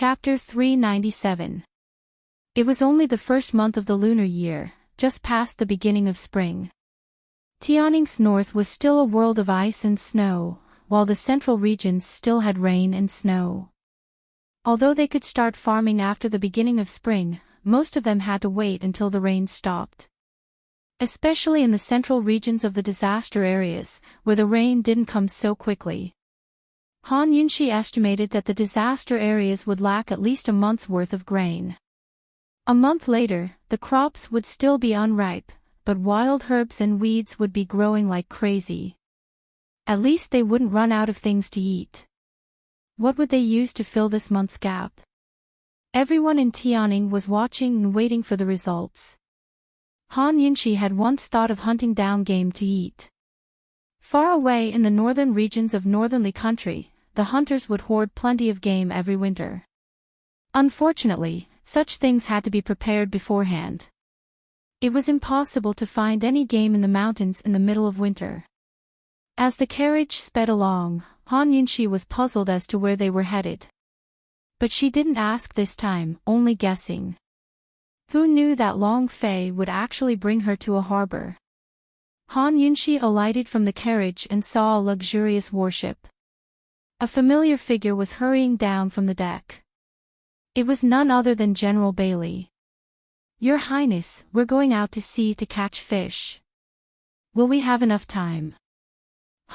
Chapter 397. It was only the first month of the lunar year, just past the beginning of spring. Tianning's north was still a world of ice and snow, while the central regions still had rain and snow. Although they could start farming after the beginning of spring, most of them had to wait until the rain stopped. Especially in the central regions of the disaster areas, where the rain didn't come so quickly. Han Yunxi estimated that the disaster areas would lack at least a month's worth of grain. A month later, the crops would still be unripe, but wild herbs and weeds would be growing like crazy. At least they wouldn't run out of things to eat. What would they use to fill this month's gap? Everyone in Tianning was watching and waiting for the results. Han Yunxi had once thought of hunting down game to eat. Far away in the northern regions of northernly country, the hunters would hoard plenty of game every winter. Unfortunately, such things had to be prepared beforehand. It was impossible to find any game in the mountains in the middle of winter. As the carriage sped along, Han Yunxi was puzzled as to where they were headed. But she didn't ask this time, only guessing. Who knew that Long Fei would actually bring her to a harbor? Han Yunxi alighted from the carriage and saw a luxurious warship. A familiar figure was hurrying down from the deck. It was none other than General Bailey. "Your Highness, we're going out to sea to catch fish. Will we have enough time?"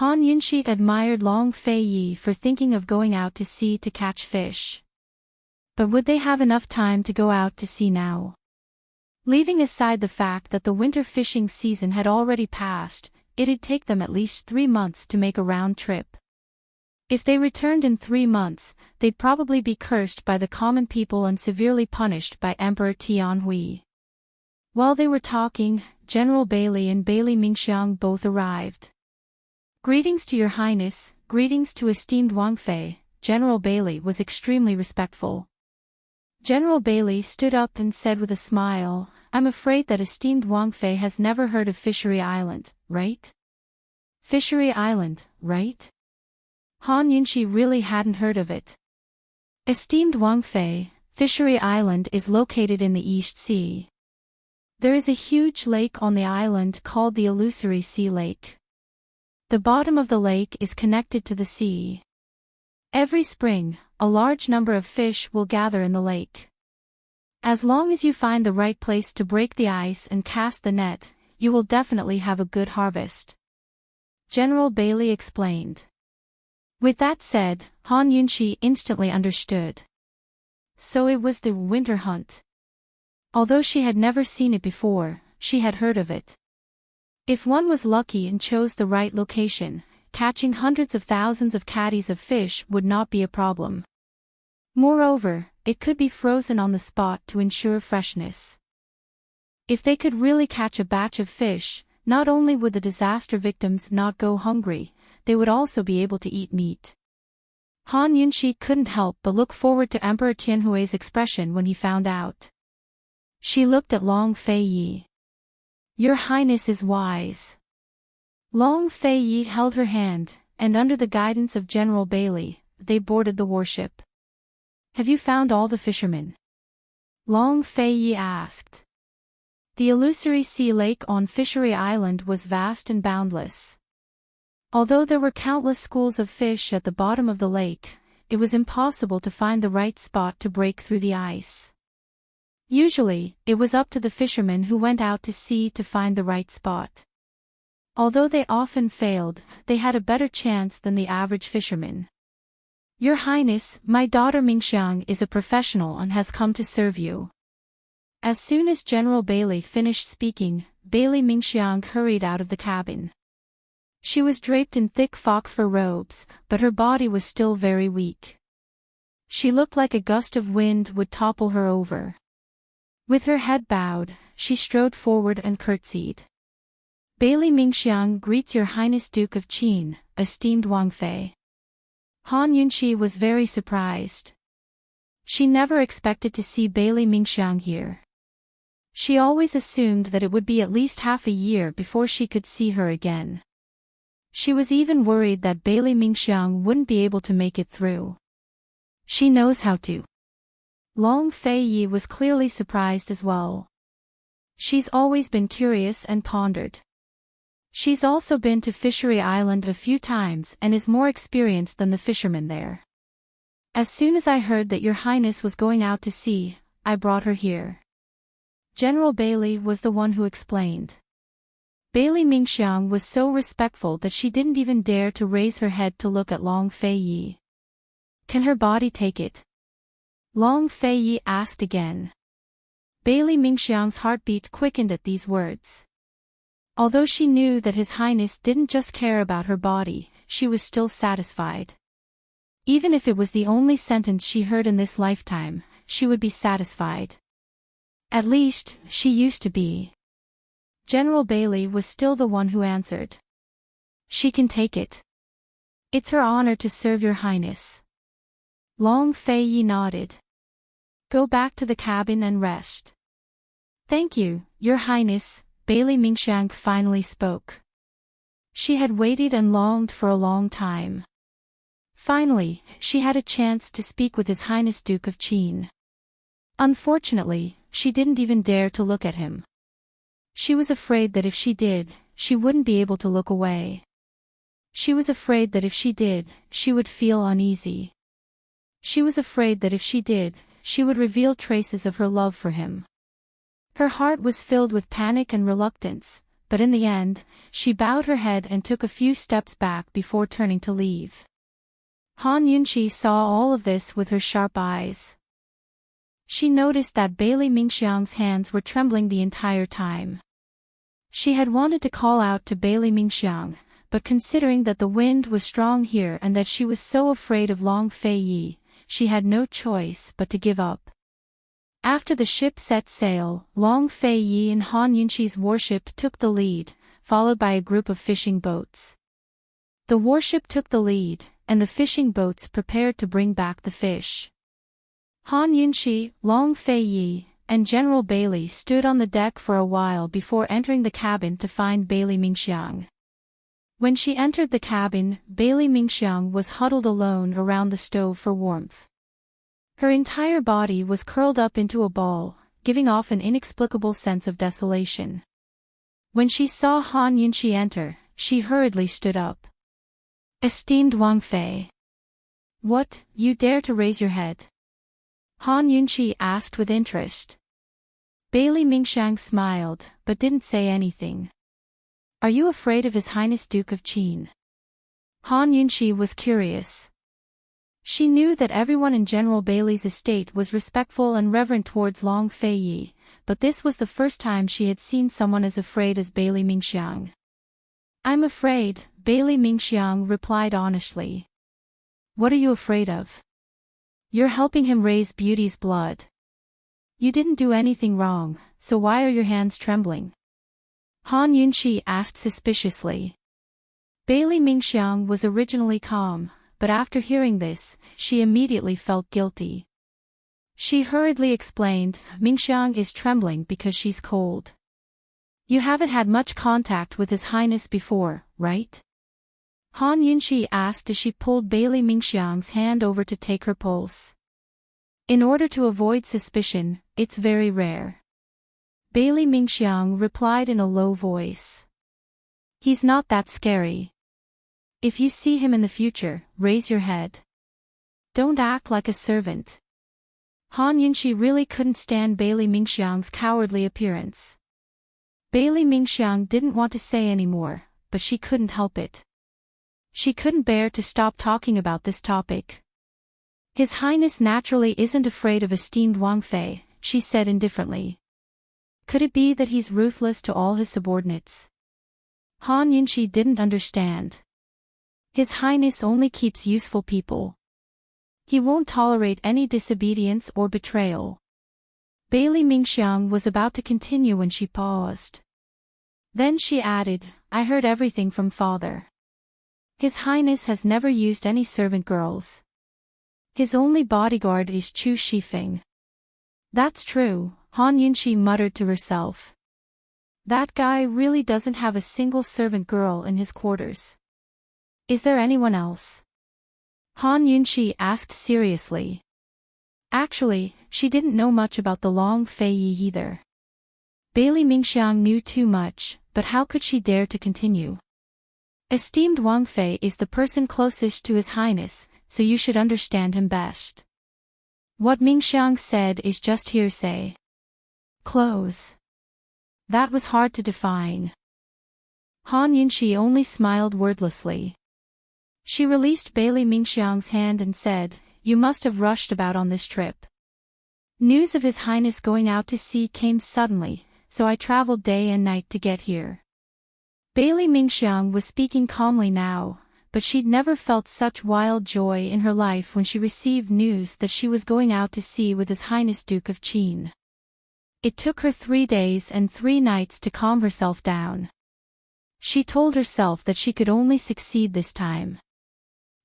Han Yunxi admired Long Fei Yi for thinking of going out to sea to catch fish. But would they have enough time to go out to sea now? Leaving aside the fact that the winter fishing season had already passed, it'd take them at least 3 months to make a round trip. If they returned in 3 months, they'd probably be cursed by the common people and severely punished by Emperor Tianhui. While they were talking, General Bailey and Bailey Mingxiang both arrived. "Greetings to your Highness, greetings to esteemed Wang Fei." General Bailey was extremely respectful. General Bailey stood up and said with a smile, "I'm afraid that esteemed Wang Fei has never heard of Fishery Island, right?" Fishery Island, right? Han Yunxi really hadn't heard of it. Esteemed Wang Fei, Fishery Island is located in the East Sea. There is a huge lake on the island called the Illusory Sea Lake. The bottom of the lake is connected to the sea. Every spring, a large number of fish will gather in the lake. As long as you find the right place to break the ice and cast the net, you will definitely have a good harvest. General Bailey explained. With that said, Han Yunxi instantly understood. So it was the winter hunt. Although she had never seen it before, she had heard of it. If one was lucky and chose the right location, catching hundreds of thousands of caddies of fish would not be a problem. Moreover, it could be frozen on the spot to ensure freshness. If they could really catch a batch of fish, not only would the disaster victims not go hungry, they would also be able to eat meat. Han Yunxi couldn't help but look forward to Emperor Tianhui's expression when he found out. She looked at Long Fei Yi. "Your Highness is wise." Long Fei Yi held her hand, and under the guidance of General Bailey, they boarded the warship. "Have you found all the fishermen?" Long Fei Yi asked. The illusory sea lake on Fishery Island was vast and boundless. Although there were countless schools of fish at the bottom of the lake, it was impossible to find the right spot to break through the ice. Usually, it was up to the fishermen who went out to sea to find the right spot. Although they often failed, they had a better chance than the average fisherman. "Your Highness, my daughter Mingxiang is a professional and has come to serve you." As soon as General Bailey finished speaking, Bailey Mingxiang hurried out of the cabin. She was draped in thick fox fur robes, but her body was still very weak. She looked like a gust of wind would topple her over. With her head bowed, she strode forward and curtsied. "Bailey Mingxiang greets your Highness Duke of Qin, esteemed Wang Fei." Han Yunxi was very surprised. She never expected to see Bailey Mingxiang here. She always assumed that it would be at least half a year before she could see her again. She was even worried that Bailey Mingxiang wouldn't be able to make it through. "She knows how to Long Fei Yi was clearly surprised as well. She's always been curious and pondered. She's also been to Fishery Island a few times and is more experienced than the fishermen there. As soon as I heard that your highness was going out to sea, I brought her here. General Bailey was the one who explained. Bailey Mingxiang was so respectful that she didn't even dare to raise her head to look at Long Fei Yi. Can her body take it? Long Fei Yi asked again. Bailey Mingxiang's heartbeat quickened at these words. Although she knew that His Highness didn't just care about her body, she was still satisfied. Even if it was the only sentence she heard in this lifetime, she would be satisfied. At least, she used to be. General Bailey was still the one who answered. She can take it. It's her honor to serve your highness. Long Fei Yi nodded. Go back to the cabin and rest. Thank you, your highness, Bailey Mingxiang finally spoke. She had waited and longed for a long time. Finally, she had a chance to speak with His Highness Duke of Qin. Unfortunately, she didn't even dare to look at him. She was afraid that if she did, she wouldn't be able to look away. She was afraid that if she did, she would feel uneasy. She was afraid that if she did, she would reveal traces of her love for him. Her heart was filled with panic and reluctance, but in the end, she bowed her head and took a few steps back before turning to leave. Han Yunqi saw all of this with her sharp eyes. She noticed that Bailey Mingxiang's hands were trembling the entire time. She had wanted to call out to Bailey Mingxiang, but considering that the wind was strong here and that she was so afraid of Long Fei Yi, she had no choice but to give up. After the ship set sail, Long Fei Yi and Han Yunqi's warship took the lead, followed by a group of fishing boats. The warship took the lead, and the fishing boats prepared to bring back the fish. Han Yunqi, Long Fei Yi, and General Bailey stood on the deck for a while before entering the cabin to find Bailey Mingxiang. When she entered the cabin, Bailey Mingxiang was huddled alone around the stove for warmth. Her entire body was curled up into a ball, giving off an inexplicable sense of desolation. When she saw Han Yunqi enter, she hurriedly stood up. Esteemed Wang Fei. What, you dare to raise your head? Han Yunqi asked with interest. Bailey Mingxiang smiled, but didn't say anything. Are you afraid of His Highness Duke of Qin? Han Yunqi was curious. She knew that everyone in General Bailey's estate was respectful and reverent towards Long Fei Yi, but this was the first time she had seen someone as afraid as Bailey Mingxiang. I'm afraid, Bailey Mingxiang replied honestly. What are you afraid of? You're helping him raise Beauty's blood. You didn't do anything wrong, so why are your hands trembling? Han Yunqi asked suspiciously. Bailey Mingxiang was originally calm, but after hearing this, she immediately felt guilty. She hurriedly explained, Mingxiang is trembling because she's cold. You haven't had much contact with His Highness before, right? Han Yunqi asked as she pulled Bailey Mingxiang's hand over to take her pulse. In order to avoid suspicion, it's very rare. Bailey Mingxiang replied in a low voice. He's not that scary. If you see him in the future, raise your head. Don't act like a servant. Han Yunqi really couldn't stand Bailey Mingxiang's cowardly appearance. Bailey Mingxiang didn't want to say any more, but she couldn't help it. She couldn't bear to stop talking about this topic. His Highness naturally isn't afraid of esteemed Wang Fei, she said indifferently. Could it be that he's ruthless to all his subordinates? Han Yunqi didn't understand. His Highness only keeps useful people. He won't tolerate any disobedience or betrayal. Bailey Mingxiang was about to continue when she paused. Then she added, I heard everything from father. His Highness has never used any servant girls. His only bodyguard is Chu Shifeng. That's true, Han Yunqi muttered to herself. That guy really doesn't have a single servant girl in his quarters. Is there anyone else? Han Yunqi asked seriously. Actually, she didn't know much about the Long Fei Yi either. Bailey Mingxiang knew too much, but how could she dare to continue? Esteemed Wang Fei is the person closest to His Highness, so you should understand him best. What Mingxiang said is just hearsay. Close. That was hard to define. Han Yunxi only smiled wordlessly. She released Bailey Mingxiang's hand and said, "You must have rushed about on this trip. News of His Highness going out to sea came suddenly, so I traveled day and night to get here." Bailey Mingxiang was speaking calmly now, but she'd never felt such wild joy in her life when she received news that she was going out to sea with His Highness Duke of Qin. It took her 3 days and 3 nights to calm herself down. She told herself that she could only succeed this time.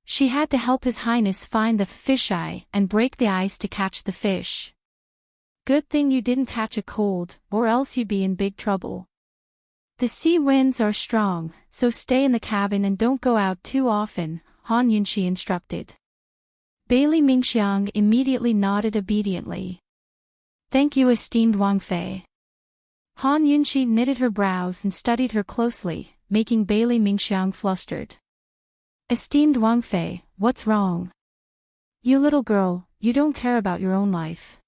She had to help His Highness find the fisheye and break the ice to catch the fish. Good thing you didn't catch a cold, or else you'd be in big trouble. The sea winds are strong, so stay in the cabin and don't go out too often, Han Yunxi instructed. Bailey Mingxiang immediately nodded obediently. Thank you, esteemed Wang Fei. Han Yunxi knitted her brows and studied her closely, making Bailey Mingxiang flustered. Esteemed Wang Fei, what's wrong? You little girl, you don't care about your own life?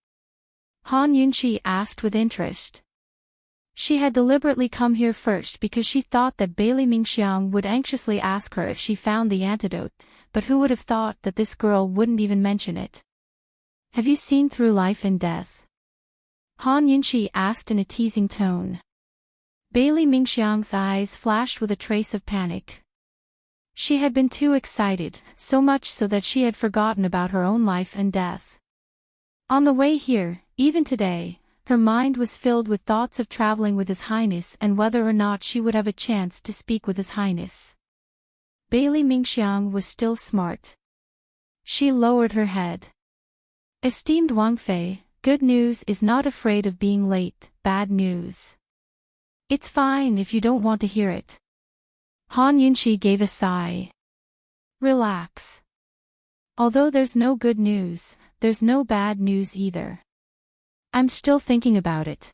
Han Yunxi asked with interest. She had deliberately come here first because she thought that Bailey Mingxiang would anxiously ask her if she found the antidote, but who would have thought that this girl wouldn't even mention it? Have you seen through life and death? Han Yunxi asked in a teasing tone. Bailey Mingxiang's eyes flashed with a trace of panic. She had been too excited, so much so that she had forgotten about her own life and death. On the way here, even today, her mind was filled with thoughts of traveling with His Highness and whether or not she would have a chance to speak with His Highness. Bailey Mingxiang was still smart. She lowered her head. Esteemed Wang Fei, good news is not afraid of being late, bad news. It's fine if you don't want to hear it. Han Yunxi gave a sigh. Relax. Although there's no good news, there's no bad news either. I'm still thinking about it.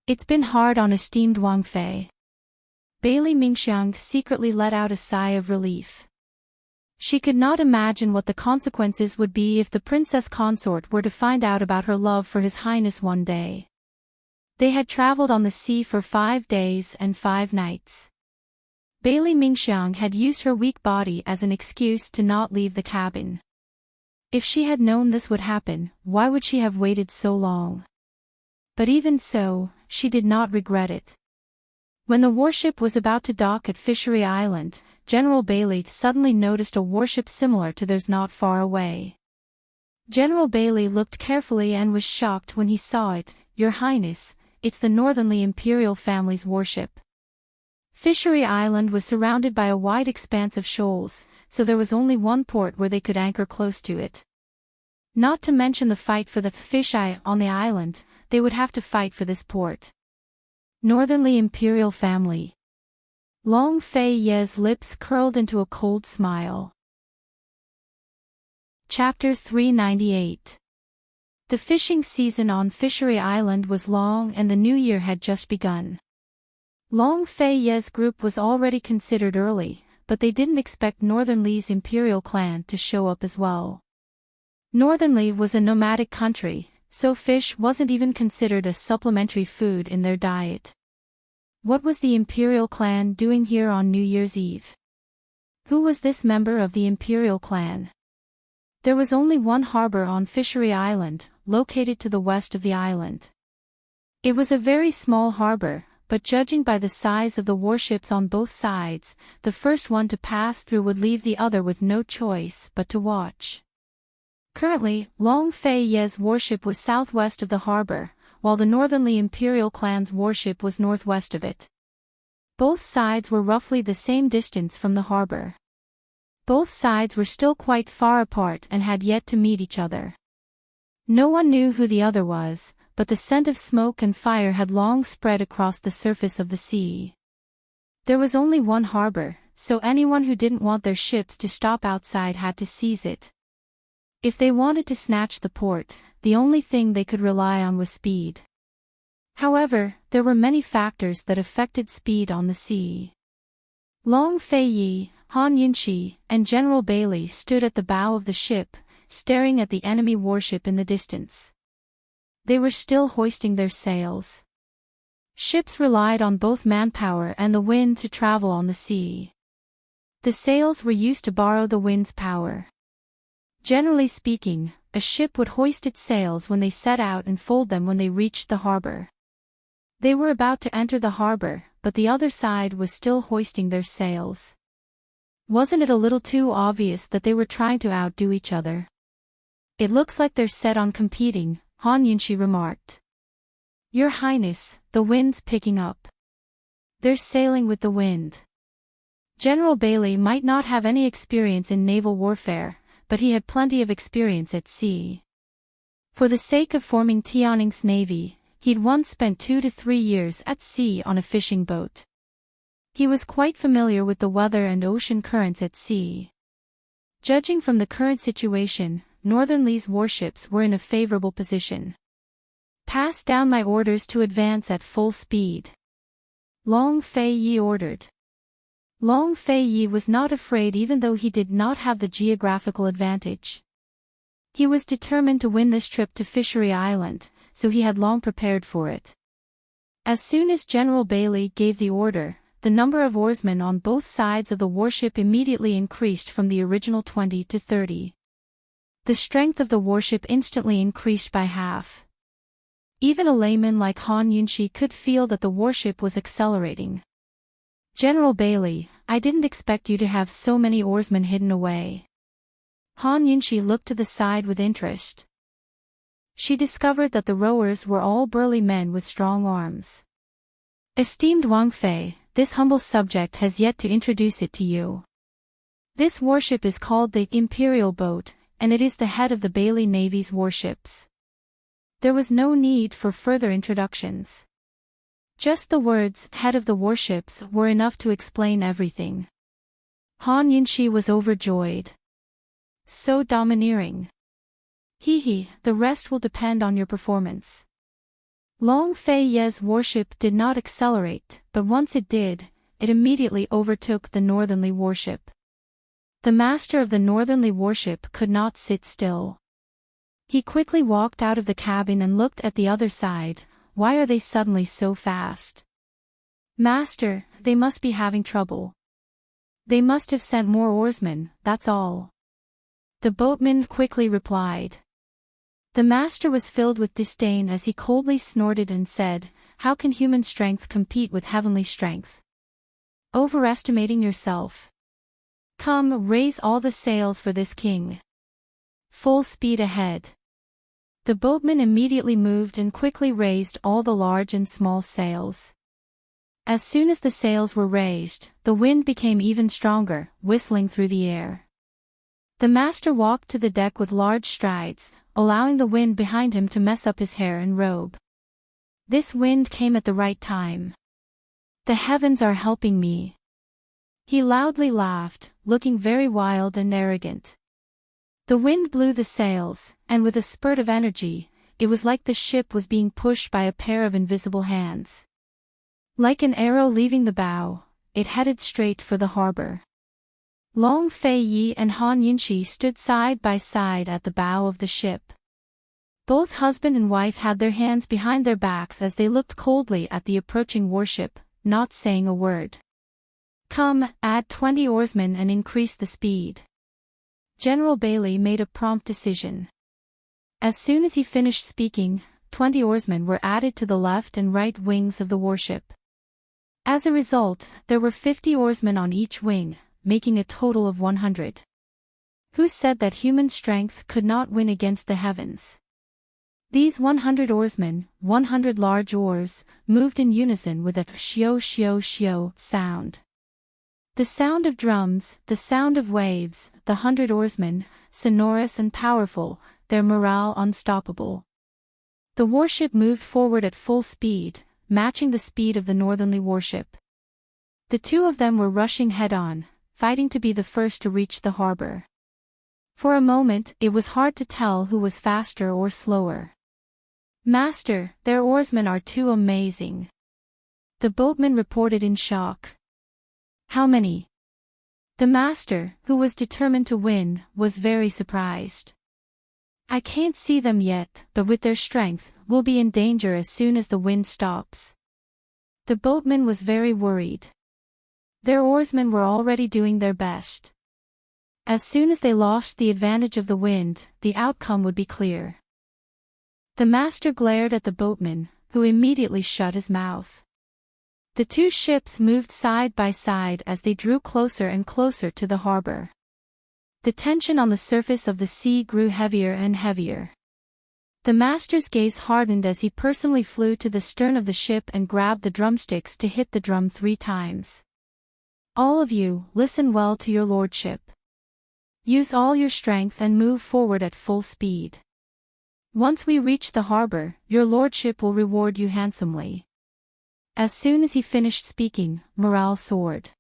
It's been hard on esteemed Wang Fei. Bailey Mingxiang secretly let out a sigh of relief. She could not imagine what the consequences would be if the Princess Consort were to find out about her love for His Highness one day. They had traveled on the sea for 5 days and 5 nights. Bailey Mingxiang had used her weak body as an excuse to not leave the cabin. If she had known this would happen, why would she have waited so long? But even so, she did not regret it. When the warship was about to dock at Fishery Island, General Bailey suddenly noticed a warship similar to theirs not far away. General Bailey looked carefully and was shocked when he saw it. Your Highness, it's the Northernly Imperial family's warship. Fishery Island was surrounded by a wide expanse of shoals, so there was only one port where they could anchor close to it. Not to mention the fight for the fisheye on the island, they would have to fight for this port. Northernly Imperial family. Long Fei Ye's lips curled into a cold smile. Chapter 398. The fishing season on Fishery Island was long and the new year had just begun. Long Fei Ye's group was already considered early, but they didn't expect Northernly's imperial clan to show up as well. Northernly was a nomadic country, so fish wasn't even considered a supplementary food in their diet. What was the imperial clan doing here on New Year's Eve? Who was this member of the imperial clan? There was only one harbor on Fishery Island, located to the west of the island. It was a very small harbor, but judging by the size of the warships on both sides, the first one to pass through would leave the other with no choice but to watch. Currently, Long Fei Ye's warship was southwest of the harbor, while the Northernly Imperial clan's warship was northwest of it. Both sides were roughly the same distance from the harbor. Both sides were still quite far apart and had yet to meet each other. No one knew who the other was, but the scent of smoke and fire had long spread across the surface of the sea. There was only one harbor, so anyone who didn't want their ships to stop outside had to seize it. If they wanted to snatch the port, the only thing they could rely on was speed. However, there were many factors that affected speed on the sea. Long Fei-yi, Han Yunshi, and General Bailey stood at the bow of the ship, staring at the enemy warship in the distance. They were still hoisting their sails. Ships relied on both manpower and the wind to travel on the sea. The sails were used to borrow the wind's power. Generally speaking, a ship would hoist its sails when they set out and fold them when they reached the harbor. They were about to enter the harbor, but the other side was still hoisting their sails. Wasn't it a little too obvious that they were trying to outdo each other? It looks like they're set on competing, Han Yunshi remarked. Your Highness, the wind's picking up. They're sailing with the wind. General Bailey might not have any experience in naval warfare, but he had plenty of experience at sea. For the sake of forming Tianning's navy, he'd once spent 2 to 3 years at sea on a fishing boat. He was quite familiar with the weather and ocean currents at sea. Judging from the current situation, Northern Lee's warships were in a favorable position. Pass down my orders to advance at full speed. Long Fei-yi ordered. Long Fei-yi was not afraid even though he did not have the geographical advantage. He was determined to win this trip to Fishery Island, so he had long prepared for it. As soon as General Bailey gave the order, the number of oarsmen on both sides of the warship immediately increased from the original 20 to 30. The strength of the warship instantly increased by half. Even a layman like Han Yunshi could feel that the warship was accelerating. General Bailey, I didn't expect you to have so many oarsmen hidden away. Han Yunshi looked to the side with interest. She discovered that the rowers were all burly men with strong arms. Esteemed Wang Fei, this humble subject has yet to introduce it to you. This warship is called the Imperial Boat, and it is the head of the Bailey Navy's warships. There was no need for further introductions. Just the words, head of the warships, were enough to explain everything. Han Yunshi was overjoyed. So domineering. Hee, the rest will depend on your performance. Long Fei-yi's warship did not accelerate, but once it did, it immediately overtook the Northernly warship. The master of the Northernly warship could not sit still. He quickly walked out of the cabin and looked at the other side. Why are they suddenly so fast? Master, they must be having trouble. They must have sent more oarsmen, that's all. The boatman quickly replied. The master was filled with disdain as he coldly snorted and said, how can human strength compete with heavenly strength? Overestimating yourself. Come, raise all the sails for this king. Full speed ahead. The boatman immediately moved and quickly raised all the large and small sails. As soon as the sails were raised, the wind became even stronger, whistling through the air. The master walked to the deck with large strides, allowing the wind behind him to mess up his hair and robe. This wind came at the right time. The heavens are helping me. He loudly laughed, looking very wild and arrogant. The wind blew the sails, and with a spurt of energy, it was like the ship was being pushed by a pair of invisible hands. Like an arrow leaving the bow, it headed straight for the harbor. Long Fei-yi and Han Yunshi stood side by side at the bow of the ship. Both husband and wife had their hands behind their backs as they looked coldly at the approaching warship, not saying a word. Come, add 20 oarsmen and increase the speed. General Bailey made a prompt decision. As soon as he finished speaking, 20 oarsmen were added to the left and right wings of the warship. As a result, there were 50 oarsmen on each wing, making a total of 100. Who said that human strength could not win against the heavens? These 100 oarsmen, 100 large oars, moved in unison with a shio shio shio sound. The sound of drums, the sound of waves, the 100 oarsmen, sonorous and powerful, their morale unstoppable. The warship moved forward at full speed, matching the speed of the Northernly warship. The two of them were rushing head-on, fighting to be the first to reach the harbor. For a moment, it was hard to tell who was faster or slower. "Master, their oarsmen are too amazing," the boatman reported in shock. "How many?" The master, who was determined to win, was very surprised. "I can't see them yet, but with their strength, we'll be in danger as soon as the wind stops." The boatman was very worried. Their oarsmen were already doing their best. As soon as they lost the advantage of the wind, the outcome would be clear. The master glared at the boatman, who immediately shut his mouth. The two ships moved side by side as they drew closer and closer to the harbor. The tension on the surface of the sea grew heavier and heavier. The master's gaze hardened as he personally flew to the stern of the ship and grabbed the drumsticks to hit the drum 3 times. "All of you, listen well to your lordship. Use all your strength and move forward at full speed. Once we reach the harbor, your lordship will reward you handsomely." As soon as he finished speaking, morale soared.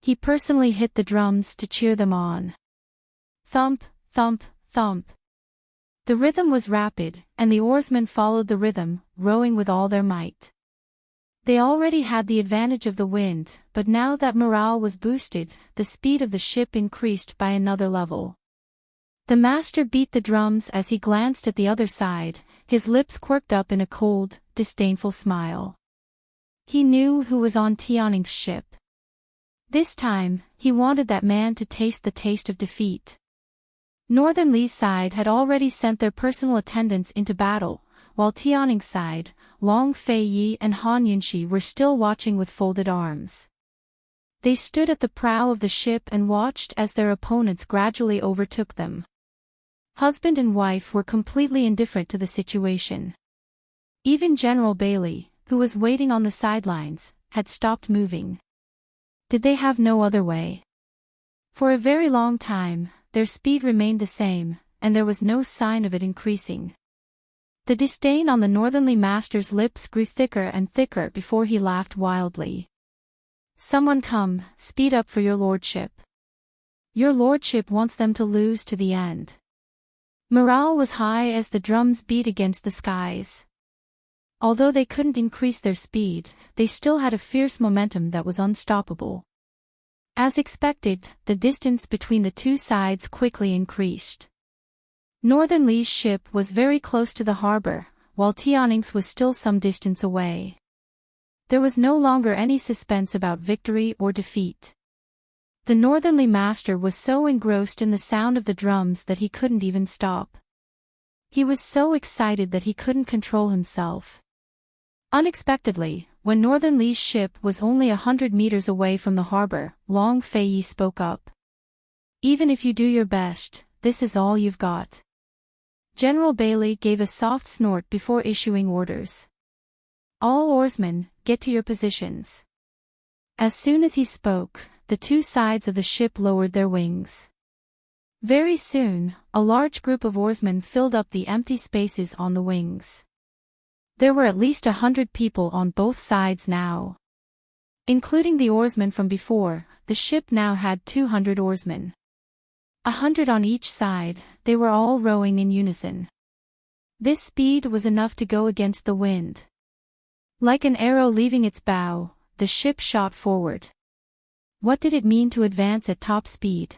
He personally hit the drums to cheer them on. Thump, thump, thump. The rhythm was rapid, and the oarsmen followed the rhythm, rowing with all their might. They already had the advantage of the wind, but now that morale was boosted, the speed of the ship increased by another level. The master beat the drums as he glanced at the other side, his lips quirked up in a cold, disdainful smile. He knew who was on Tianing's ship. This time, he wanted that man to taste the taste of defeat. Northern Li's side had already sent their personal attendants into battle, while Tianing's side, Long Fei Yi and Han Yunxi were still watching with folded arms. They stood at the prow of the ship and watched as their opponents gradually overtook them. Husband and wife were completely indifferent to the situation. Even General Bailey, who was waiting on the sidelines, had stopped moving. Did they have no other way? For a very long time, their speed remained the same, and there was no sign of it increasing. The disdain on the Northernly master's lips grew thicker and thicker before he laughed wildly. "Someone come, speed up for your lordship. Your lordship wants them to lose to the end." Morale was high as the drums beat against the skies. Although they couldn't increase their speed, they still had a fierce momentum that was unstoppable. As expected, the distance between the two sides quickly increased. Northern Li's ship was very close to the harbor, while Tianing's was still some distance away. There was no longer any suspense about victory or defeat. The Northernly master was so engrossed in the sound of the drums that he couldn't even stop. He was so excited that he couldn't control himself. Unexpectedly, when Northern Li's ship was only 100 meters away from the harbor, Long Fei Yi spoke up. "Even if you do your best, this is all you've got." General Bailey gave a soft snort before issuing orders. "All oarsmen, get to your positions." As soon as he spoke, the two sides of the ship lowered their wings. Very soon, a large group of oarsmen filled up the empty spaces on the wings. There were at least 100 people on both sides now. Including the oarsmen from before, the ship now had 200 oarsmen. 100 on each side, they were all rowing in unison. This speed was enough to go against the wind. Like an arrow leaving its bow, the ship shot forward. What did it mean to advance at top speed?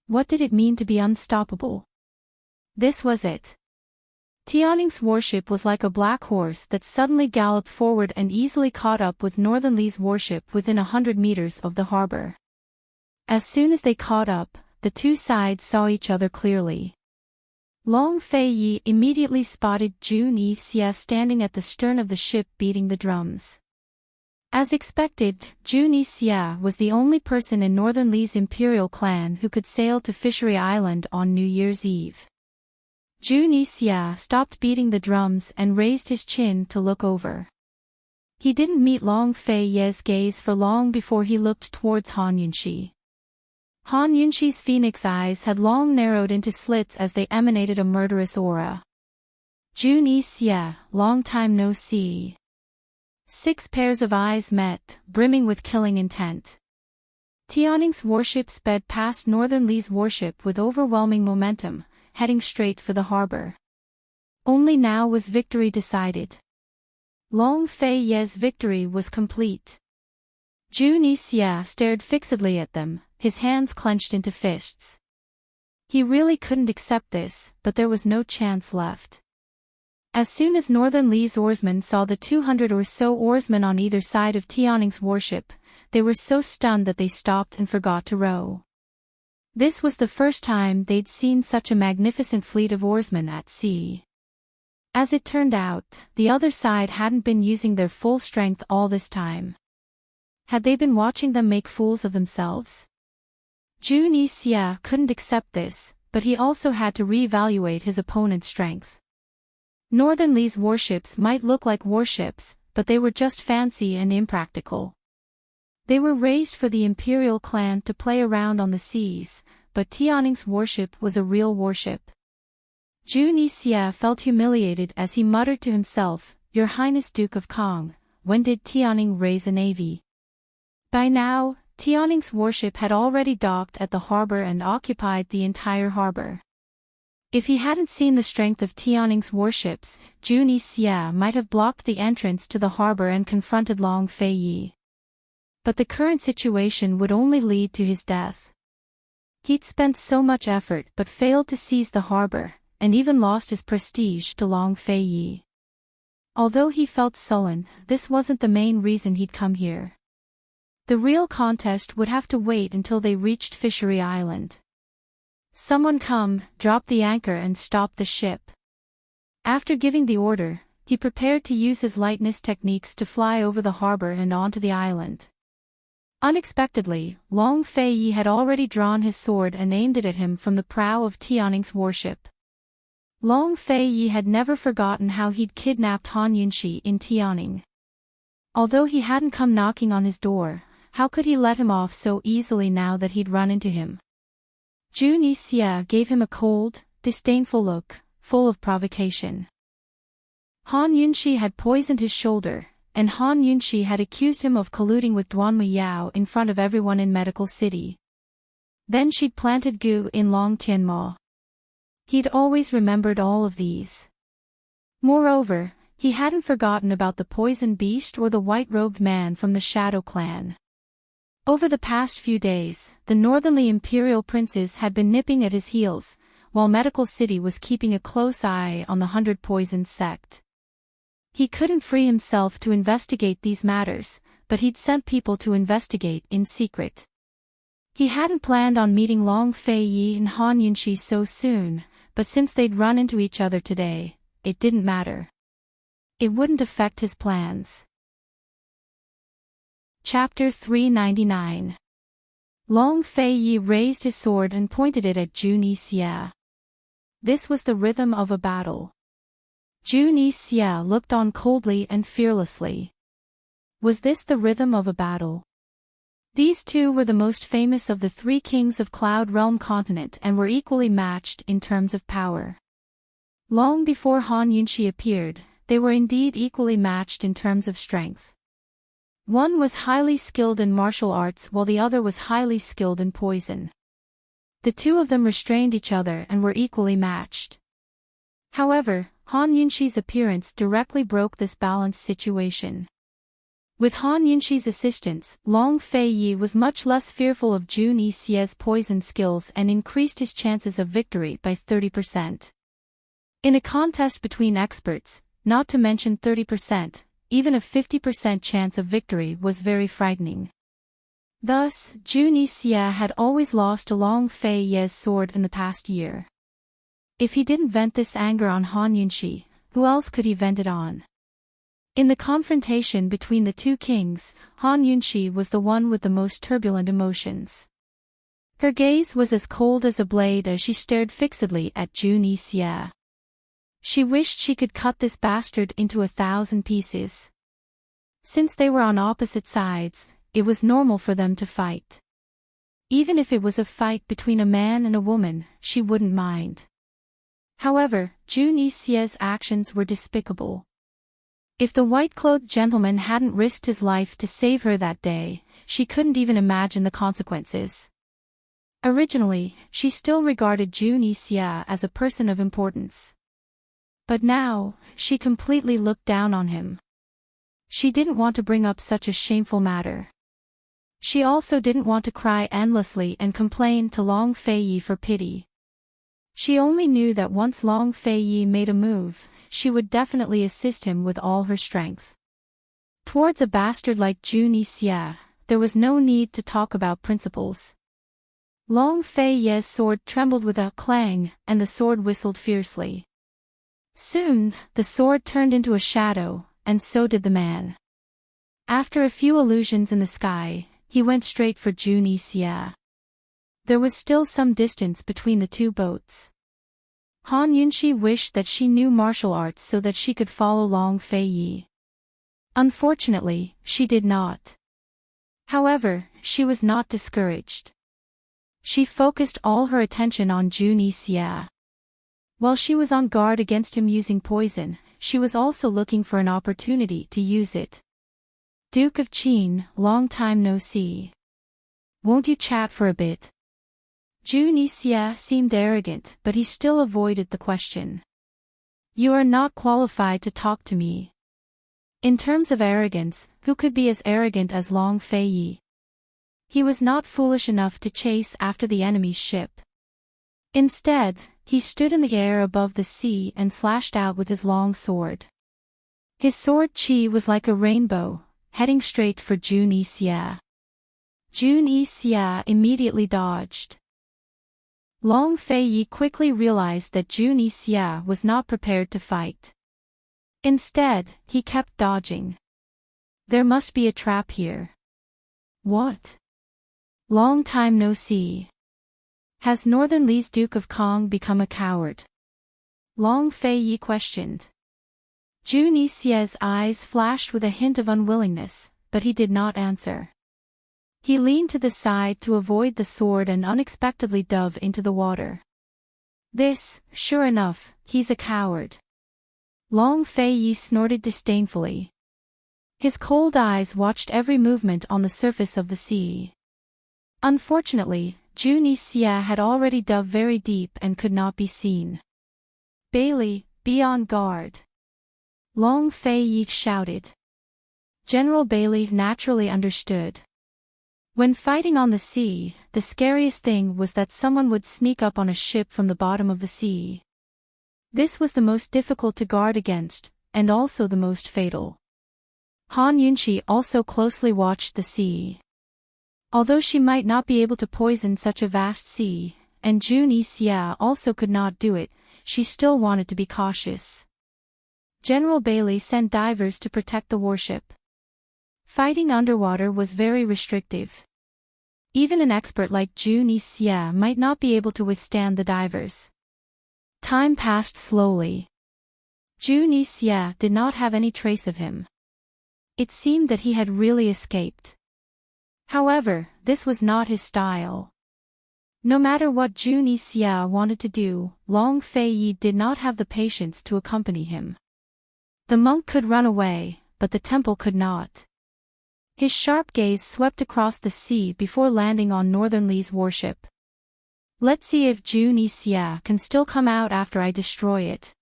What did it mean to be unstoppable? This was it. Tianing's warship was like a black horse that suddenly galloped forward and easily caught up with Northern Li's warship within 100 meters of the harbor. As soon as they caught up, the two sides saw each other clearly. Long Fei Yi immediately spotted Dreamy Xia standing at the stern of the ship beating the drums. As expected, Dreamy Xia was the only person in Northern Li's imperial clan who could sail to Fishery Island on New Year's Eve. Dreamy Xia stopped beating the drums and raised his chin to look over. He didn't meet Long Fei Yi's gaze for long before he looked towards Han Yunxi. Han Yunxi's phoenix eyes had long narrowed into slits as they emanated a murderous aura. Dreamy Xia, long time no see. 6 pairs of eyes met, brimming with killing intent. Tianning's warship sped past Northern Li's warship with overwhelming momentum, heading straight for the harbor. Only now was victory decided. Long Fei Ye's victory was complete. Zhu Nixia stared fixedly at them, his hands clenched into fists. He really couldn't accept this, but there was no chance left. As soon as Northern Li's oarsmen saw the 200 or so oarsmen on either side of Tianning's warship, they were so stunned that they stopped and forgot to row. This was the first time they'd seen such a magnificent fleet of oarsmen at sea. As it turned out, the other side hadn't been using their full strength all this time. Had they been watching them make fools of themselves? Zhu Nixia couldn't accept this, but he also had to reevaluate his opponent's strength. Northern Li's warships might look like warships, but they were just fancy and impractical. They were raised for the imperial clan to play around on the seas, but Tianning's warship was a real warship. Zhu Nixia felt humiliated as he muttered to himself, "Your Highness Duke of Kong, when did Tianning raise a navy?" By now, Tianning's warship had already docked at the harbor and occupied the entire harbor. If he hadn't seen the strength of Tianning's warships, Zhu Nixia might have blocked the entrance to the harbor and confronted Long Fei Yi. But the current situation would only lead to his death. He'd spent so much effort but failed to seize the harbor, and even lost his prestige to Long Fei Yi. Although he felt sullen, this wasn't the main reason he'd come here. The real contest would have to wait until they reached Fishery Island. Someone come, drop the anchor and stop the ship. After giving the order, he prepared to use his lightness techniques to fly over the harbor and onto the island. Unexpectedly, Long Fei Yi had already drawn his sword and aimed it at him from the prow of Tianning's warship. Long Fei Yi had never forgotten how he'd kidnapped Han Yunxi in Tianning. Although he hadn't come knocking on his door, how could he let him off so easily now that he'd run into him? Zhu Nixia gave him a cold, disdainful look, full of provocation. Han Yunxi had poisoned his shoulder, and Han Yunxi had accused him of colluding with Duanmu Yao in front of everyone in Medical City. Then she'd planted Gu in Long Tianmo. He'd always remembered all of these. Moreover, he hadn't forgotten about the poison beast or the white-robed man from the Shadow Clan. Over the past few days, the northerly imperial princes had been nipping at his heels, while Medical City was keeping a close eye on the 100 Poisons sect. He couldn't free himself to investigate these matters, but he'd sent people to investigate in secret. He hadn't planned on meeting Long Fei Yi and Han Yunxi so soon, but since they'd run into each other today, it didn't matter. It wouldn't affect his plans. Chapter 399. Long Fei Yi raised his sword and pointed it at Zhu Nixia. This was the rhythm of a battle. Zhu Nixia looked on coldly and fearlessly. Was this the rhythm of a battle? These two were the most famous of the three kings of Cloud Realm continent and were equally matched in terms of power. Long before Han Yunxi appeared, they were indeed equally matched in terms of strength. One was highly skilled in martial arts while the other was highly skilled in poison. The two of them restrained each other and were equally matched. However, Han Yunxi's appearance directly broke this balanced situation. With Han Yunxi's assistance, Long Fei Yi was much less fearful of Zhu Nixia's poison skills and increased his chances of victory by 30%. In a contest between experts, not to mention 30%, even a 50% chance of victory was very frightening. Thus, Zhu Nixia had always lost to Long Fei Yi's sword in the past year. If he didn't vent this anger on Han Yunxi, who else could he vent it on? In the confrontation between the two kings, Han Yunxi was the one with the most turbulent emotions. Her gaze was as cold as a blade as she stared fixedly at Zhu Nixia. She wished she could cut this bastard into 1,000 pieces. Since they were on opposite sides, it was normal for them to fight. Even if it was a fight between a man and a woman, she wouldn't mind. However, Zhu Nixia's actions were despicable. If the white-clothed gentleman hadn't risked his life to save her that day, she couldn't even imagine the consequences. Originally, she still regarded Jun Yixia as a person of importance. But now, she completely looked down on him. She didn't want to bring up such a shameful matter. She also didn't want to cry endlessly and complain to Long Feiyi for pity. She only knew that once Long Feiyi made a move, she would definitely assist him with all her strength. Towards a bastard like Jun Yixia, there was no need to talk about principles. Long Feiyi's sword trembled with a clang, and the sword whistled fiercely. Soon, the sword turned into a shadow, and so did the man. After a few illusions in the sky, he went straight for Jun Yixia. There was still some distance between the two boats. Han Yunxi wished that she knew martial arts so that she could follow Long Feiyi. Unfortunately, she did not. However, she was not discouraged. She focused all her attention on Jun Yixia. While she was on guard against him using poison, she was also looking for an opportunity to use it. Duke of Qin, long time no see. Won't you chat for a bit? Jun Yixia seemed arrogant, but he still avoided the question. You are not qualified to talk to me. In terms of arrogance, who could be as arrogant as Long Feiyi? He was not foolish enough to chase after the enemy's ship. Instead, he stood in the air above the sea and slashed out with his long sword. His sword chi was like a rainbow, heading straight for Jun Yixia. Jun Yixia immediately dodged. Long Feiyi quickly realized that Jun Yixia was not prepared to fight. Instead, he kept dodging. There must be a trap here. What? Long time no see. Has Northern Li's Duke of Kong become a coward? Long Feiyi questioned. Jun Yixia's eyes flashed with a hint of unwillingness, but he did not answer. He leaned to the side to avoid the sword and unexpectedly dove into the water. Sure enough, he's a coward. Long Feiyi snorted disdainfully. His cold eyes watched every movement on the surface of the sea. Unfortunately, Jun Yixia had already dove very deep and could not be seen. Bailey, be on guard. Long Feiyi shouted. General Bailey naturally understood. When fighting on the sea, the scariest thing was that someone would sneak up on a ship from the bottom of the sea. This was the most difficult to guard against, and also the most fatal. Han Yunxi also closely watched the sea. Although she might not be able to poison such a vast sea, and Jun Yixia also could not do it, she still wanted to be cautious. General Bailey sent divers to protect the warship. Fighting underwater was very restrictive. Even an expert like Jun Yixia might not be able to withstand the divers. Time passed slowly. Jun Yixia did not have any trace of him. It seemed that he had really escaped. However, this was not his style. No matter what Jun Yixia wanted to do, Long Feiyi did not have the patience to accompany him. The monk could run away, but the temple could not. His sharp gaze swept across the sea before landing on Northern Li's warship. Let's see if Jun Yixia can still come out after I destroy it.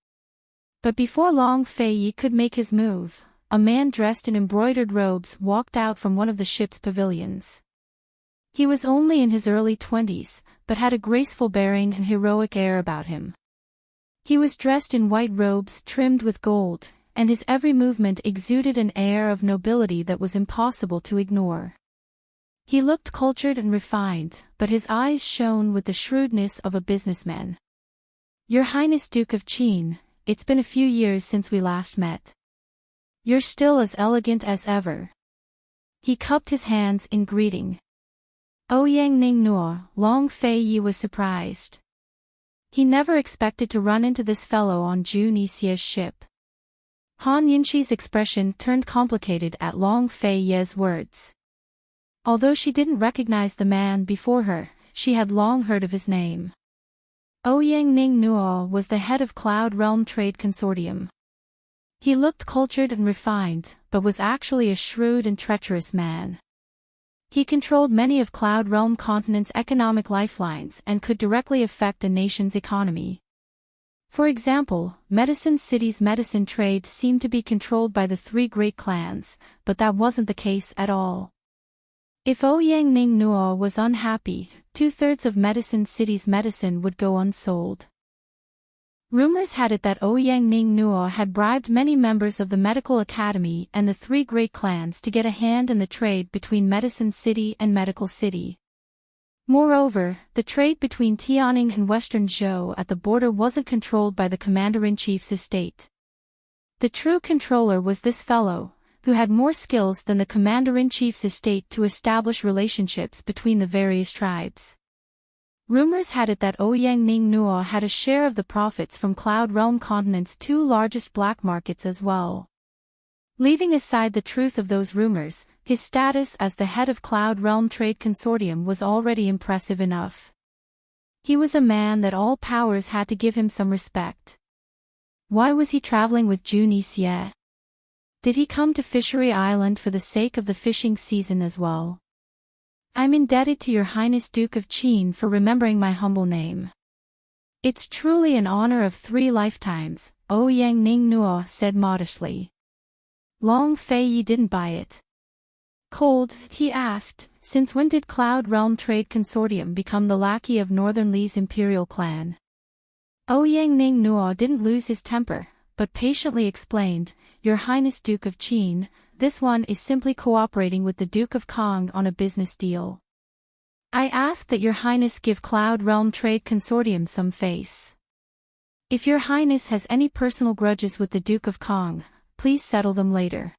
But before Long Feiyi could make his move, a man dressed in embroidered robes walked out from one of the ship's pavilions. He was only in his early 20s, but had a graceful bearing and heroic air about him. He was dressed in white robes trimmed with gold, and his every movement exuded an air of nobility that was impossible to ignore. He looked cultured and refined, but his eyes shone with the shrewdness of a businessman. Your Highness Duke of Qin, it's been a few years since we last met. You're still as elegant as ever. He cupped his hands in greeting. Ouyang Ning Nuo, Long Feiyi was surprised. He never expected to run into this fellow on Jun Yixia's ship. Han Yunxi's expression turned complicated at Long Feiyi's words. Although she didn't recognize the man before her, she had long heard of his name. Ouyang Ning Nuo was the head of Cloud Realm Trade Consortium. He looked cultured and refined, but was actually a shrewd and treacherous man. He controlled many of Cloud Realm Continent's economic lifelines and could directly affect a nation's economy. For example, Medicine City's medicine trade seemed to be controlled by the three great clans, but that wasn't the case at all. If Ouyang Ning Nuo was unhappy, 2/3 of Medicine City's medicine would go unsold. Rumors had it that Ouyang Ning Nuo had bribed many members of the medical academy and the three great clans to get a hand in the trade between Medicine City and Medical City. Moreover, the trade between Tianning and Western Zhou at the border wasn't controlled by the Commander-in-Chief's estate. The true controller was this fellow, who had more skills than the Commander-in-Chief's estate to establish relationships between the various tribes. Rumors had it that Ouyang Ning Nuo had a share of the profits from Cloud Realm Continent's two largest black markets as well. Leaving aside the truth of those rumors, his status as the head of Cloud Realm Trade Consortium was already impressive enough. He was a man that all powers had to give him some respect. Why was he traveling with Jun Yixie? Did he come to Fishery Island for the sake of the fishing season as well? I'm indebted to Your Highness Duke of Qin for remembering my humble name. It's truly an honor of 3 lifetimes, Ouyang Ning Nuo said modestly. Long Fei Yi didn't buy it. Cold, he asked, since when did Cloud Realm Trade Consortium become the lackey of Northern Li's imperial clan? Ouyang Ning Nuo didn't lose his temper, but patiently explained, Your Highness Duke of Qin, this one is simply cooperating with the Duke of Kong on a business deal. I ask that Your Highness give Cloud Realm Trade Consortium some face. If Your Highness has any personal grudges with the Duke of Kong, please settle them later.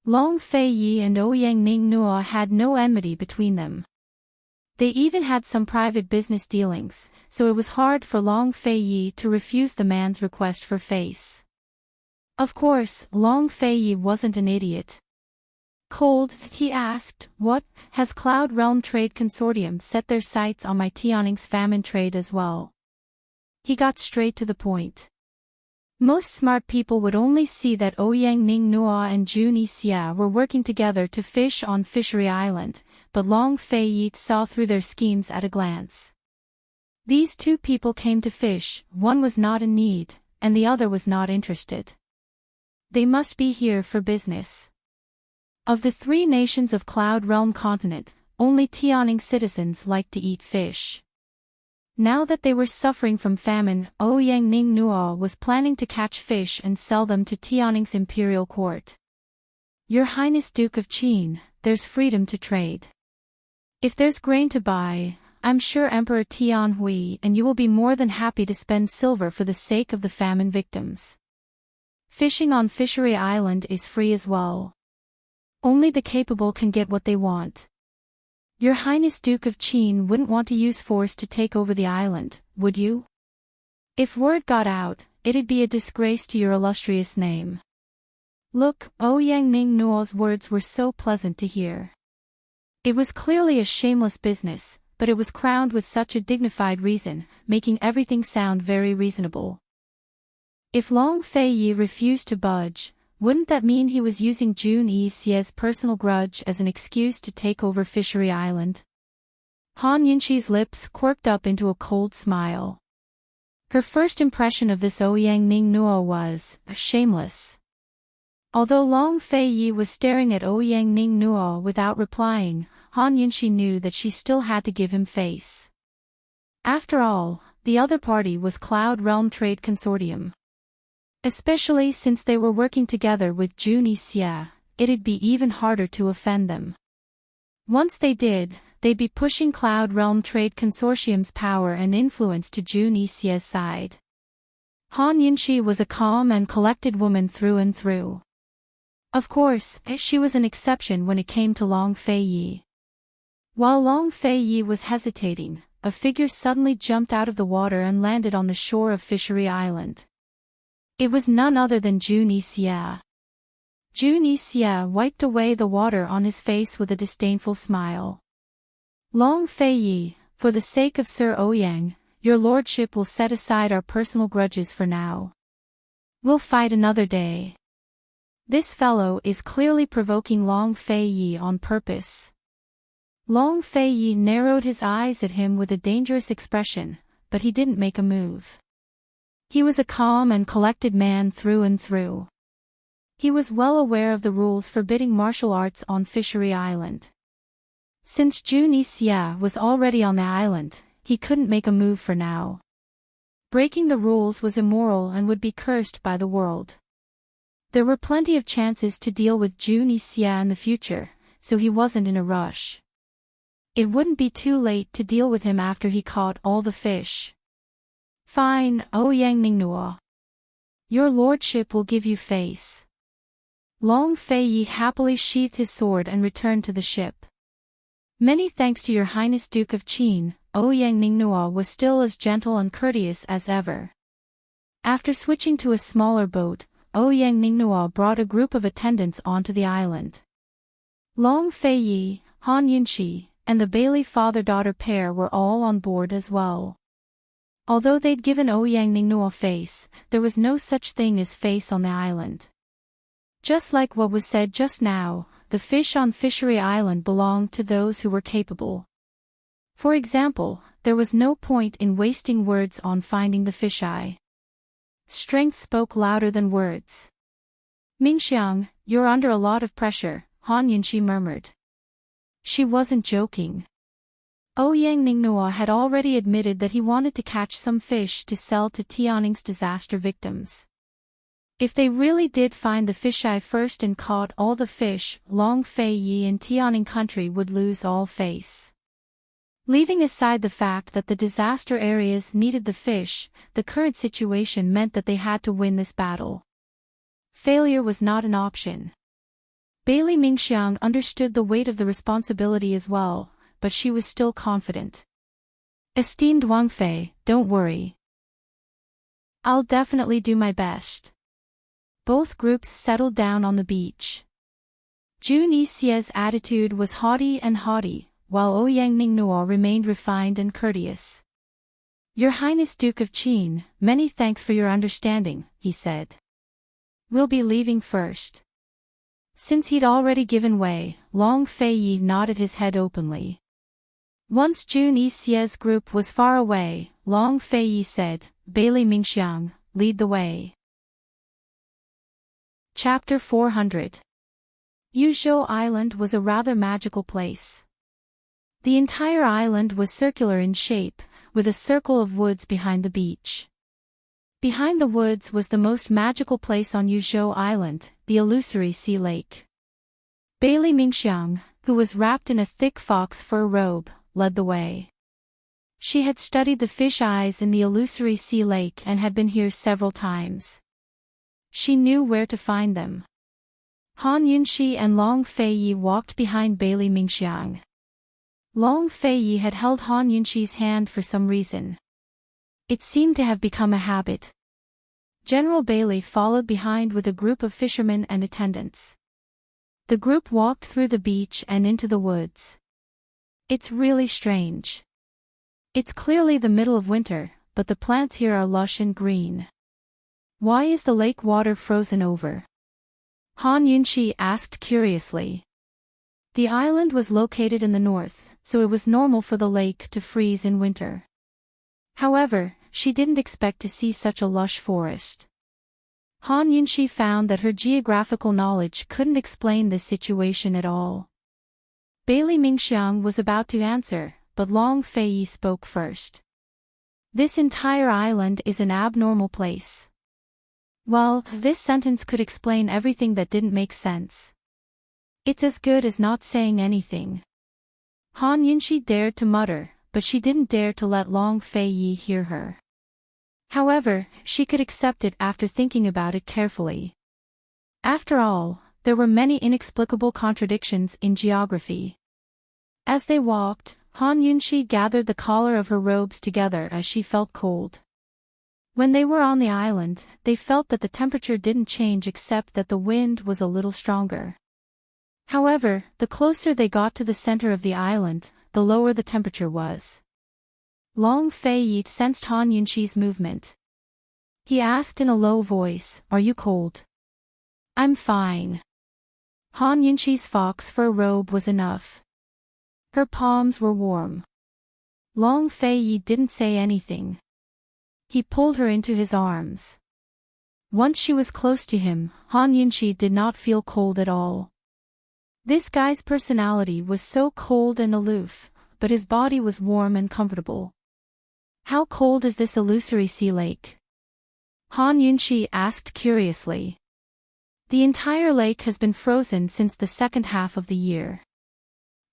Long Fei Yi and Ouyang Ning Nuo had no enmity between them. They even had some private business dealings, so it was hard for Long Fei Yi to refuse the man's request for face. Of course, Long Fei Yi wasn't an idiot. Cold, he asked, what, has Cloud Realm Trade Consortium set their sights on my Tianning's famine trade as well? He got straight to the point. Most smart people would only see that Ouyang Ning Nuo and Jun Yixie were working together to fish on Fishery Island, but Long Fei Yi saw through their schemes at a glance. These two people came to fish, one was not in need, and the other was not interested. They must be here for business. Of the 3 nations of Cloud Realm Continent, only Tianning citizens liked to eat fish. Now that they were suffering from famine, Ouyang Ning Nuo was planning to catch fish and sell them to Tianning's imperial court. Your Highness Duke of Qin, there's freedom to trade. If there's grain to buy, I'm sure Emperor Tianhui and you will be more than happy to spend silver for the sake of the famine victims. Fishing on Fishery Island is free as well. Only the capable can get what they want. Your Highness Duke of Qin wouldn't want to use force to take over the island, would you? If word got out, it'd be a disgrace to your illustrious name. Look, Ouyang Ning Nuo's words were so pleasant to hear. It was clearly a shameless business, but it was crowned with such a dignified reason, making everything sound very reasonable. If Long Fei Yi refused to budge, wouldn't that mean he was using Jun Yixie's personal grudge as an excuse to take over Fishery Island? Han Yunxi's lips quirked up into a cold smile. Her first impression of this Ouyang Ning Nuo was shameless. Although Long Fei Yi was staring at Ouyang Ning Nuo without replying, Han Yunxi knew that she still had to give him face. After all, the other party was Cloud Realm Trade Consortium. Especially since they were working together with Jun Yixie, it'd be even harder to offend them. Once they did, they'd be pushing Cloud Realm Trade Consortium's power and influence to Jun Yixie's side. Han Yunxi was a calm and collected woman through and through. Of course, she was an exception when it came to Long Fei Yi. While Long Fei Yi was hesitating, a figure suddenly jumped out of the water and landed on the shore of Fishery Island. It was none other than Jun Yixie. Jun Yixie wiped away the water on his face with a disdainful smile. Long Fei Yi, for the sake of Sir Ouyang, your lordship will set aside our personal grudges for now. We'll fight another day. This fellow is clearly provoking Long Fei Yi on purpose. Long Fei Yi narrowed his eyes at him with a dangerous expression, but he didn't make a move. He was a calm and collected man through and through. He was well aware of the rules forbidding martial arts on Fishery Island. Since Jun Xia was already on the island, he couldn't make a move for now. Breaking the rules was immoral and would be cursed by the world. There were plenty of chances to deal with Jun Xia in the future, so he wasn't in a rush. It wouldn't be too late to deal with him after he caught all the fish. Fine, Ouyang Ningnuo. Your lordship will give you face. Long Fei Yi happily sheathed his sword and returned to the ship. Many thanks to your highness Duke of Qin. Ouyang Ningnuo was still as gentle and courteous as ever. After switching to a smaller boat, Ouyang Ningnuo brought a group of attendants onto the island. Long Fei Yi, Han Yunxi, and the Bailey father-daughter pair were all on board as well. Although they'd given Ouyang Ningnuo face, there was no such thing as face on the island. Just like what was said just now, the fish on Fishery Island belonged to those who were capable. For example, there was no point in wasting words on finding the fisheye. Strength spoke louder than words. Mingxiang, you're under a lot of pressure, Han Yunxi murmured. She wasn't joking. Ouyang Ningnuo had already admitted that he wanted to catch some fish to sell to Tianning's disaster victims. If they really did find the fisheye first and caught all the fish, Long Fei Yi and Tianning country would lose all face. Leaving aside the fact that the disaster areas needed the fish, the current situation meant that they had to win this battle. Failure was not an option. Bailey Mingxiang understood the weight of the responsibility as well, but she was still confident. Esteemed Wang Fei, don't worry. I'll definitely do my best. Both groups settled down on the beach. Jun Xia's attitude was haughty, while Ouyang Ningnuo remained refined and courteous. Your Highness Duke of Qin, many thanks for your understanding, he said. We'll be leaving first. Since he'd already given way, Long Fei Yi nodded his head openly. Once Jun Xia's group was far away, Long Fei Yi said, Bailey Mingxiang, lead the way. Chapter 400. Yuzhou Island was a rather magical place. The entire island was circular in shape, with a circle of woods behind the beach. Behind the woods was the most magical place on Yuzhou Island, the illusory sea lake. Bailey Mingxiang, who was wrapped in a thick fox fur robe, led the way. She had studied the fish eyes in the illusory sea lake and had been here several times. She knew where to find them. Han Yunxi and Long Fei Yi walked behind Bailey Mingxiang. Long Fei Yi had held Han Yunxi's hand for some reason. It seemed to have become a habit. General Bailey followed behind with a group of fishermen and attendants. The group walked through the beach and into the woods. It's really strange. It's clearly the middle of winter, but the plants here are lush and green. Why is the lake water frozen over? Han Yunxi asked curiously. The island was located in the north, so it was normal for the lake to freeze in winter. However, she didn't expect to see such a lush forest. Han Yunxi found that her geographical knowledge couldn't explain this situation at all. Bailey Mingxiang was about to answer, but Long Fei Yi spoke first. This entire island is an abnormal place. Well, this sentence could explain everything that didn't make sense. It's as good as not saying anything. Han Yunxi dared to mutter, but she didn't dare to let Long Fei Yi hear her. However, she could accept it after thinking about it carefully. After all, there were many inexplicable contradictions in geography. As they walked, Han Yunxi gathered the collar of her robes together as she felt cold. When they were on the island, they felt that the temperature didn't change except that the wind was a little stronger. However, the closer they got to the center of the island, the lower the temperature was. Long Fei Yi sensed Han Yunxi's movement. He asked in a low voice, "Are you cold?" "I'm fine." Han Yunqi's fox fur robe was enough. Her palms were warm. Long Fei Yi didn't say anything. He pulled her into his arms. Once she was close to him, Han Yunqi did not feel cold at all. This guy's personality was so cold and aloof, but his body was warm and comfortable. "How cold is this illusory sea lake?" Han Yunqi asked curiously. "The entire lake has been frozen since the second half of the year.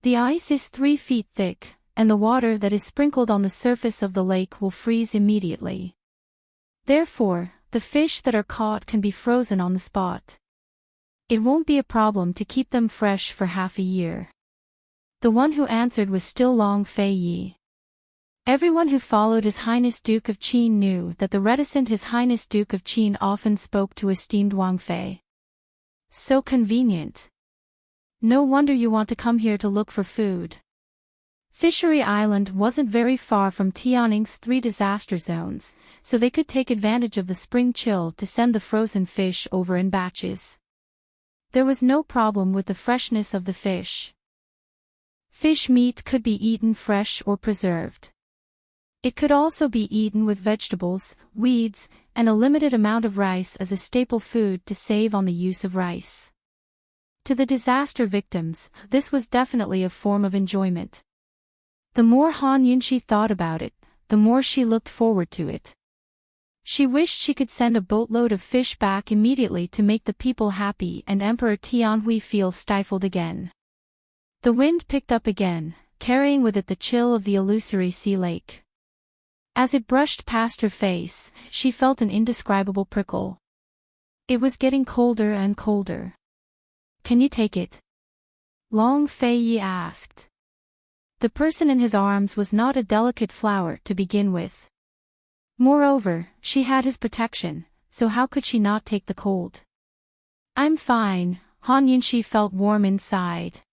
The ice is 3 feet thick, and the water that is sprinkled on the surface of the lake will freeze immediately. Therefore, the fish that are caught can be frozen on the spot. It won't be a problem to keep them fresh for half a year." The one who answered was still Long Fei Yi. Everyone who followed His Highness Duke of Qin knew that the reticent His Highness Duke of Qin often spoke to esteemed Wang Fei. "So convenient. No wonder you want to come here to look for food." Fishery Island wasn't very far from Tianning's 3 disaster zones, so they could take advantage of the spring chill to send the frozen fish over in batches. There was no problem with the freshness of the fish. Fish meat could be eaten fresh or preserved. It could also be eaten with vegetables, weeds, and a limited amount of rice as a staple food to save on the use of rice. To the disaster victims, this was definitely a form of enjoyment. The more Han Yunqi thought about it, the more she looked forward to it. She wished she could send a boatload of fish back immediately to make the people happy and Emperor Tianhui feel stifled again. The wind picked up again, carrying with it the chill of the illusory sea lake. As it brushed past her face, she felt an indescribable prickle. It was getting colder and colder. "Can you take it?" Long Fei Yi asked. The person in his arms was not a delicate flower to begin with. Moreover, she had his protection, so how could she not take the cold? "I'm fine." Han Yunqi felt warm inside.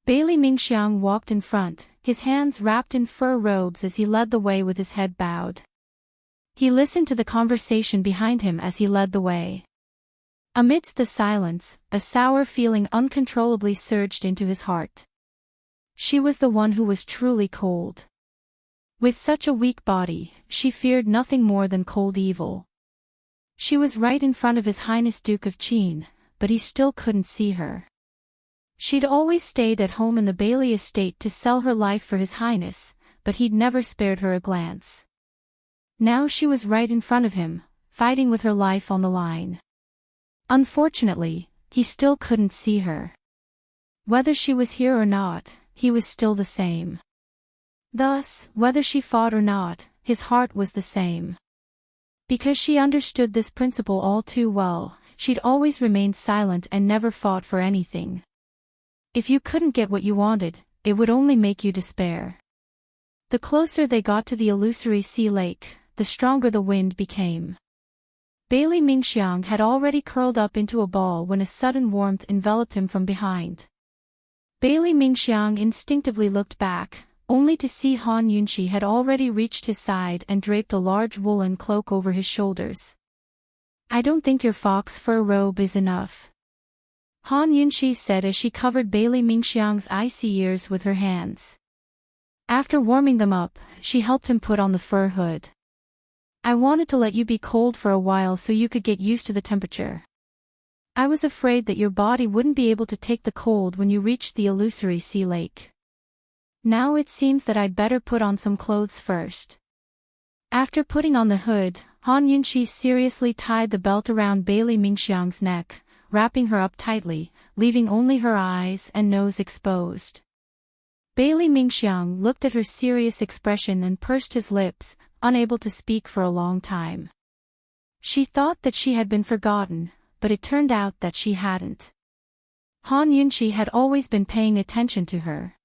Bailey Mingxiang walked in front, his hands wrapped in fur robes as he led the way with his head bowed. He listened to the conversation behind him as he led the way. Amidst the silence, a sour feeling uncontrollably surged into his heart. She was the one who was truly cold. With such a weak body, she feared nothing more than cold evil. She was right in front of His Highness Duke of Qin, but he still couldn't see her. She'd always stayed at home in the Bailey estate to sell her life for His Highness, but he'd never spared her a glance. Now she was right in front of him, fighting with her life on the line. Unfortunately, he still couldn't see her. Whether she was here or not, he was still the same. Thus, whether she fought or not, his heart was the same. Because she understood this principle all too well, she'd always remained silent and never fought for anything. If you couldn't get what you wanted, it would only make you despair. The closer they got to the illusory sea lake, the stronger the wind became. Bailey Mingxiang had already curled up into a ball when a sudden warmth enveloped him from behind. Bailey Mingxiang instinctively looked back, only to see Han Yunqi had already reached his side and draped a large woolen cloak over his shoulders. "I don't think your fox fur robe is enough," Han Yunqi said as she covered Bailey Mingxiang's icy ears with her hands. After warming them up, she helped him put on the fur hood. "I wanted to let you be cold for a while so you could get used to the temperature. I was afraid that your body wouldn't be able to take the cold when you reached the illusory sea lake. Now it seems that I'd better put on some clothes first." After putting on the hood, Han Yunqi seriously tied the belt around Bailey Mingxiang's neck, wrapping her up tightly, leaving only her eyes and nose exposed. Bailey Mingxiang looked at her serious expression and pursed his lips, unable to speak for a long time. She thought that she had been forgotten, but it turned out that she hadn't. Han Yunqi had always been paying attention to her.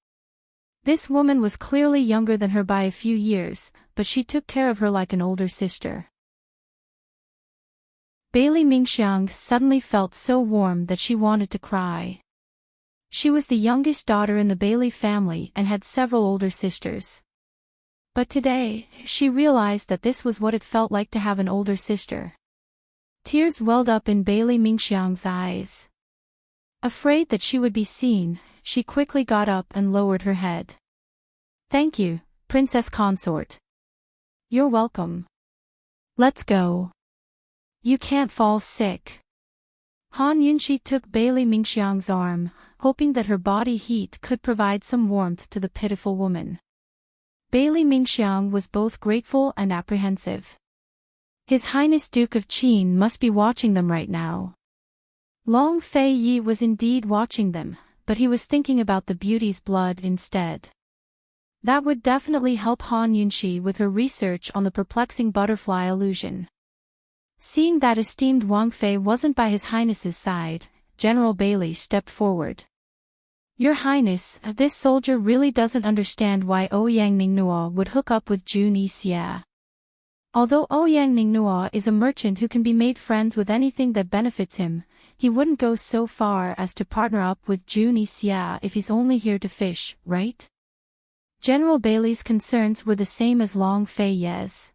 This woman was clearly younger than her by a few years, but she took care of her like an older sister. Bailey Mingxiang suddenly felt so warm that she wanted to cry. She was the youngest daughter in the Bailey family and had several older sisters. But today, she realized that this was what it felt like to have an older sister. Tears welled up in Bailey Mingxiang's eyes. Afraid that she would be seen, she quickly got up and lowered her head. "Thank you, Princess Consort. You're welcome. Let's go. You can't fall sick." Han Yunxi took Bailey Mingxiang's arm, hoping that her body heat could provide some warmth to the pitiful woman. Bailey Mingxiang was both grateful and apprehensive. His Highness Duke of Qin must be watching them right now. Long Fei Yi was indeed watching them, but he was thinking about the beauty's blood instead. That would definitely help Han Yunxi with her research on the perplexing butterfly illusion. Seeing that esteemed Wang Fei wasn't by His Highness's side, General Bailey stepped forward. "Your Highness, this soldier really doesn't understand why Ouyang Ningnua would hook up with Jun Yixia. Although Ouyang Ningnua is a merchant who can be made friends with anything that benefits him, he wouldn't go so far as to partner up with Jun Yixia if he's only here to fish, right?" General Bailey's concerns were the same as Long Fei Ye's.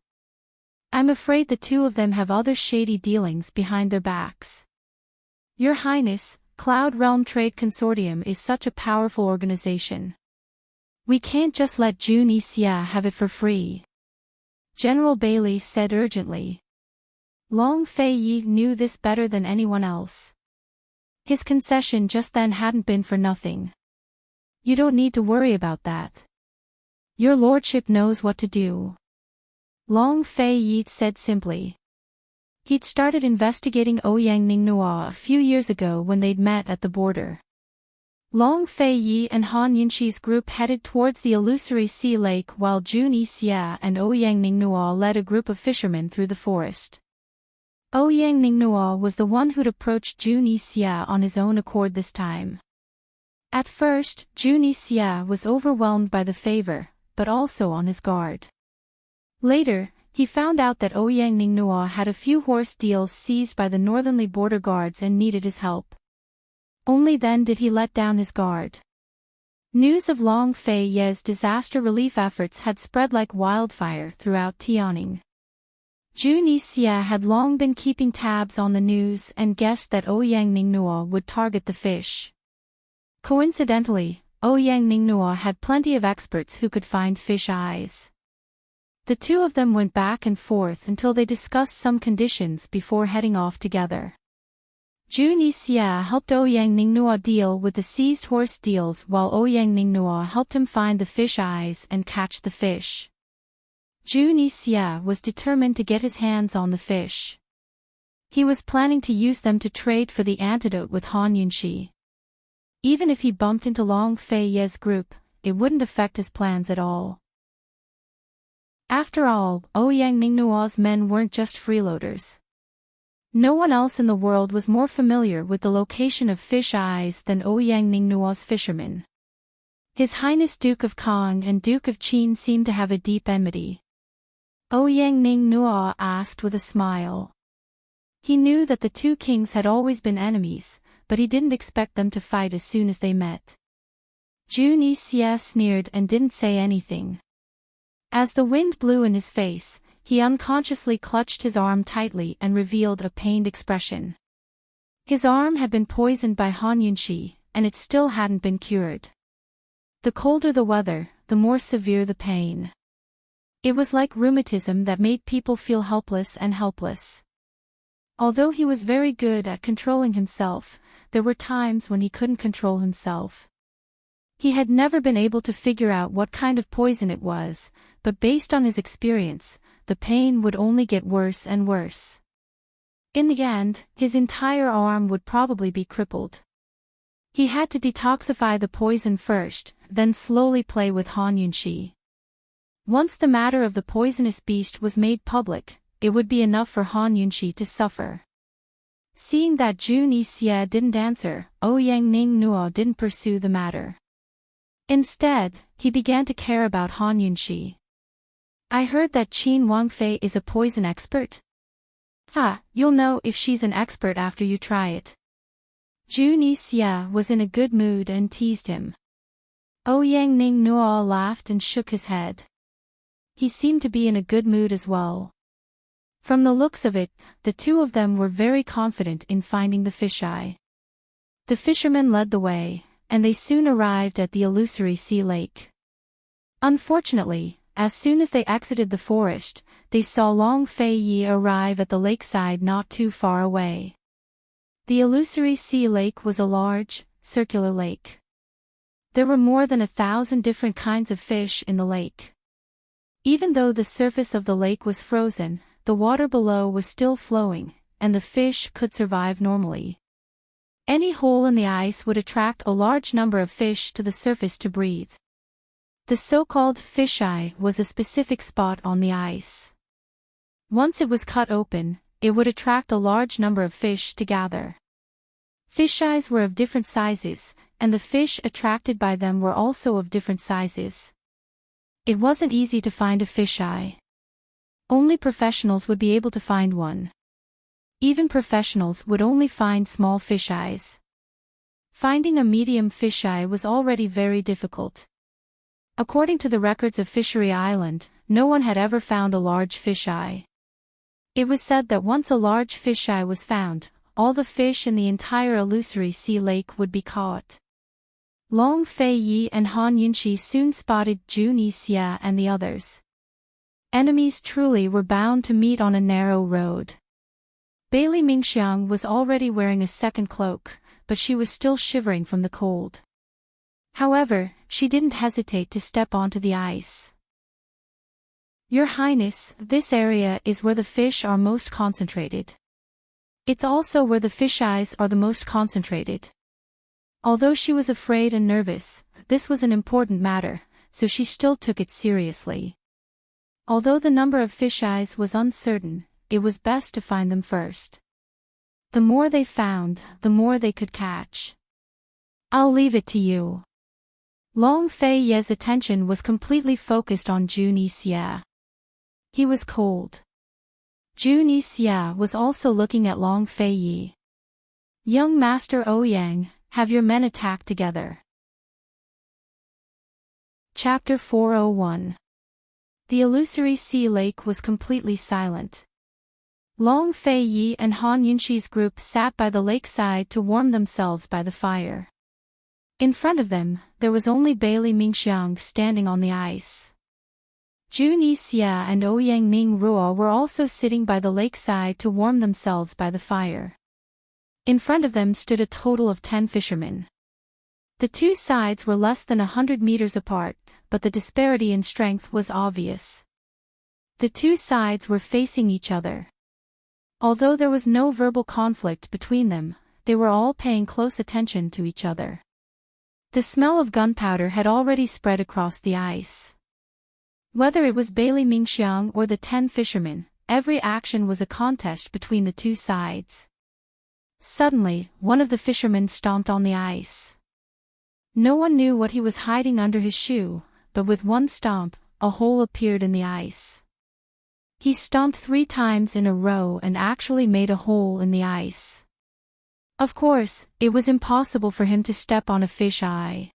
"I'm afraid the two of them have other shady dealings behind their backs. Your Highness, Cloud Realm Trade Consortium is such a powerful organization. We can't just let Jun Yixia have it for free," General Bailey said urgently. Long Fei Yi knew this better than anyone else. His concession just then hadn't been for nothing. "You don't need to worry about that. Your lordship knows what to do," Long Fei Yi said simply. He'd started investigating Ouyang Ningnua a few years ago when they'd met at the border. Long Fei Yi and Han Yunxi's group headed towards the illusory sea lake while Jun Yixia and Ouyang Ningnua led a group of fishermen through the forest. Ouyang Ningnua was the one who'd approached Jun Yixia on his own accord this time. At first, Jun Yixia was overwhelmed by the favor, but also on his guard. Later, he found out that Ouyang Ningnua had a few horse deals seized by the northernly border guards and needed his help. Only then did he let down his guard. News of Long Fei Ye's disaster relief efforts had spread like wildfire throughout Tianning. Jun Yixia had long been keeping tabs on the news and guessed that Ouyang Ningnua would target the fish. Coincidentally, Ouyang Ningnua had plenty of experts who could find fish eyes. The two of them went back and forth until they discussed some conditions before heading off together. Jun Yixia helped Ouyang Ningnua deal with the seized horse deals while Ouyang Ningnua helped him find the fish eyes and catch the fish. Jun Yixia was determined to get his hands on the fish. He was planning to use them to trade for the antidote with Han Yunxi. Even if he bumped into Long Fei Ye's group, it wouldn't affect his plans at all. After all, Ouyang Ningnua's men weren't just freeloaders. No one else in the world was more familiar with the location of fish eyes than Ouyang Ningnua's fishermen. His Highness Duke of Kong and Duke of Qin seemed to have a deep enmity. Ouyang Ningnua asked with a smile. He knew that the two kings had always been enemies, but he didn't expect them to fight as soon as they met. Jun Yixia sneered and didn't say anything. As the wind blew in his face, he unconsciously clutched his arm tightly and revealed a pained expression. His arm had been poisoned by Han Yunxi, and it still hadn't been cured. The colder the weather, the more severe the pain. It was like rheumatism that made people feel helpless and helpless. Although he was very good at controlling himself, there were times when he couldn't control himself. He had never been able to figure out what kind of poison it was, but based on his experience, the pain would only get worse and worse. In the end, his entire arm would probably be crippled. He had to detoxify the poison first, then slowly play with Han Yunxi. Once the matter of the poisonous beast was made public, it would be enough for Han Yunxi to suffer. Seeing that Jun Yixia didn't answer, Ouyang Ningnua didn't pursue the matter. Instead, he began to care about Han Yunxi. "I heard that Qin Wangfei is a poison expert?" "Ha, you'll know if she's an expert after you try it." Jun Yixia was in a good mood and teased him. Ouyang Ningnua laughed and shook his head. he seemed to be in a good mood as well. From the looks of it, the two of them were very confident in finding the fisheye. The fisherman led the way, and they soon arrived at the illusory sea lake. Unfortunately, as soon as they exited the forest, they saw Long Fei Yi arrive at the lakeside not too far away. The illusory sea lake was a large, circular lake. There were more than 1,000 different kinds of fish in the lake. Even though the surface of the lake was frozen, the water below was still flowing, and the fish could survive normally. Any hole in the ice would attract a large number of fish to the surface to breathe. The so-called fisheye was a specific spot on the ice. Once it was cut open, it would attract a large number of fish to gather. Fisheyes were of different sizes, and the fish attracted by them were also of different sizes. It wasn't easy to find a fisheye. Only professionals would be able to find one. Even professionals would only find small fisheyes. Finding a medium fisheye was already very difficult. According to the records of Fishery Island, no one had ever found a large fisheye. It was said that once a large fisheye was found, all the fish in the entire illusory sea lake would be caught. Long Fei Yi and Han Yunqi soon spotted Jun Yixia and the others. Enemies truly were bound to meet on a narrow road. Bailey Mingxiang was already wearing a second cloak, but she was still shivering from the cold. However, she didn't hesitate to step onto the ice. Your Highness, this area is where the fish are most concentrated. It's also where the fisheyes are the most concentrated. Although she was afraid and nervous, this was an important matter, so she still took it seriously. Although the number of fisheyes was uncertain, it was best to find them first. The more they found, the more they could catch. I'll leave it to you. Long Fei Ye's attention was completely focused on Jun Yixia. He was cold. Jun Yixia was also looking at Long Fei Yi. Young Master Ouyang, have your men attack together. Chapter 401. The illusory sea lake was completely silent. Long Fei Yi and Han Yunqi's group sat by the lakeside to warm themselves by the fire. In front of them, there was only Bailey Mingxiang standing on the ice. Jun Yixia and Ouyang Ning Ruo were also sitting by the lakeside to warm themselves by the fire. In front of them stood a total of 10 fishermen. The two sides were less than 100 meters apart, but the disparity in strength was obvious. The two sides were facing each other. Although there was no verbal conflict between them, they were all paying close attention to each other. The smell of gunpowder had already spread across the ice. Whether it was Bailey Mingxiang or the 10 fishermen, every action was a contest between the two sides. Suddenly, one of the fishermen stomped on the ice. No one knew what he was hiding under his shoe, but with one stomp, a hole appeared in the ice. He stomped 3 times in a row and actually made a hole in the ice. Of course, it was impossible for him to step on a fish eye.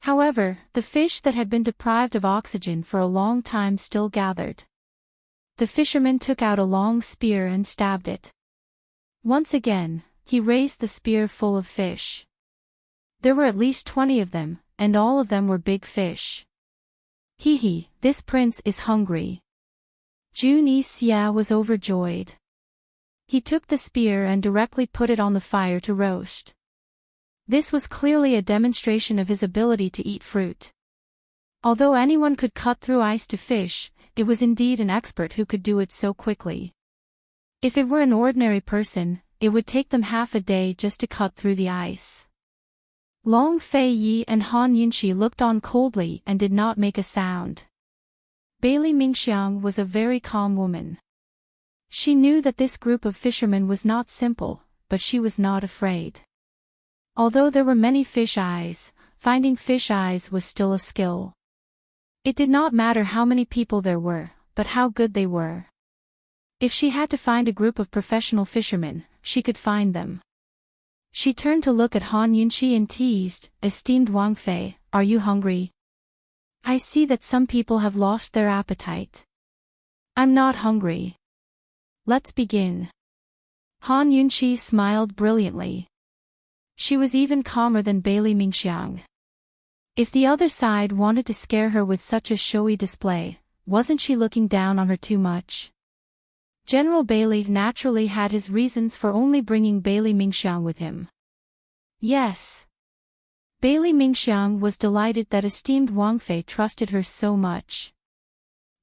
However, the fish that had been deprived of oxygen for a long time still gathered. The fisherman took out a long spear and stabbed it. Once again, he raised the spear full of fish. There were at least 20 of them, and all of them were big fish. Hee, this prince is hungry. Jun Yixia was overjoyed. He took the spear and directly put it on the fire to roast. This was clearly a demonstration of his ability to eat fruit. Although anyone could cut through ice to fish, it was indeed an expert who could do it so quickly. If it were an ordinary person, it would take them half a day just to cut through the ice. Long Fei Yi and Han Yunqi looked on coldly and did not make a sound. Bailey Mingxiang was a very calm woman. She knew that this group of fishermen was not simple, but she was not afraid. Although there were many fish eyes, finding fish eyes was still a skill. It did not matter how many people there were, but how good they were. If she had to find a group of professional fishermen, she could find them. She turned to look at Han Yunqi and teased, "Esteemed Wang Fei, are you hungry?" I see that some people have lost their appetite. I'm not hungry. Let's begin. Han Yunqi smiled brilliantly. She was even calmer than Bailey Mingxiang. If the other side wanted to scare her with such a showy display, wasn't she looking down on her too much? General Bailey naturally had his reasons for only bringing Bailey Mingxiang with him. Yes. Bailey Mingxiang was delighted that esteemed Wang Fei trusted her so much.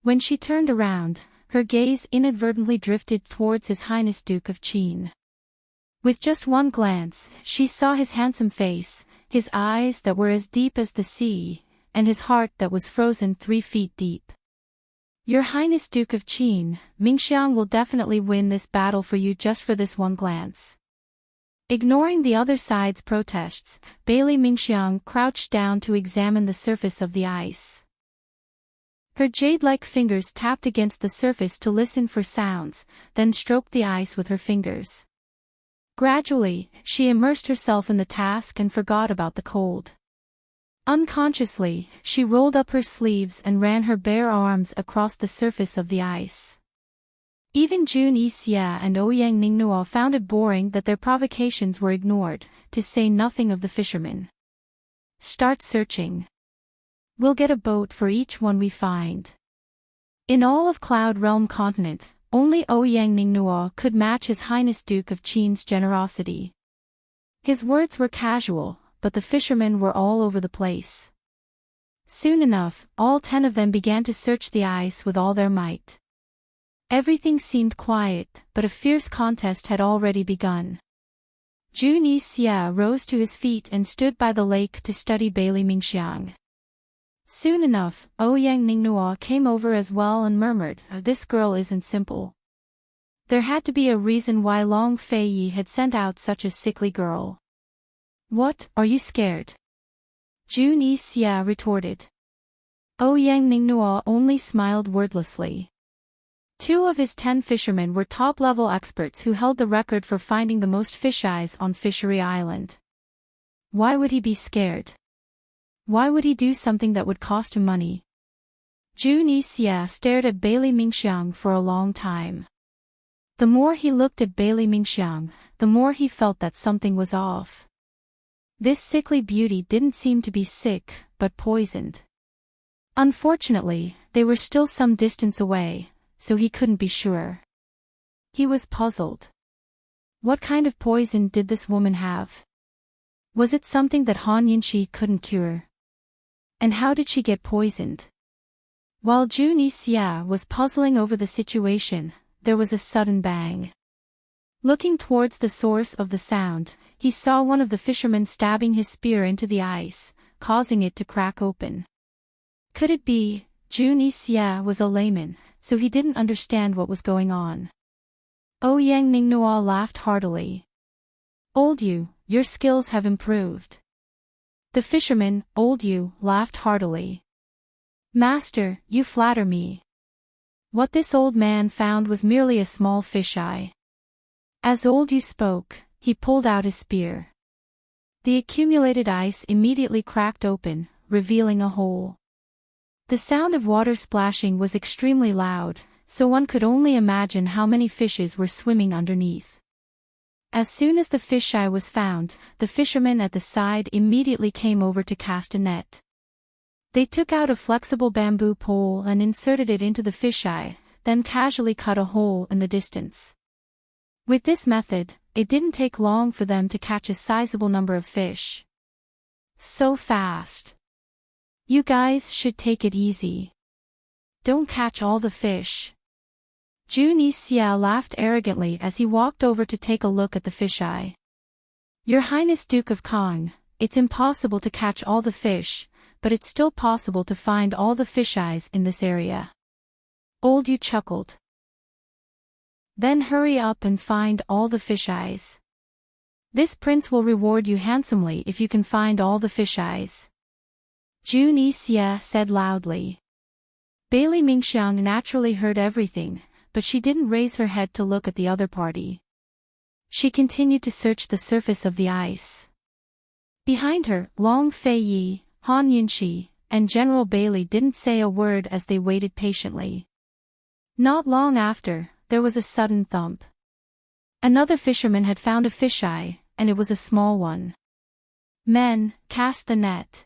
When she turned around, her gaze inadvertently drifted towards His Highness Duke of Qin. With just one glance, she saw his handsome face, his eyes that were as deep as the sea, and his heart that was frozen 3 feet deep. Your Highness Duke of Qin, Mingxiang will definitely win this battle for you just for this one glance. Ignoring the other side's protests, Bailey Mingxiang crouched down to examine the surface of the ice. Her jade-like fingers tapped against the surface to listen for sounds, then stroked the ice with her fingers. Gradually, she immersed herself in the task and forgot about the cold. Unconsciously, she rolled up her sleeves and ran her bare arms across the surface of the ice. Even Jun Yixia and Ouyang Ningnuo found it boring that their provocations were ignored, to say nothing of the fishermen. Start searching. We'll get a boat for each one we find. In all of Cloud Realm continent, only Ouyang Ningnuo could match His Highness Duke of Qin's generosity. His words were casual, but the fishermen were all over the place. Soon enough, all 10 of them began to search the ice with all their might. Everything seemed quiet, but a fierce contest had already begun. Jun Yixia rose to his feet and stood by the lake to study Bailey Mingxiang. Soon enough, Ouyang Ningnuo came over as well and murmured, "This girl isn't simple." There had to be a reason why Long Fei Yi had sent out such a sickly girl. "What, are you scared?" Jun Yixia retorted. Ouyang Ningnuo only smiled wordlessly. 2 of his 10 fishermen were top-level experts who held the record for finding the most fish eyes on Fishery Island. Why would he be scared? Why would he do something that would cost him money? Jun Yixia stared at Bailey Mingxiang for a long time. The more he looked at Bailey Mingxiang, the more he felt that something was off. This sickly beauty didn't seem to be sick, but poisoned. Unfortunately, they were still some distance away, so he couldn't be sure. He was puzzled. What kind of poison did this woman have? Was it something that Han Yunqi couldn't cure? And how did she get poisoned? While Jun Yixia was puzzling over the situation, there was a sudden bang. Looking towards the source of the sound, he saw one of the fishermen stabbing his spear into the ice, causing it to crack open. Could it be? Jun Yixia was a layman, so he didn't understand what was going on. Ouyang Ningnuo laughed heartily. "Old you, your skills have improved." The fisherman, Old you, laughed heartily. "Master, you flatter me." What this old man found was merely a small fish eye. As Old you spoke, he pulled out his spear. The accumulated ice immediately cracked open, revealing a hole. The sound of water splashing was extremely loud, so one could only imagine how many fishes were swimming underneath. As soon as the fisheye was found, the fishermen at the side immediately came over to cast a net. They took out a flexible bamboo pole and inserted it into the fisheye, then casually cut a hole in the distance. With this method, it didn't take long for them to catch a sizable number of fish. So fast. You guys should take it easy. Don't catch all the fish. Jun Yixia laughed arrogantly as he walked over to take a look at the fisheye. Your Highness Duke of Kong, it's impossible to catch all the fish, but it's still possible to find all the fisheyes in this area. Old you chuckled. Then hurry up and find all the fisheyes. This prince will reward you handsomely if you can find all the fisheyes. Jun Yixia said loudly. Bailey Mingxiang naturally heard everything, but she didn't raise her head to look at the other party. She continued to search the surface of the ice. Behind her, Long Fei Yi, Han Yunqi, and General Bailey didn't say a word as they waited patiently. Not long after, there was a sudden thump. Another fisherman had found a fisheye, and it was a small one. "Men, cast the net."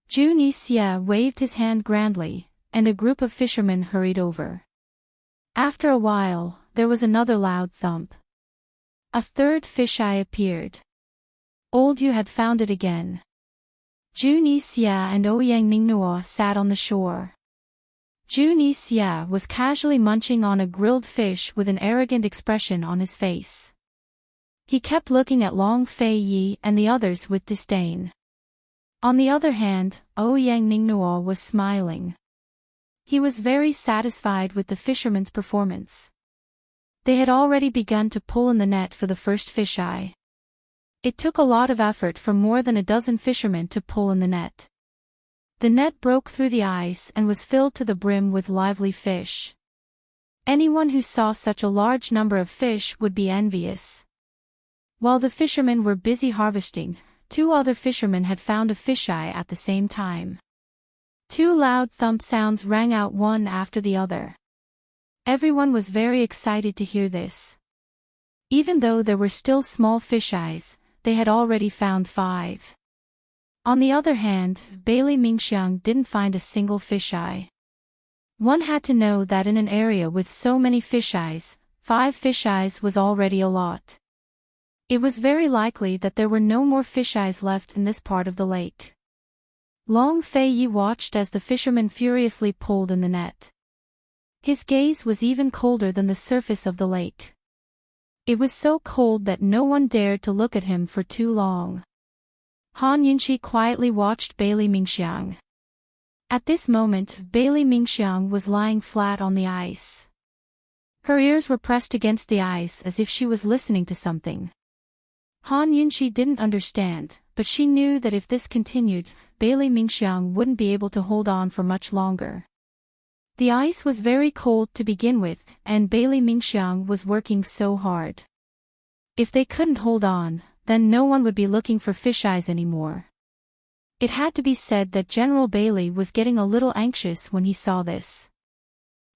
Jun Xie waved his hand grandly, and a group of fishermen hurried over. After a while, there was another loud thump. A third fisheye appeared. Old Yu had found it again. Jun Xie and Ouyang Ningnuo sat on the shore. Jun Xie was casually munching on a grilled fish with an arrogant expression on his face. He kept looking at Long Fei Yi and the others with disdain. On the other hand, Ouyang Ningnuo was smiling. He was very satisfied with the fishermen's performance. They had already begun to pull in the net for the first fisheye. It took a lot of effort for more than a dozen fishermen to pull in the net. The net broke through the ice and was filled to the brim with lively fish. Anyone who saw such a large number of fish would be envious. While the fishermen were busy harvesting, 2 other fishermen had found a fisheye at the same time. 2 loud thump sounds rang out one after the other. Everyone was very excited to hear this. Even though there were still small fisheyes, they had already found 5. On the other hand, Bailey Mingxiang didn't find a single fisheye. One had to know that in an area with so many fisheyes, 5 fisheyes was already a lot. It was very likely that there were no more fisheyes left in this part of the lake. Long Fei Yi watched as the fisherman furiously pulled in the net. His gaze was even colder than the surface of the lake. It was so cold that no one dared to look at him for too long. Han Yunxi quietly watched Bailey Mingxiang. At this moment, Bailey Mingxiang was lying flat on the ice. Her ears were pressed against the ice as if she was listening to something. Han Yunxi didn't understand, but she knew that if this continued, Bailey Mingxiang wouldn't be able to hold on for much longer. The ice was very cold to begin with, and Bailey Mingxiang was working so hard. If they couldn't hold on, then no one would be looking for fisheyes anymore. It had to be said that General Bailey was getting a little anxious when he saw this.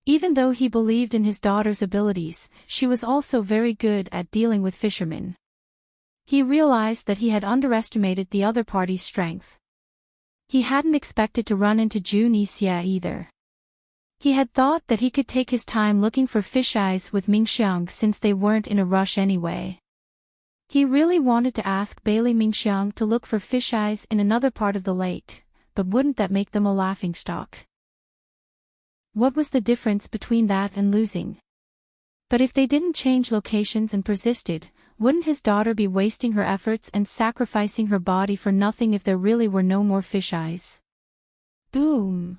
Even though he believed in his daughter's abilities, she was also very good at dealing with fishermen. He realized that he had underestimated the other party's strength. He hadn't expected to run into Jun Xie either. He had thought that he could take his time looking for fisheyes with Mingxiang since they weren't in a rush anyway. He really wanted to ask Bailey Mingxiang to look for fisheyes in another part of the lake, but wouldn't that make them a laughingstock? What was the difference between that and losing? But if they didn't change locations and persisted, wouldn't his daughter be wasting her efforts and sacrificing her body for nothing if there really were no more fisheyes? Boom!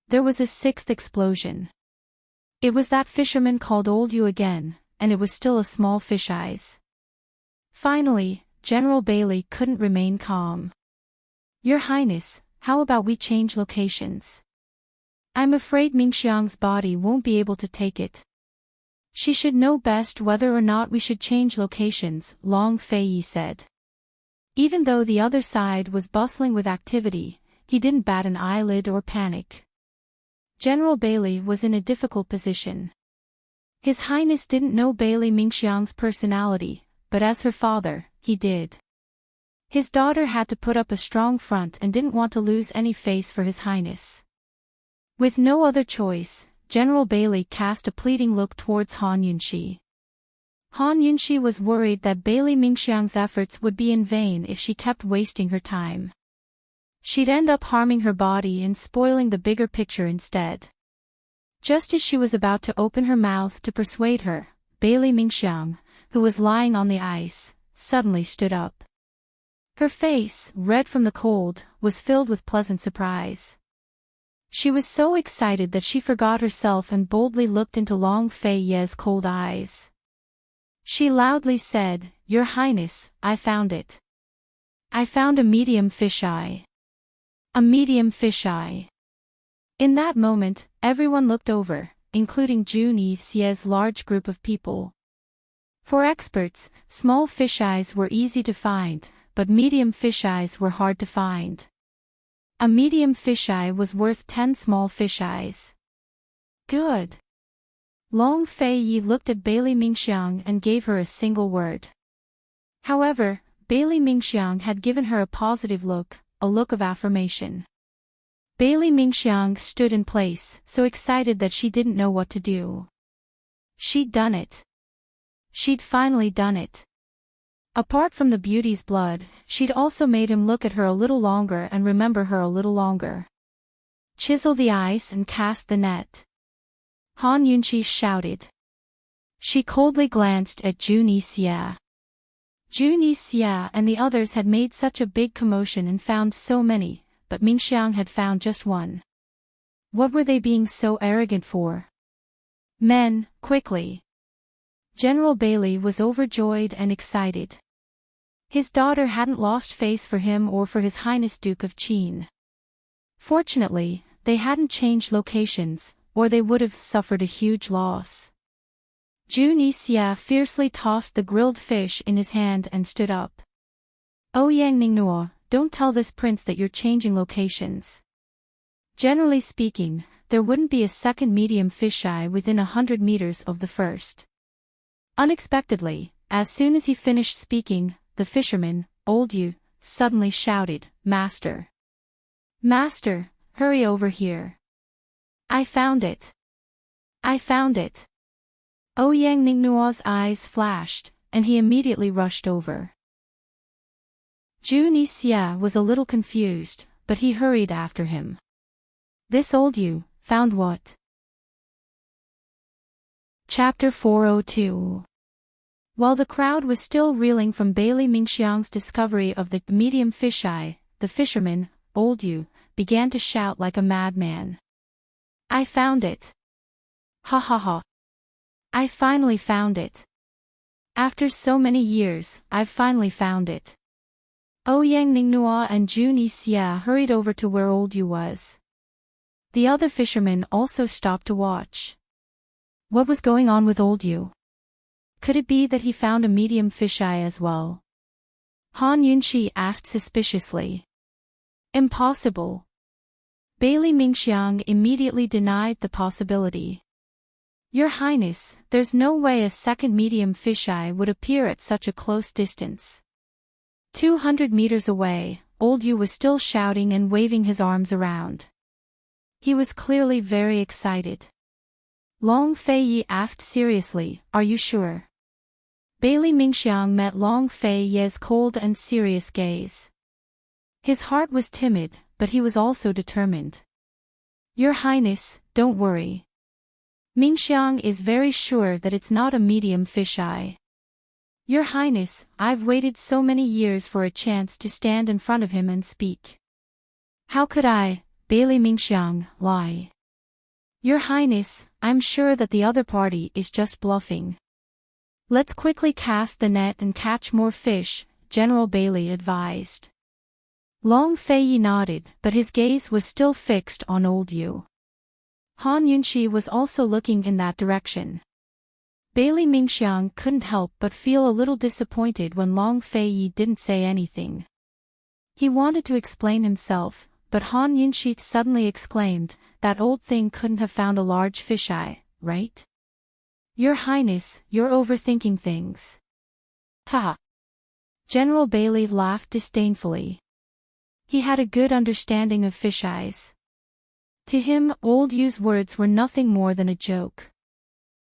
There was a 6th explosion. It was that fisherman called Old Yu again, and it was still a small fisheyes. Finally, General Bailey couldn't remain calm. "Your Highness, how about we change locations? I'm afraid Mingxiang's body won't be able to take it. She should know best whether or not we should change locations," Long Fei Yi said. Even though the other side was bustling with activity, he didn't bat an eyelid or panic. General Bailey was in a difficult position. His Highness didn't know Bailey Mingxiang's personality, but as her father, he did. His daughter had to put up a strong front and didn't want to lose any face for His Highness. With no other choice, General Bailey cast a pleading look towards Han Yunxi. Han Yunxi was worried that Bailey Mingxiang's efforts would be in vain if she kept wasting her time. She'd end up harming her body and spoiling the bigger picture instead. Just as she was about to open her mouth to persuade her, Bailey Mingxiang, who was lying on the ice, suddenly stood up. Her face, red from the cold, was filled with pleasant surprise. She was so excited that she forgot herself and boldly looked into Long Fei Yi's cold eyes. She loudly said, "Your Highness, I found it. I found a medium fisheye. A medium fisheye." In that moment, everyone looked over, including Jun Xie's large group of people. For experts, small fisheyes were easy to find, but medium fisheyes were hard to find. A medium fisheye was worth 10 small fisheyes. Good. Long Fei Yi looked at Bailey Mingxiang and gave her a single word. However, Bailey Mingxiang had given her a positive look, a look of affirmation. Bailey Mingxiang stood in place, so excited that she didn't know what to do. She'd done it. She'd finally done it. Apart from the beauty's blood, she'd also made him look at her a little longer and remember her a little longer. Chisel the ice and cast the net. Han Yunqi shouted. She coldly glanced at Jun Yixia. Jun Yixia and the others had made such a big commotion and found so many, but Mingxiang had found just one. What were they being so arrogant for? Men, quickly! General Bailey was overjoyed and excited. His daughter hadn't lost face for him or for His Highness Duke of Qin. Fortunately, they hadn't changed locations, or they would have suffered a huge loss. Jun Yixia fiercely tossed the grilled fish in his hand and stood up. "Oh Yang Ningnuo, don't tell this prince that you're changing locations. Generally speaking, there wouldn't be a second medium fisheye within 100 meters of the first." Unexpectedly, as soon as he finished speaking, the fisherman, Old Yu, suddenly shouted, "Master! Master, hurry over here. I found it! I found it!" Ouyang Ningnuo's eyes flashed, and he immediately rushed over. Jun Yixia was a little confused, but he hurried after him. This Old Yu found what? Chapter 402. While the crowd was still reeling from Bailey Mingxiang's discovery of the medium fisheye, the fisherman, Old Yu, began to shout like a madman. "I found it! Ha ha ha! I finally found it! After so many years, I've finally found it!" Ouyang Ningnuo and Jun Yixia hurried over to where Old Yu was. The other fishermen also stopped to watch. What was going on with Old Yu? Could it be that he found a medium fisheye as well? Han Yunqi asked suspiciously. Impossible. Bailey Mingxiang immediately denied the possibility. Your Highness, there's no way a second medium fisheye would appear at such a close distance. 200 meters away, Old Yu was still shouting and waving his arms around. He was clearly very excited. Long Fei Yi asked seriously, "Are you sure?" Bailey Mingxiang met Long Fei Yi's cold and serious gaze. His heart was timid, but he was also determined. Your Highness, don't worry. Mingxiang is very sure that it's not a medium fisheye. Your Highness, I've waited so many years for a chance to stand in front of him and speak. How could I, Bailey Mingxiang, lie? Your Highness, I'm sure that the other party is just bluffing. Let's quickly cast the net and catch more fish, General Bailey advised. Long Fei Yi nodded, but his gaze was still fixed on Old Yu. Han Yunqi was also looking in that direction. Bailey Mingxiang couldn't help but feel a little disappointed when Long Fei Yi didn't say anything. He wanted to explain himself, but Han Yunqi suddenly exclaimed, "That old thing couldn't have found a large fisheye, right? Your Highness, you're overthinking things." Ha! General Bailey laughed disdainfully. He had a good understanding of fisheyes. To him, Old Yu's words were nothing more than a joke.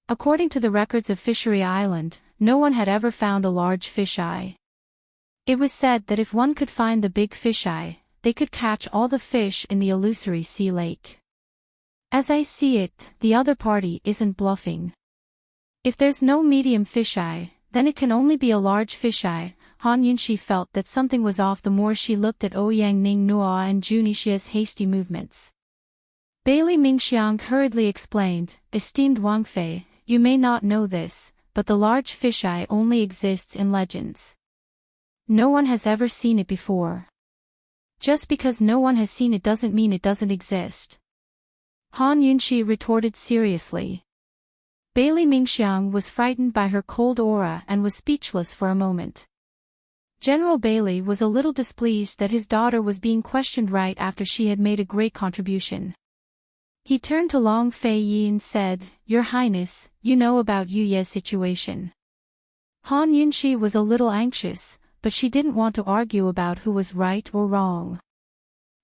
According to the records of Fishery Island, no one had ever found a large fisheye. It was said that if one could find the big fisheye, they could catch all the fish in the illusory sea lake. As I see it, the other party isn't bluffing. If there's no medium fisheye, then it can only be a large fisheye. Han Yunqi felt that something was off the more she looked at Ouyang Ningnuo and Jun Yixia's hasty movements. Bailey Mingxiang hurriedly explained, "Esteemed Wang Fei, you may not know this, but the large fisheye only exists in legends. No one has ever seen it before. Just because no one has seen it doesn't mean it doesn't exist." Han Yunqi retorted seriously. Bailey Mingxiang was frightened by her cold aura and was speechless for a moment. General Bailey was a little displeased that his daughter was being questioned right after she had made a great contribution. He turned to Long Fei Yi and said, "Your Highness, you know about Yu Ye's situation." Han Yunshi was a little anxious, but she didn't want to argue about who was right or wrong.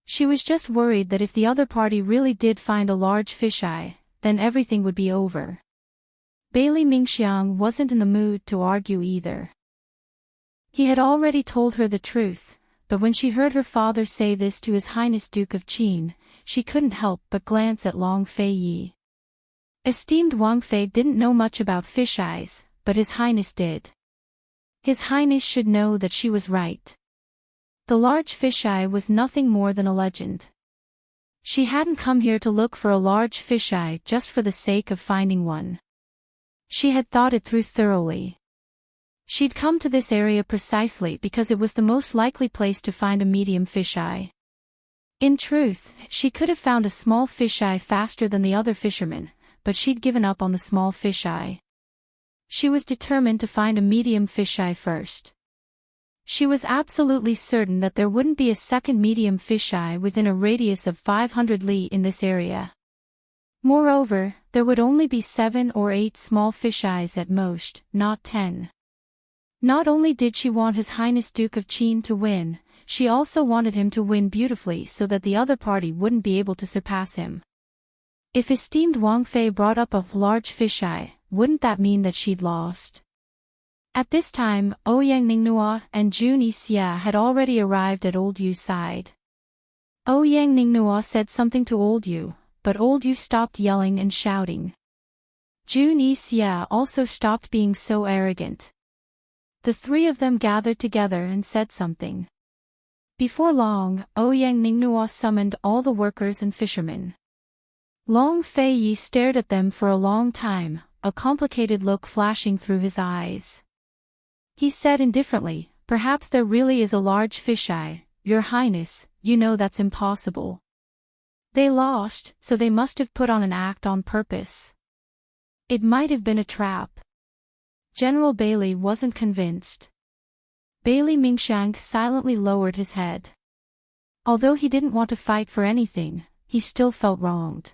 She was just worried that if the other party really did find a large fisheye, then everything would be over. Bailey Mingxiang wasn't in the mood to argue either. He had already told her the truth, but when she heard her father say this to His Highness Duke of Qin, she couldn't help but glance at Long Fei Yi. Esteemed Wang Fei didn't know much about fisheyes, but His Highness did. His Highness should know that she was right. The large fisheye was nothing more than a legend. She hadn't come here to look for a large fisheye just for the sake of finding one. She had thought it through thoroughly. She'd come to this area precisely because it was the most likely place to find a medium fisheye. In truth, she could have found a small fisheye faster than the other fishermen, but she'd given up on the small fisheye. She was determined to find a medium fisheye first. She was absolutely certain that there wouldn't be a second medium fisheye within a radius of 500 li in this area. Moreover, there would only be 7 or 8 small fisheyes at most, not 10. Not only did she want His Highness Duke of Qin to win, she also wanted him to win beautifully so that the other party wouldn't be able to surpass him. If esteemed Wang Fei brought up a large fisheye, wouldn't that mean that she'd lost? At this time, Ouyang Ningnua and Jun Yixia had already arrived at Old Yu's side. Ouyang Ningnua said something to Old Yu, but Old Yu stopped yelling and shouting. Jun Yixia also stopped being so arrogant. The three of them gathered together and said something. Before long, Ouyang Ningnua summoned all the workers and fishermen. Long Fei Yi stared at them for a long time, a complicated look flashing through his eyes. He said indifferently, "Perhaps there really is a large fisheye, Your Highness, you know that's impossible. They lost, so they must have put on an act on purpose. It might have been a trap." General Bailey wasn't convinced. Bailey Mingxiang silently lowered his head. Although he didn't want to fight for anything, he still felt wronged.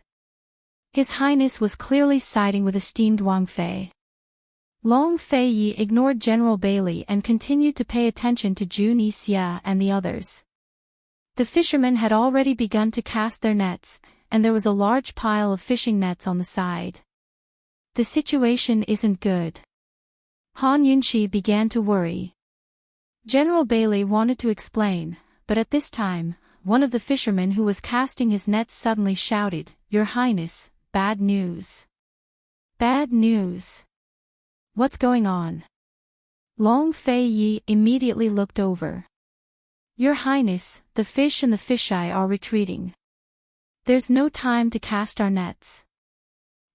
His Highness was clearly siding with esteemed Wang Fei. Long Fei Yi ignored General Bailey and continued to pay attention to Jun Yixia and the others. The fishermen had already begun to cast their nets, and there was a large pile of fishing nets on the side. The situation isn't good. Han Yunshi began to worry. General Bailey wanted to explain, but at this time, one of the fishermen who was casting his nets suddenly shouted, "Your Highness, bad news. Bad news. What's going on?" Long Fei Yi immediately looked over. "Your Highness, the fish and the fisheye are retreating. There's no time to cast our nets."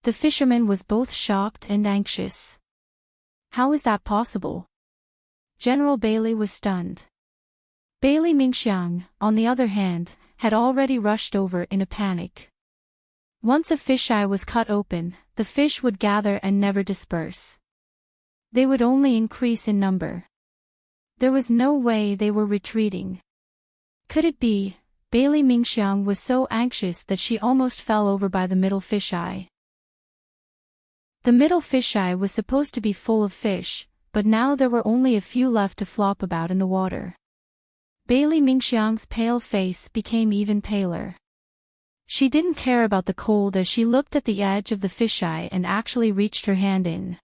The fisherman was both shocked and anxious. How is that possible? General Bailey was stunned. Bailey Mingxiang, on the other hand, had already rushed over in a panic. Once a fisheye was cut open, the fish would gather and never disperse. They would only increase in number. There was no way they were retreating. Could it be? Bailey Mingxiang was so anxious that she almost fell over by the middle fisheye. The middle fisheye was supposed to be full of fish, but now there were only a few left to flop about in the water. Bailey Mingxiang's pale face became even paler. She didn't care about the cold as she looked at the edge of the fisheye and actually reached her hand in.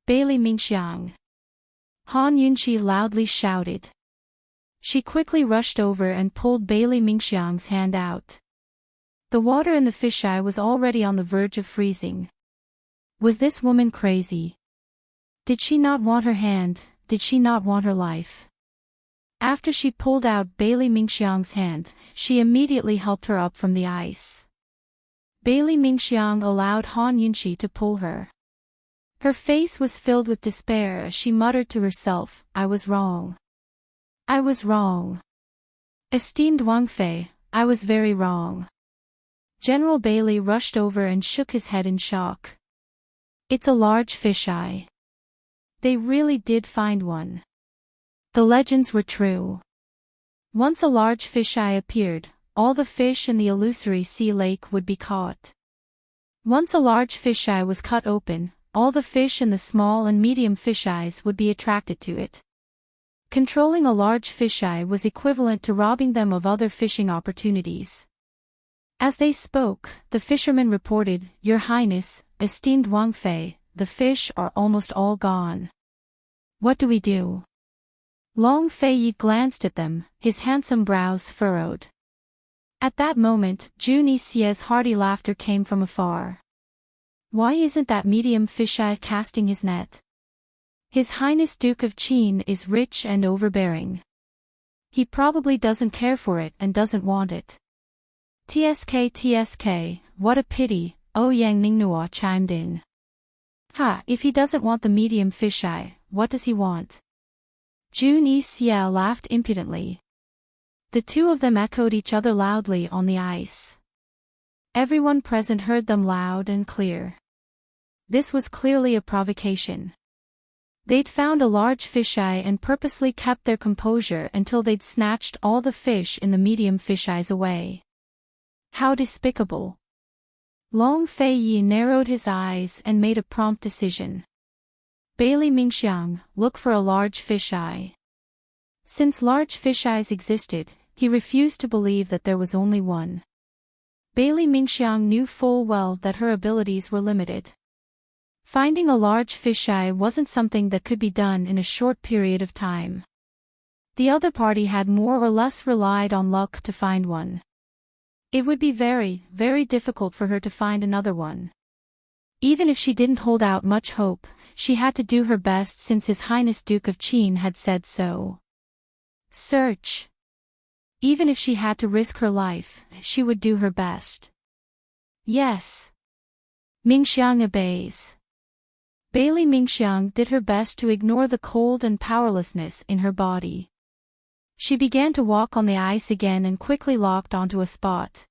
"Bailey Mingxiang!" Han Yunshi loudly shouted. She quickly rushed over and pulled Bailey Mingxiang's hand out. The water in the fisheye was already on the verge of freezing. Was this woman crazy? Did she not want her hand? Did she not want her life? After she pulled out Bailey Mingxiang's hand, she immediately helped her up from the ice. Bailey Mingxiang allowed Han Yunshi to pull her. Her face was filled with despair as she muttered to herself, "I was wrong. I was wrong. Esteemed Wang Fei, I was very wrong." General Bailey rushed over and shook his head in shock. "It's a large fisheye. They really did find one. The legends were true. Once a large fisheye appeared, all the fish in the illusory sea lake would be caught. Once a large fisheye was cut open, all the fish in the small and medium fisheyes would be attracted to it. Controlling a large fisheye was equivalent to robbing them of other fishing opportunities. As they spoke, the fisherman reported, "Your Highness, esteemed Wang Fei, the fish are almost all gone. What do we do?" Long Fei Yi glanced at them, his handsome brows furrowed. At that moment, Jun Xie's hearty laughter came from afar. "Why isn't that medium fisheye casting his net? His Highness Duke of Qin is rich and overbearing. He probably doesn't care for it and doesn't want it." "TSK, what a pity," Ouyang Ningnua chimed in. "Ha, if he doesn't want the medium fisheye, what does he want?" Jun Xie laughed impudently. The two of them echoed each other loudly on the ice. Everyone present heard them loud and clear. This was clearly a provocation. They'd found a large fisheye and purposely kept their composure until they'd snatched all the fish in the medium fisheyes away. How despicable. Long Fei Yi narrowed his eyes and made a prompt decision. "Bailey Mingxiang, look for a large fisheye." Since large fisheyes existed, he refused to believe that there was only one. Bailey Mingxiang knew full well that her abilities were limited. Finding a large fisheye wasn't something that could be done in a short period of time. The other party had more or less relied on luck to find one. It would be very, very difficult for her to find another one. Even if she didn't hold out much hope, she had to do her best since His Highness Duke of Qin had said so. Search. Even if she had to risk her life, she would do her best. Yes. Mingxiang obeys. Bailey Mingxiang did her best to ignore the cold and powerlessness in her body. She began to walk on the ice again and quickly locked onto a spot.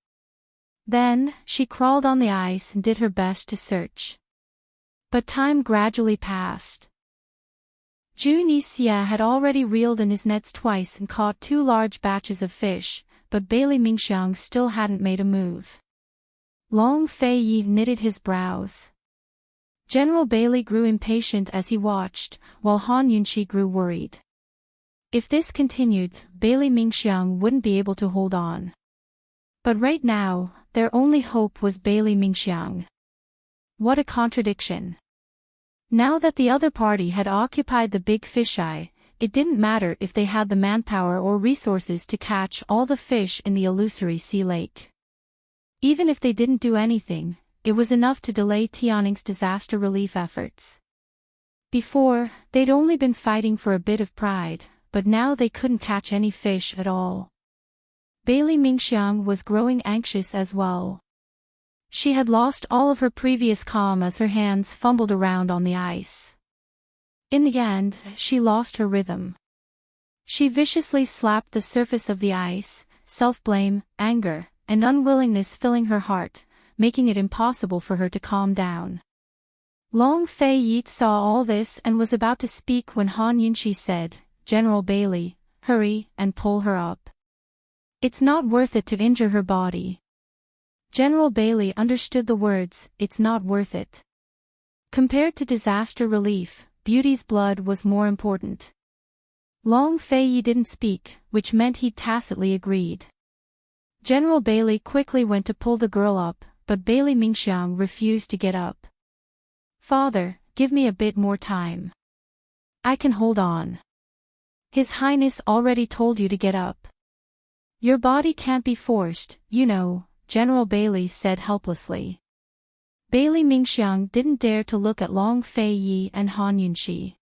Then, she crawled on the ice and did her best to search. But time gradually passed. Jun Xie had already reeled in his nets twice and caught 2 large batches of fish, but Bailey Mingxiang still hadn't made a move. Long Fei Yi knitted his brows. General Bailey grew impatient as he watched, while Han Yunqi grew worried. If this continued, Bailey Mingxiang wouldn't be able to hold on. But right now, their only hope was Bailey Mingxiang. What a contradiction. Now that the other party had occupied the big fisheye, it didn't matter if they had the manpower or resources to catch all the fish in the illusory sea lake. Even if they didn't do anything, it was enough to delay Tianning's disaster relief efforts. Before, they'd only been fighting for a bit of pride, but now they couldn't catch any fish at all. Bailey Mingxiang was growing anxious as well. She had lost all of her previous calm as her hands fumbled around on the ice. In the end, she lost her rhythm. She viciously slapped the surface of the ice, self-blame, anger, and unwillingness filling her heart, making it impossible for her to calm down. Long Fei Yi saw all this and was about to speak when Han Yunqi said, "General Bailey, hurry and pull her up. It's not worth it to injure her body." General Bailey understood the words, "It's not worth it." Compared to disaster relief, Beauty's blood was more important. Long Fei Yi didn't speak, which meant he tacitly agreed. General Bailey quickly went to pull the girl up, but Bailey Mingxiang refused to get up. "Father, give me a bit more time. I can hold on. His Highness already told you to get up. Your body can't be forced, you know," General Bailey said helplessly. Bailey Mingxiang didn't dare to look at Long Fei Yi and Han Yunqi.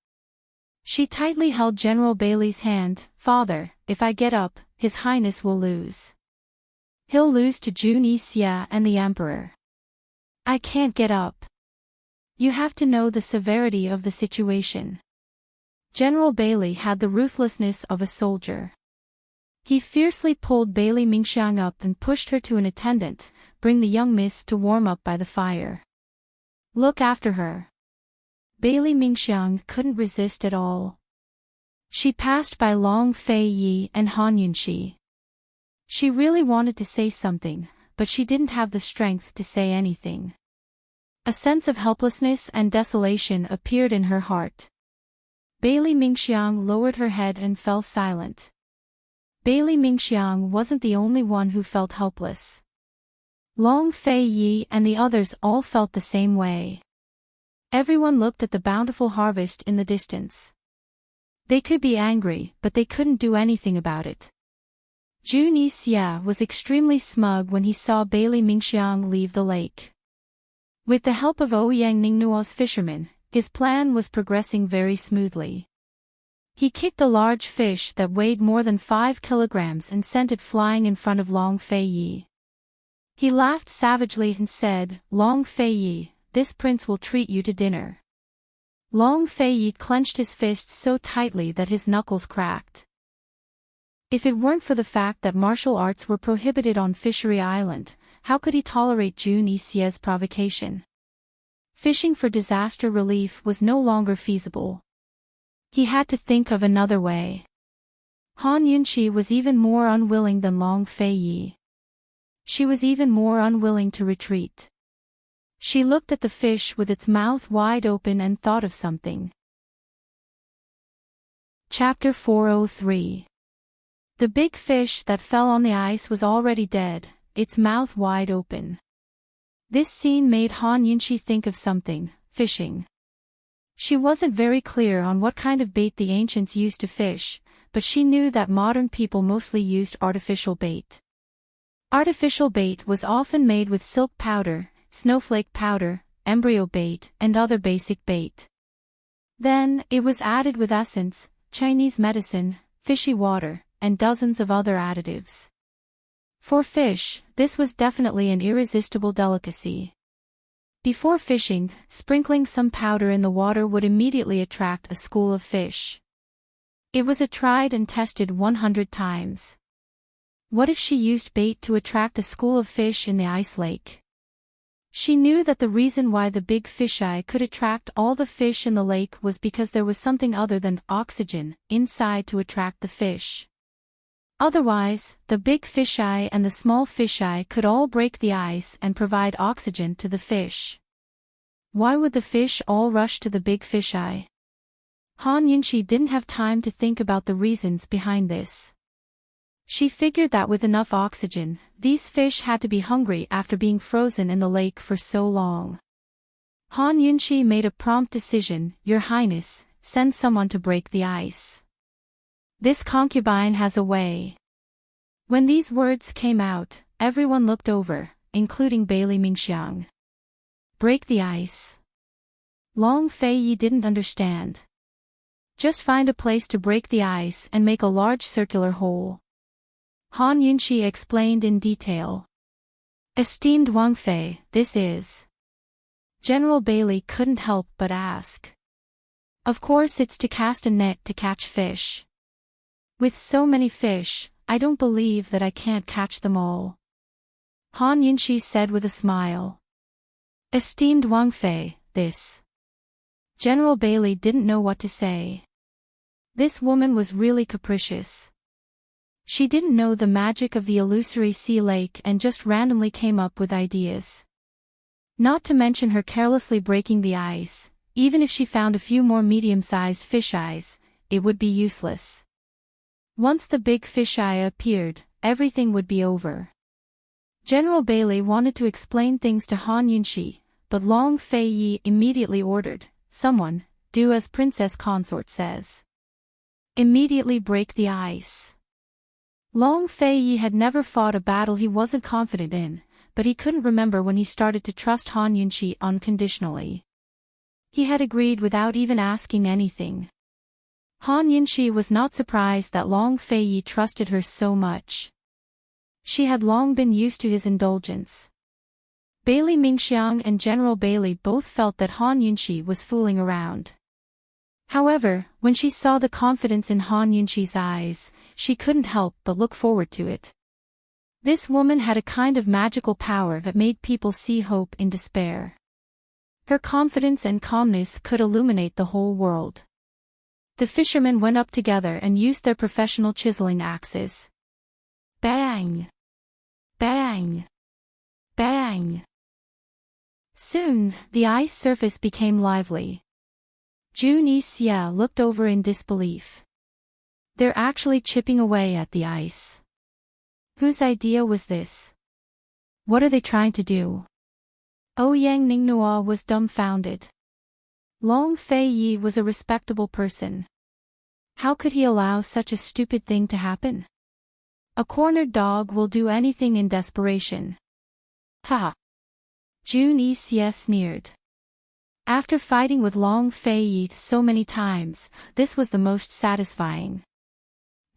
She tightly held General Bailey's hand. "Father, if I get up, His Highness will lose. He'll lose to Jun Xie and the Emperor. I can't get up. You have to know the severity of the situation." General Bailey had the ruthlessness of a soldier. He fiercely pulled Bailey Mingxiang up and pushed her to an attendant. "Bring the young miss to warm up by the fire. Look after her." Bailey Mingxiang couldn't resist at all. She passed by Long Fei Yi and Han Yunxi. She really wanted to say something, but she didn't have the strength to say anything. A sense of helplessness and desolation appeared in her heart. Bailey Mingxiang lowered her head and fell silent. Bailey Mingxiang wasn't the only one who felt helpless. Long Fei Yi and the others all felt the same way. Everyone looked at the bountiful harvest in the distance. They could be angry, but they couldn't do anything about it. Jun Yixia was extremely smug when he saw Bailey Mingxiang leave the lake. With the help of Ouyang Ningnuo's fishermen, his plan was progressing very smoothly. He kicked a large fish that weighed more than 5 kilograms and sent it flying in front of Long Fei Yi. He laughed savagely and said, "Long Fei Yi, this prince will treat you to dinner." Long Fei Yi clenched his fists so tightly that his knuckles cracked. If it weren't for the fact that martial arts were prohibited on Fishery Island, how could he tolerate Jun Yixia's provocation? Fishing for disaster relief was no longer feasible. He had to think of another way. Han Yunxi was even more unwilling than Long Fei Yi. She was even more unwilling to retreat. She looked at the fish with its mouth wide open and thought of something. Chapter 403. The big fish that fell on the ice was already dead, its mouth wide open. This scene made Han Yunxi think of something: fishing. She wasn't very clear on what kind of bait the ancients used to fish, but she knew that modern people mostly used artificial bait. Artificial bait was often made with silk powder, snowflake powder, embryo bait, and other basic bait. Then, it was added with essence, Chinese medicine, fishy water, and dozens of other additives. For fish, this was definitely an irresistible delicacy. Before fishing, sprinkling some powder in the water would immediately attract a school of fish. It was a tried and tested 100 times. What if she used bait to attract a school of fish in the ice lake? She knew that the reason why the big fisheye could attract all the fish in the lake was because there was something other than oxygen inside to attract the fish. Otherwise, the big fisheye and the small fisheye could all break the ice and provide oxygen to the fish. Why would the fish all rush to the big fisheye? Han Yunxi didn't have time to think about the reasons behind this. She figured that with enough oxygen, these fish had to be hungry after being frozen in the lake for so long. Han Yunxi made a prompt decision: "Your Highness, send someone to break the ice. This concubine has a way." When these words came out, everyone looked over, including Bailey Mingxiang. Break the ice? Long Fei Yi didn't understand. Just find a place to break the ice and make a large circular hole. Han Yunxi explained in detail. Esteemed Wang Fei, this is... General Bailey couldn't help but ask. Of course it's to cast a net to catch fish. With so many fish, I don't believe that I can't catch them all. Han Yunxi said with a smile. Esteemed Wang Fei, this... General Bailey didn't know what to say. This woman was really capricious. She didn't know the magic of the illusory sea lake and just randomly came up with ideas. Not to mention her carelessly breaking the ice. Even if she found a few more medium-sized fisheyes, it would be useless. Once the big fisheye appeared, everything would be over. General Bailey wanted to explain things to Han Yunxi, but Long Fei Yi immediately ordered, "Someone, do as Princess Consort says. Immediately break the ice." Long Fei Yi had never fought a battle he wasn't confident in, but he couldn't remember when he started to trust Han Yunxi unconditionally. He had agreed without even asking anything. Han Yunxi was not surprised that Long Fei Yi trusted her so much. She had long been used to his indulgence. Bailey Mingxiang and General Bailey both felt that Han Yunxi was fooling around. However, when she saw the confidence in Han Yunxi's eyes, she couldn't help but look forward to it. This woman had a kind of magical power that made people see hope in despair. Her confidence and calmness could illuminate the whole world. The fishermen went up together and used their professional chiseling axes. Bang! Bang! Bang! Soon, the ice surface became lively. June looked over in disbelief. They're actually chipping away at the ice. Whose idea was this? What are they trying to do? Ouyang Ningnua was dumbfounded. Long Fei Yi was a respectable person. How could he allow such a stupid thing to happen? A cornered dog will do anything in desperation. Ha! June sneered. After fighting with Long Fei Yi so many times, this was the most satisfying.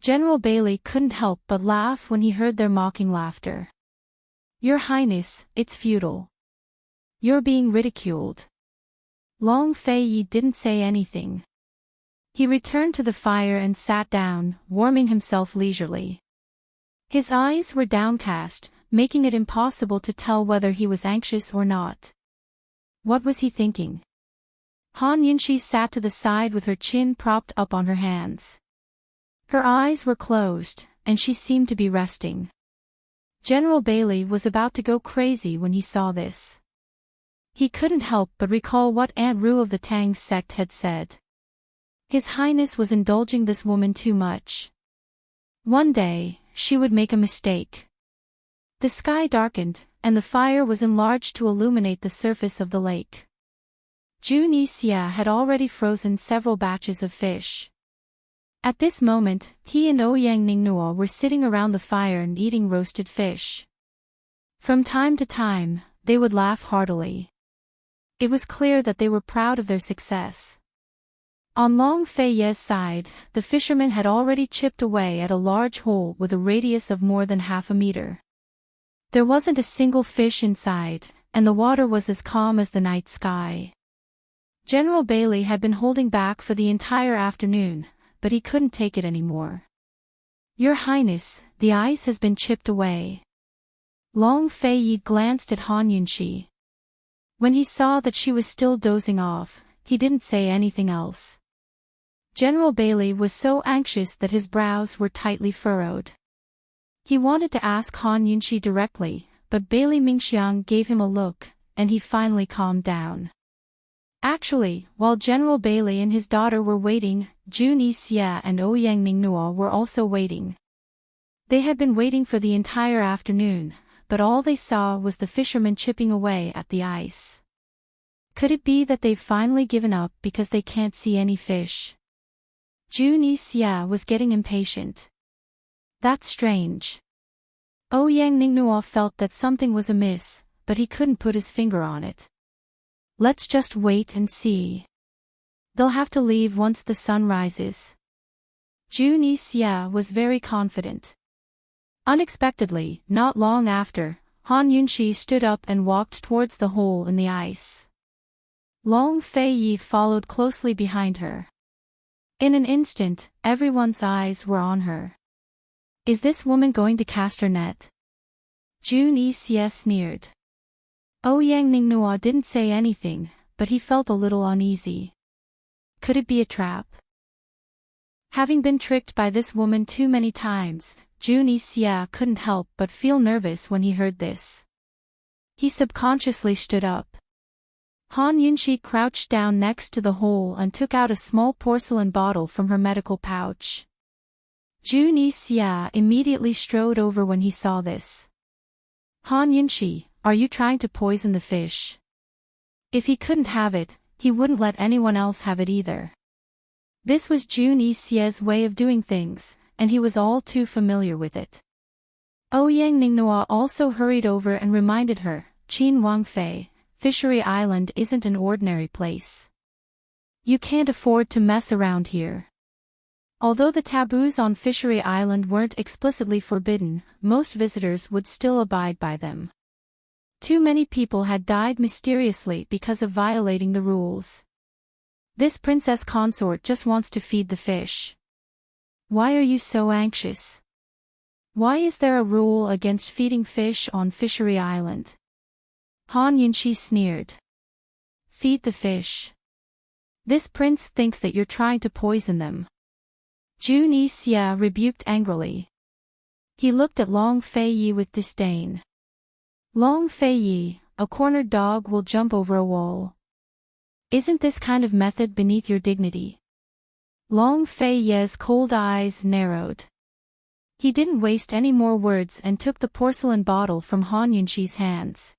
General Bailey couldn't help but laugh when he heard their mocking laughter. Your Highness, it's futile. You're being ridiculed. Long Fei Yi didn't say anything. He returned to the fire and sat down, warming himself leisurely. His eyes were downcast, making it impossible to tell whether he was anxious or not. What was he thinking? Han Yunxi sat to the side with her chin propped up on her hands. Her eyes were closed, and she seemed to be resting. General Bailey was about to go crazy when he saw this. He couldn't help but recall what Aunt Ru of the Tang sect had said. His Highness was indulging this woman too much. One day, she would make a mistake. The sky darkened, and the fire was enlarged to illuminate the surface of the lake. June had already frozen several batches of fish. At this moment, he and Ouyang Ningnua were sitting around the fire and eating roasted fish. From time to time, they would laugh heartily. It was clear that they were proud of their success. On Long Fei Ye's side, the fishermen had already chipped away at a large hole with a radius of more than half a meter. There wasn't a single fish inside, and the water was as calm as the night sky. General Bailey had been holding back for the entire afternoon, but he couldn't take it anymore. Your Highness, the ice has been chipped away. Long Fei Yi glanced at Han Yunxi. When he saw that she was still dozing off, he didn't say anything else. General Bailey was so anxious that his brows were tightly furrowed. He wanted to ask Han Yunxi directly, but Bailey Mingxiang gave him a look, and he finally calmed down. Actually, while General Bailey and his daughter were waiting, June Xia and Ouyang Ningnua were also waiting. They had been waiting for the entire afternoon, but all they saw was the fishermen chipping away at the ice. Could it be that they've finally given up because they can't see any fish? June Xia was getting impatient. That's strange. Ouyang Ningnua felt that something was amiss, but he couldn't put his finger on it. Let's just wait and see. They'll have to leave once the sun rises. June Xia was very confident. Unexpectedly, not long after, Han Yunxi stood up and walked towards the hole in the ice. Long Fei Yi followed closely behind her. In an instant, everyone's eyes were on her. Is this woman going to cast her net? June Xia sneered. Ouyang Ningnua didn't say anything, but he felt a little uneasy. Could it be a trap? Having been tricked by this woman too many times, June Xia couldn't help but feel nervous when he heard this. He subconsciously stood up. Han Yunxi crouched down next to the hole and took out a small porcelain bottle from her medical pouch. June Xia immediately strode over when he saw this. Han Yunxi, are you trying to poison the fish? If he couldn't have it, he wouldn't let anyone else have it either. This was June Xia's way of doing things, and he was all too familiar with it. Ouyang Ningnua also hurried over and reminded her, Qin Wangfei, Fishery Island isn't an ordinary place. You can't afford to mess around here. Although the taboos on Fishery Island weren't explicitly forbidden, most visitors would still abide by them. Too many people had died mysteriously because of violating the rules. This Princess Consort just wants to feed the fish. Why are you so anxious? Why is there a rule against feeding fish on Fishery Island? Han Yunxi sneered. Feed the fish. This prince thinks that you're trying to poison them. Jun Yixia rebuked angrily. He looked at Long Feiyi with disdain. Long Feiyi, a cornered dog will jump over a wall. Isn't this kind of method beneath your dignity? Long Feiyi's cold eyes narrowed. He didn't waste any more words and took the porcelain bottle from Han Yunxi's hands.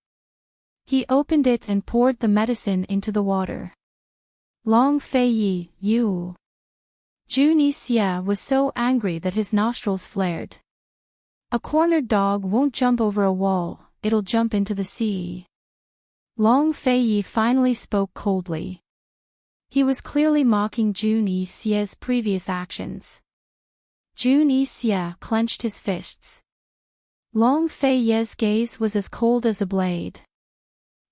He opened it and poured the medicine into the water. Long Feiyi, you. Jun Yixia was so angry that his nostrils flared. A cornered dog won't jump over a wall, it'll jump into the sea. Long Feiyi finally spoke coldly. He was clearly mocking Jun Yixia's previous actions. Jun Yixia clenched his fists. Long Feiyi's gaze was as cold as a blade.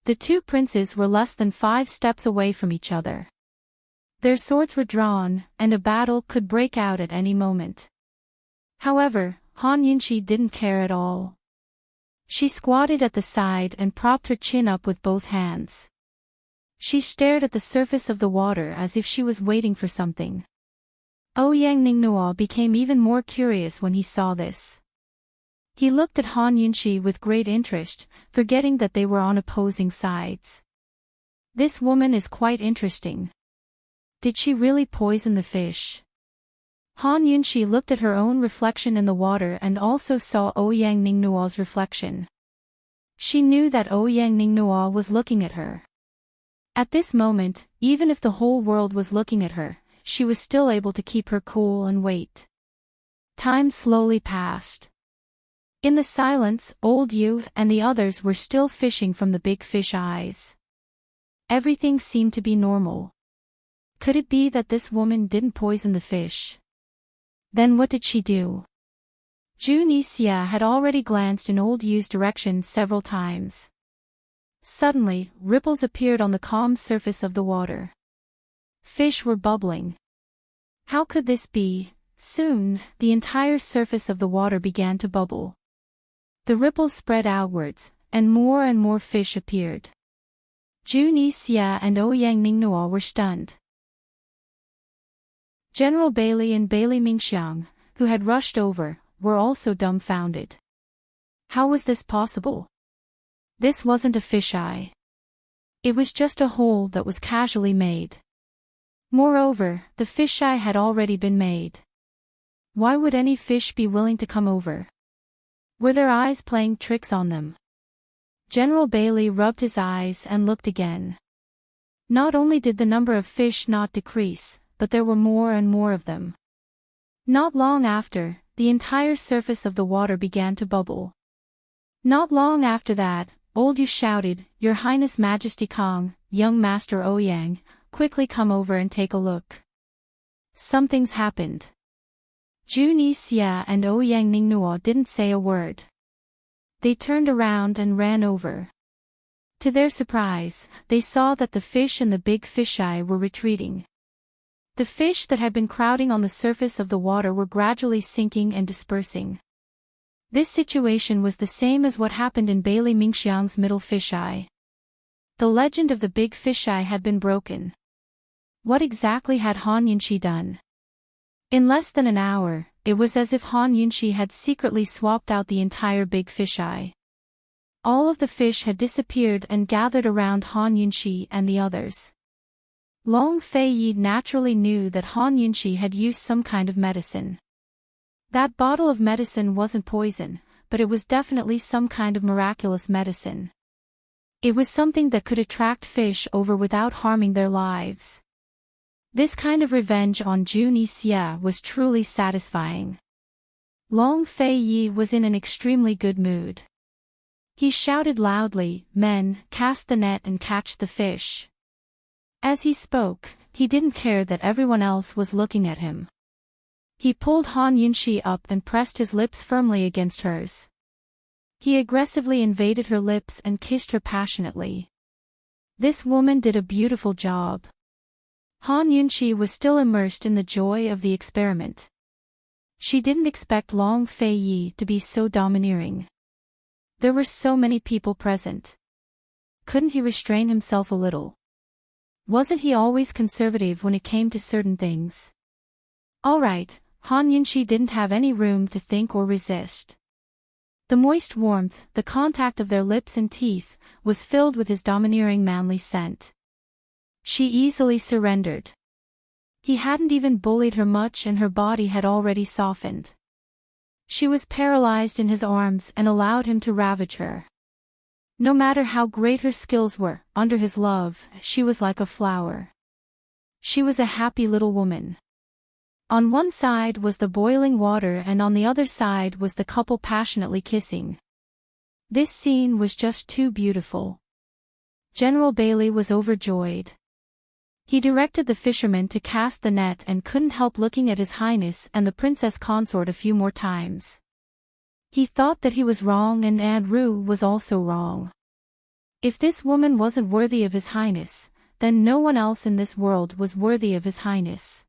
The two princes were less than 5 steps away from each other. Their swords were drawn, and a battle could break out at any moment. However, Han Yunxi didn't care at all. She squatted at the side and propped her chin up with both hands. She stared at the surface of the water as if she was waiting for something. Ouyang Ningnuo became even more curious when he saw this. He looked at Han Yunxi with great interest, forgetting that they were on opposing sides. This woman is quite interesting. Did she really poison the fish? Han Yunxi looked at her own reflection in the water and also saw Ouyang Ningnuo's reflection. She knew that Ouyang Ningnuo was looking at her. At this moment, even if the whole world was looking at her, she was still able to keep her cool and wait. Time slowly passed. In the silence, old Yu and the others were still fishing from the big fish eyes. Everything seemed to be normal. Could it be that this woman didn't poison the fish? Then what did she do? Jun Yixia had already glanced in old Yu's direction several times. Suddenly, ripples appeared on the calm surface of the water. Fish were bubbling. How could this be? Soon, the entire surface of the water began to bubble. The ripples spread outwards, and more fish appeared. Jun Yixia and Ouyang Ningnuo were stunned. General Bailey and Bailey Mingxiang, who had rushed over, were also dumbfounded. How was this possible? This wasn't a fisheye. It was just a hole that was casually made. Moreover, the fisheye had already been made. Why would any fish be willing to come over? Were their eyes playing tricks on them? General Bailey rubbed his eyes and looked again. Not only did the number of fish not decrease, but there were more and more of them. Not long after, the entire surface of the water began to bubble. Not long after that, old Yu shouted, "Your Highness Majesty Kong, young Master Ouyang, quickly come over and take a look. Something's happened." Jun Yixia and Ouyang Ningnuo didn't say a word. They turned around and ran over. To their surprise, they saw that the fish and the big fisheye were retreating. The fish that had been crowding on the surface of the water were gradually sinking and dispersing. This situation was the same as what happened in Bailey Mingxiang's middle fisheye. The legend of the big fisheye had been broken. What exactly had Han Yunxi done? In less than an hour, it was as if Han Yunxi had secretly swapped out the entire big fisheye. All of the fish had disappeared and gathered around Han Yunxi and the others. Long Feiyi naturally knew that Han Yunxi had used some kind of medicine. That bottle of medicine wasn't poison, but it was definitely some kind of miraculous medicine. It was something that could attract fish over without harming their lives. This kind of revenge on Jun Yixia was truly satisfying. Long Feiyi was in an extremely good mood. He shouted loudly, "Men, cast the net and catch the fish." As he spoke, he didn't care that everyone else was looking at him. He pulled Han Yunxi up and pressed his lips firmly against hers. He aggressively invaded her lips and kissed her passionately. This woman did a beautiful job. Han Yunxi was still immersed in the joy of the experiment. She didn't expect Long Feiyi to be so domineering. There were so many people present. Couldn't he restrain himself a little? Wasn't he always conservative when it came to certain things? Alright, Han Yunxi didn't have any room to think or resist. The moist warmth, the contact of their lips and teeth, was filled with his domineering manly scent. She easily surrendered. He hadn't even bullied her much and her body had already softened. She was paralyzed in his arms and allowed him to ravage her. No matter how great her skills were, under his love, she was like a flower. She was a happy little woman. On one side was the boiling water and on the other side was the couple passionately kissing. This scene was just too beautiful. General Bailey was overjoyed. He directed the fisherman to cast the net and couldn't help looking at His Highness and the Princess Consort a few more times. He thought that he was wrong and Aunt Rue was also wrong. If this woman wasn't worthy of His Highness, then no one else in this world was worthy of His Highness.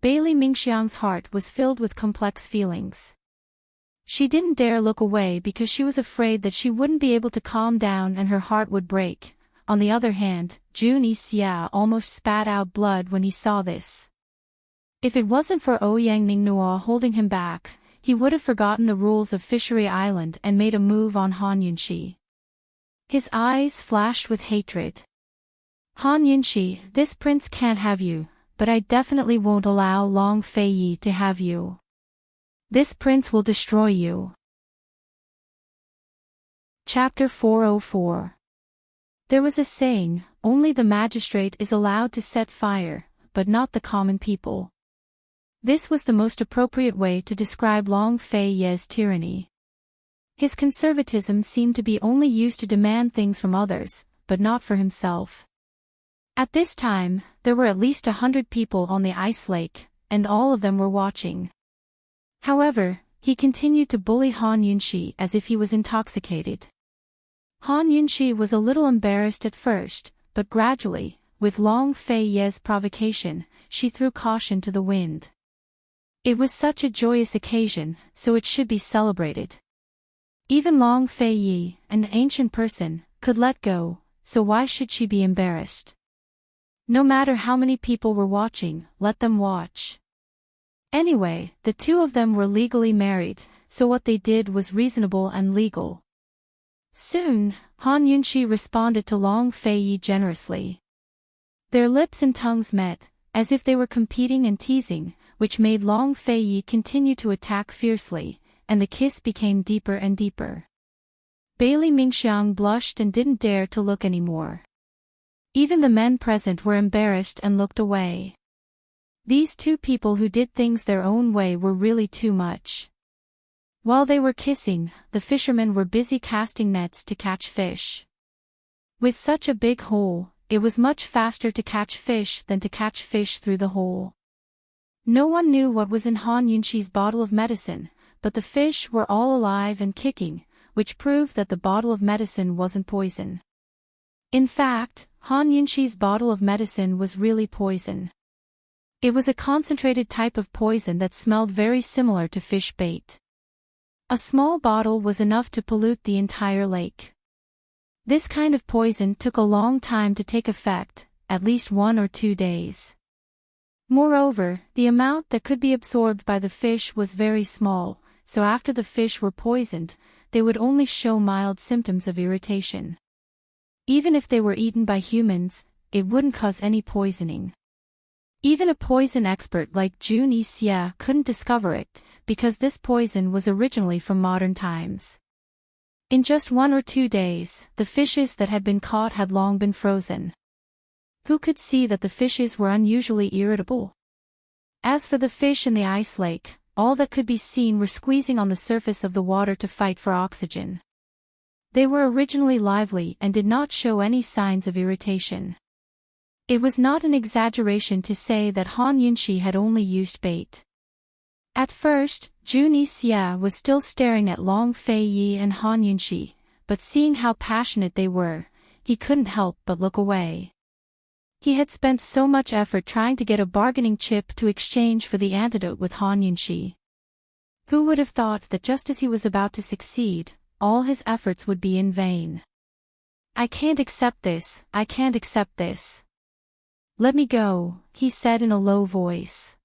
Bailey Mingxiang's heart was filled with complex feelings. She didn't dare look away because she was afraid that she wouldn't be able to calm down and her heart would break. On the other hand, Jun Yixia almost spat out blood when he saw this. If it wasn't for Ouyang Ningnua holding him back, he would have forgotten the rules of Fishery Island and made a move on Han Yunxi. His eyes flashed with hatred. Han Yunxi, this prince can't have you, but I definitely won't allow Long Fei Yi to have you. This prince will destroy you. Chapter 404. There was a saying, only the magistrate is allowed to set fire, but not the common people. This was the most appropriate way to describe Long Fei Ye's tyranny. His conservatism seemed to be only used to demand things from others, but not for himself. At this time, there were at least 100 people on the ice lake, and all of them were watching. However, he continued to bully Han Yunxi as if he was intoxicated. Han Yunxi was a little embarrassed at first, but gradually, with Long Fei Ye's provocation, she threw caution to the wind. It was such a joyous occasion, so it should be celebrated. Even Long Fei Yi, an ancient person, could let go, so why should she be embarrassed? No matter how many people were watching, let them watch. Anyway, the two of them were legally married, so what they did was reasonable and legal. Soon, Han Yunxi responded to Long Fei Yi generously. Their lips and tongues met, as if they were competing and teasing, which made Long Fei Yi continue to attack fiercely, and the kiss became deeper and deeper. Bailey Mingxiang blushed and didn't dare to look anymore. Even the men present were embarrassed and looked away. These two people who did things their own way were really too much. While they were kissing, the fishermen were busy casting nets to catch fish. With such a big hole, it was much faster to catch fish than to catch fish through the hole. No one knew what was in Han Yunxi's bottle of medicine, but the fish were all alive and kicking, which proved that the bottle of medicine wasn't poison. In fact, Han Yunxi's bottle of medicine was really poison. It was a concentrated type of poison that smelled very similar to fish bait. A small bottle was enough to pollute the entire lake. This kind of poison took a long time to take effect, at least 1 or 2 days. Moreover, the amount that could be absorbed by the fish was very small, so after the fish were poisoned, they would only show mild symptoms of irritation. Even if they were eaten by humans, it wouldn't cause any poisoning. Even a poison expert like Jun Yixia couldn't discover it, because this poison was originally from modern times. In just 1 or 2 days, the fishes that had been caught had long been frozen. Who could see that the fishes were unusually irritable? As for the fish in the ice lake, all that could be seen were squeezing on the surface of the water to fight for oxygen. They were originally lively and did not show any signs of irritation. It was not an exaggeration to say that Han Yunxi had only used bait. At first, Jun Yixia was still staring at Long Fei Yi and Han Yunxi, but seeing how passionate they were, he couldn't help but look away. He had spent so much effort trying to get a bargaining chip to exchange for the antidote with Han Yunxi. Who would have thought that just as he was about to succeed, all his efforts would be in vain? I can't accept this, I can't accept this. Let me go, he said in a low voice.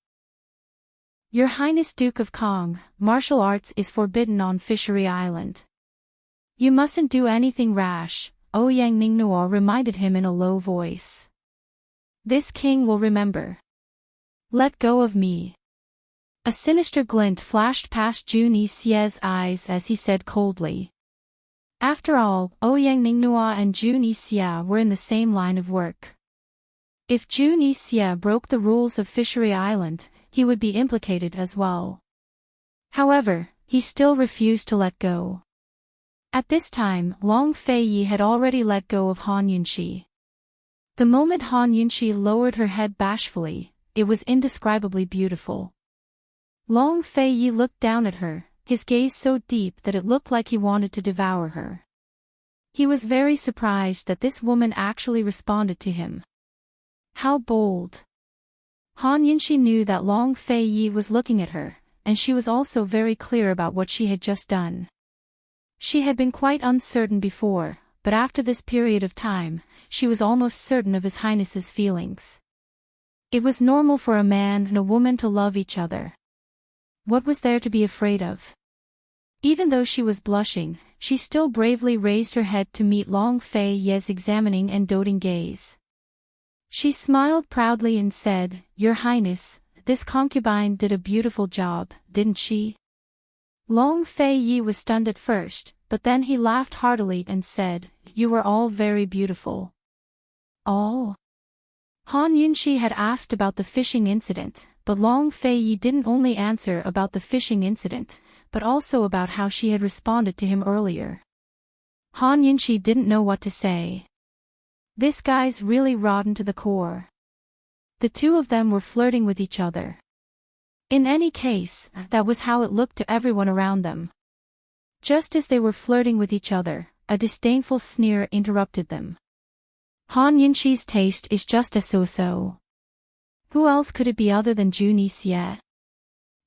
Your Highness Duke of Kong, martial arts is forbidden on Fishery Island. You mustn't do anything rash, Ouyang Ningnuo reminded him in a low voice. This king will remember. Let go of me. A sinister glint flashed past Jun Yixie's eyes as he said coldly. After all, Ouyang Ningnuo and Jun Yixie were in the same line of work. If Jun Yixie broke the rules of Fishery Island, he would be implicated as well. However, he still refused to let go. At this time, Long Feiyi had already let go of Han Yunxi. The moment Han Yunxi lowered her head bashfully, it was indescribably beautiful. Long Feiyi looked down at her, his gaze so deep that it looked like he wanted to devour her. He was very surprised that this woman actually responded to him. How bold! Han Yunxi knew that Long Feiyi was looking at her, and she was also very clear about what she had just done. She had been quite uncertain before, but after this period of time, she was almost certain of His Highness's feelings. It was normal for a man and a woman to love each other. What was there to be afraid of? Even though she was blushing, she still bravely raised her head to meet Long Feiyi's examining and doting gaze. She smiled proudly and said, Your Highness, this concubine did a beautiful job, didn't she? Long Feiyi was stunned at first, but then he laughed heartily and said, You were all very beautiful. All? Han Yunxi had asked about the fishing incident, but Long Feiyi didn't only answer about the fishing incident, but also about how she had responded to him earlier. Han Yunxi didn't know what to say. This guy's really rotten to the core. The two of them were flirting with each other. In any case, that was how it looked to everyone around them. Just as they were flirting with each other, a disdainful sneer interrupted them. Han Yunxi's taste is just a so-so. Who else could it be other than Jun Yixie?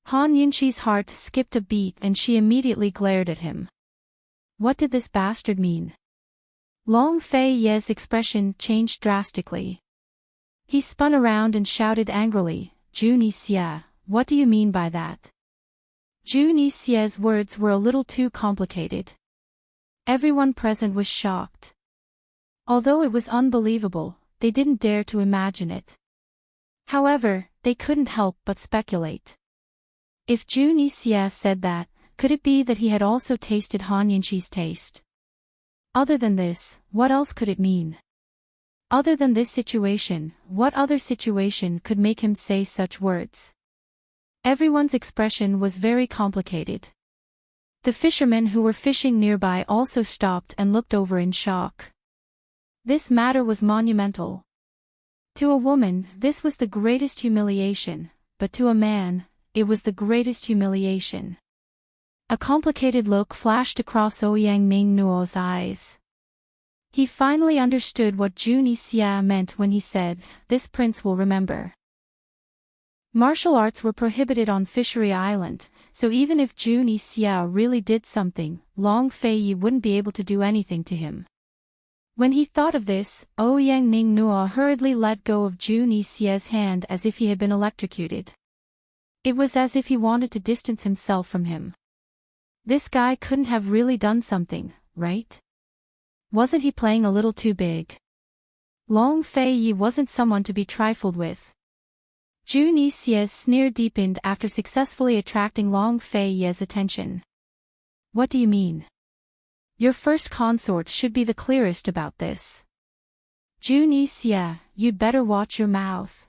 Han Yunxi's heart skipped a beat and she immediately glared at him. What did this bastard mean? Long Feiyi's expression changed drastically. He spun around and shouted angrily, Jun Yixie, what do you mean by that? Jun Yixie's words were a little too complicated. Everyone present was shocked. Although it was unbelievable, they didn't dare to imagine it. However, they couldn't help but speculate. If Jun Yixie said that, could it be that he had also tasted Han Yunxi's taste? Other than this, what else could it mean? Other than this situation, what other situation could make him say such words? Everyone's expression was very complicated. The fishermen who were fishing nearby also stopped and looked over in shock. This matter was monumental. To a woman, this was the greatest humiliation, but to a man, it was the greatest humiliation. A complicated look flashed across Ouyang Ningnuo's eyes. He finally understood what Jun Yixie meant when he said, This prince will remember. Martial arts were prohibited on Fishery Island, so even if Jun Yixie really did something, Long Feiyi wouldn't be able to do anything to him. When he thought of this, Ouyang Ningnuo hurriedly let go of Jun Yixie's hand as if he had been electrocuted. It was as if he wanted to distance himself from him. This guy couldn't have really done something, right? Wasn't he playing a little too big? Long Feiyi wasn't someone to be trifled with. Jun Yixie's sneer deepened after successfully attracting Long Feiyi's attention. What do you mean? Your first consort should be the clearest about this. Jun Yixie, you'd better watch your mouth.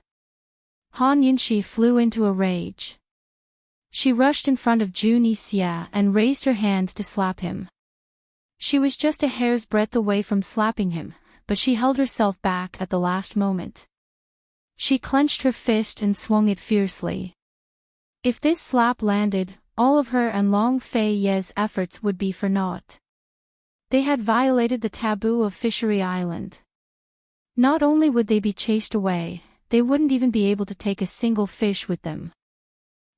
Han Yunxi flew into a rage. She rushed in front of Jun Yixie and raised her hand to slap him. She was just a hair's breadth away from slapping him, but she held herself back at the last moment. She clenched her fist and swung it fiercely. If this slap landed, all of her and Long Feiyi's efforts would be for naught. They had violated the taboo of Fishery Island. Not only would they be chased away, they wouldn't even be able to take a single fish with them.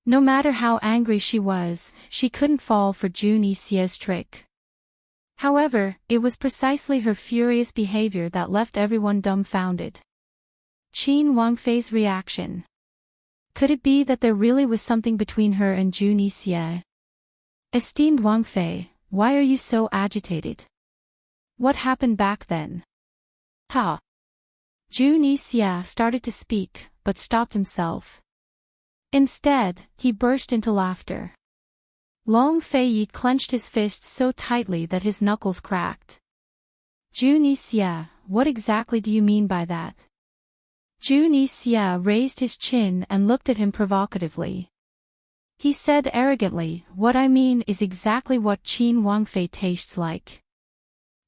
No matter how angry she was, she couldn't fall for Jun Yixie's trick. However, it was precisely her furious behavior that left everyone dumbfounded. Qin Wangfei's reaction. Could it be that there really was something between her and Zhu Nixie? Esteemed Wangfei, why are you so agitated? What happened back then? Ha! Zhu Nixie started to speak, but stopped himself. Instead, he burst into laughter. Long Fei clenched his fists so tightly that his knuckles cracked. Zhu Nixie, what exactly do you mean by that? Zhu Nixie raised his chin and looked at him provocatively. He said arrogantly, what I mean is exactly what Qin Wangfei tastes like.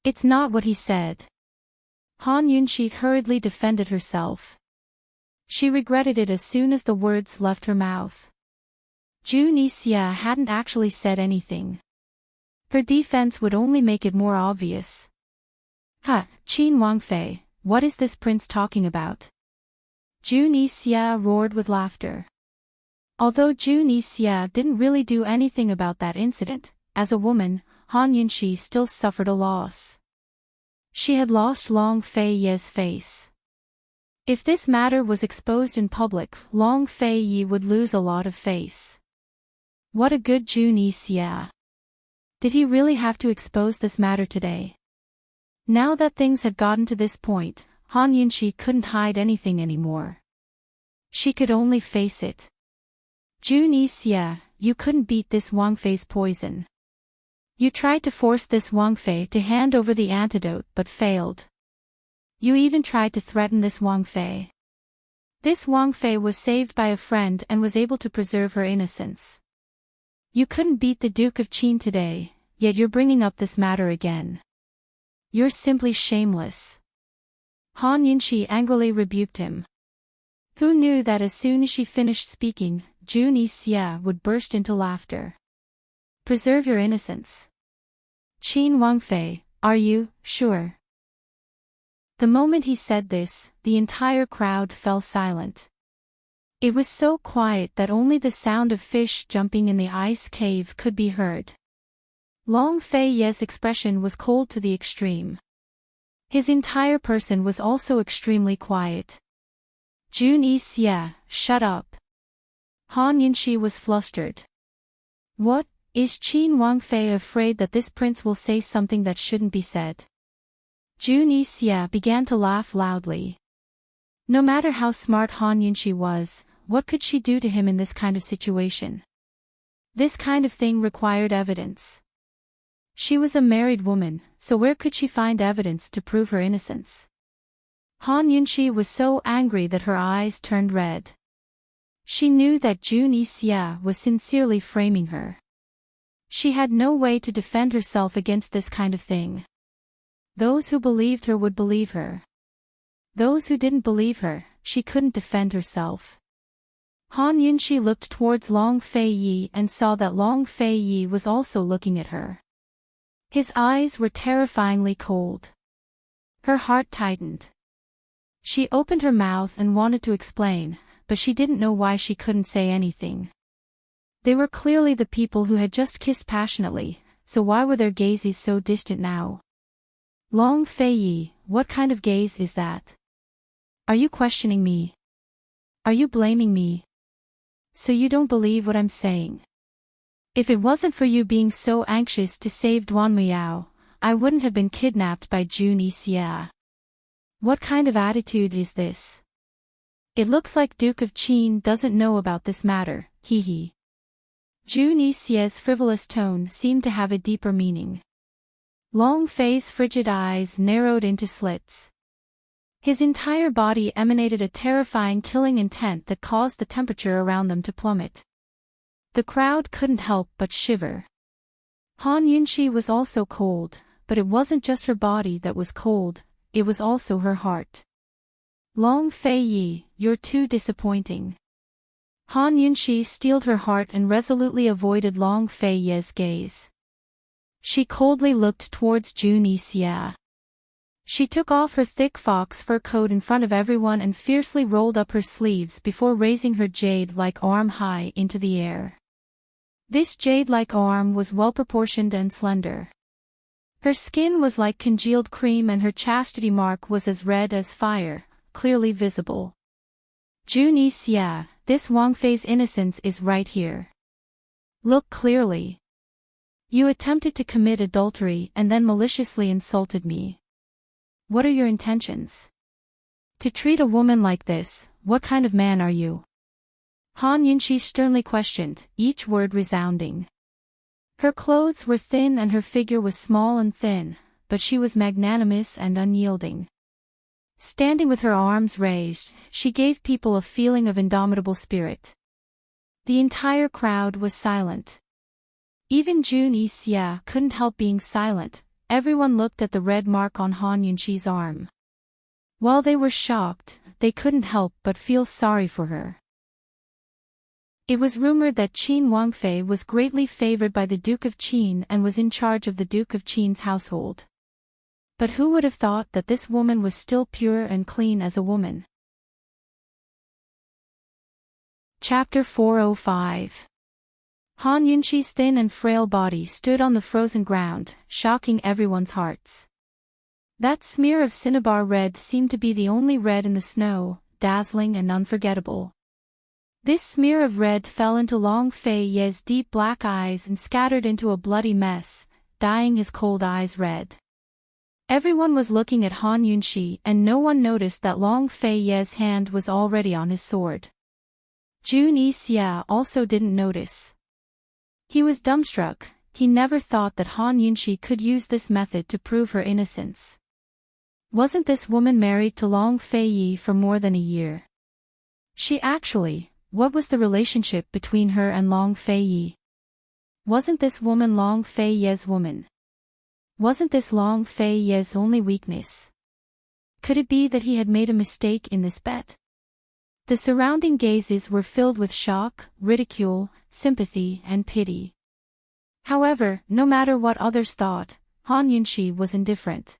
It's not what he said. Han Yunxi hurriedly defended herself. She regretted it as soon as the words left her mouth. Zhu Nixie hadn't actually said anything. Her defense would only make it more obvious. Qin Wangfei, what is this prince talking about? Zhu Nixie roared with laughter. Although Zhu Nixie didn't really do anything about that incident, as a woman, Han Yunxi still suffered a loss. She had lost Long Fei's face. If this matter was exposed in public, Long Fei would lose a lot of face. What a good Zhu Nixie. Did he really have to expose this matter today? Now that things had gotten to this point, Han Yunxi couldn't hide anything anymore. She could only face it. Zhu Nixie, you couldn't beat this Wangfei's poison. You tried to force this Wangfei to hand over the antidote but failed. You even tried to threaten this Wangfei. This Wangfei was saved by a friend and was able to preserve her innocence. You couldn't beat the Duke of Qin today, yet you're bringing up this matter again. You're simply shameless. Han Yunxi angrily rebuked him. Who knew that as soon as she finished speaking, Zhu Nixie would burst into laughter. Preserve your innocence. Qin Wangfei, are you sure? The moment he said this, the entire crowd fell silent. It was so quiet that only the sound of fish jumping in the ice cave could be heard. Long Fei's expression was cold to the extreme. His entire person was also extremely quiet. Zhu Nixie, shut up. Han Yunxi was flustered. What, is Qin Wangfei afraid that this prince will say something that shouldn't be said? Zhu Nixie began to laugh loudly. No matter how smart Han Yunxi was, what could she do to him in this kind of situation? This kind of thing required evidence. She was a married woman, so where could she find evidence to prove her innocence? Han Yunxi was so angry that her eyes turned red. She knew that Zhu Nixie was sincerely framing her. She had no way to defend herself against this kind of thing. Those who believed her would believe her. Those who didn't believe her, she couldn't defend herself. Han Yunxi looked towards Long Fei and saw that Long Fei was also looking at her. His eyes were terrifyingly cold. Her heart tightened. She opened her mouth and wanted to explain, but she didn't know why she couldn't say anything. They were clearly the people who had just kissed passionately, so why were their gazes so distant now? Long Fei, what kind of gaze is that? Are you questioning me? Are you blaming me? So you don't believe what I'm saying? If it wasn't for you being so anxious to save Duan Miao, I wouldn't have been kidnapped by Zhu Nixie. What kind of attitude is this? It looks like Duke of Qin doesn't know about this matter, hee hee. Zhu Nixie's frivolous tone seemed to have a deeper meaning. Long Fei's frigid eyes narrowed into slits. His entire body emanated a terrifying killing intent that caused the temperature around them to plummet. The crowd couldn't help but shiver. Han Yunxi was also cold, but it wasn't just her body that was cold, it was also her heart. Long Fei, you're too disappointing. Han Yunxi steeled her heart and resolutely avoided Long Fei's gaze. She coldly looked towards Zhu Nixie. She took off her thick fox fur coat in front of everyone and fiercely rolled up her sleeves before raising her jade-like arm high into the air. This jade-like arm was well-proportioned and slender. Her skin was like congealed cream and her chastity mark was as red as fire, clearly visible. Junyi Xia, this Wang Fei's innocence is right here. Look clearly. You attempted to commit adultery and then maliciously insulted me. What are your intentions? To treat a woman like this, what kind of man are you? Han Yunxi sternly questioned, each word resounding. Her clothes were thin and her figure was small and thin, but she was magnanimous and unyielding. Standing with her arms raised, she gave people a feeling of indomitable spirit. The entire crowd was silent. Even Junyi Xia couldn't help being silent. Everyone looked at the red mark on Han Yunxi's arm. While they were shocked, they couldn't help but feel sorry for her. It was rumored that Qin Wangfei was greatly favored by the Duke of Qin and was in charge of the Duke of Qin's household. But who would have thought that this woman was still pure and clean as a woman? Chapter 405. Han Yunxi's thin and frail body stood on the frozen ground, shocking everyone's hearts. That smear of cinnabar red seemed to be the only red in the snow, dazzling and unforgettable. This smear of red fell into Long Fei Ye's deep black eyes and scattered into a bloody mess, dyeing his cold eyes red. Everyone was looking at Han Yunxi and no one noticed that Long Fei Ye's hand was already on his sword. Junyi Xia also didn't notice. He was dumbstruck. He never thought that Han Yunxi could use this method to prove her innocence. Wasn't this woman married to Long Fei Yi for more than a year? What was the relationship between her and Long Fei Yi? Wasn't this woman Long Fei Ye's woman? Wasn't this Long Fei Ye's only weakness? Could it be that he had made a mistake in this bet? The surrounding gazes were filled with shock, ridicule, sympathy, and pity. However, no matter what others thought, Han Yunxi was indifferent.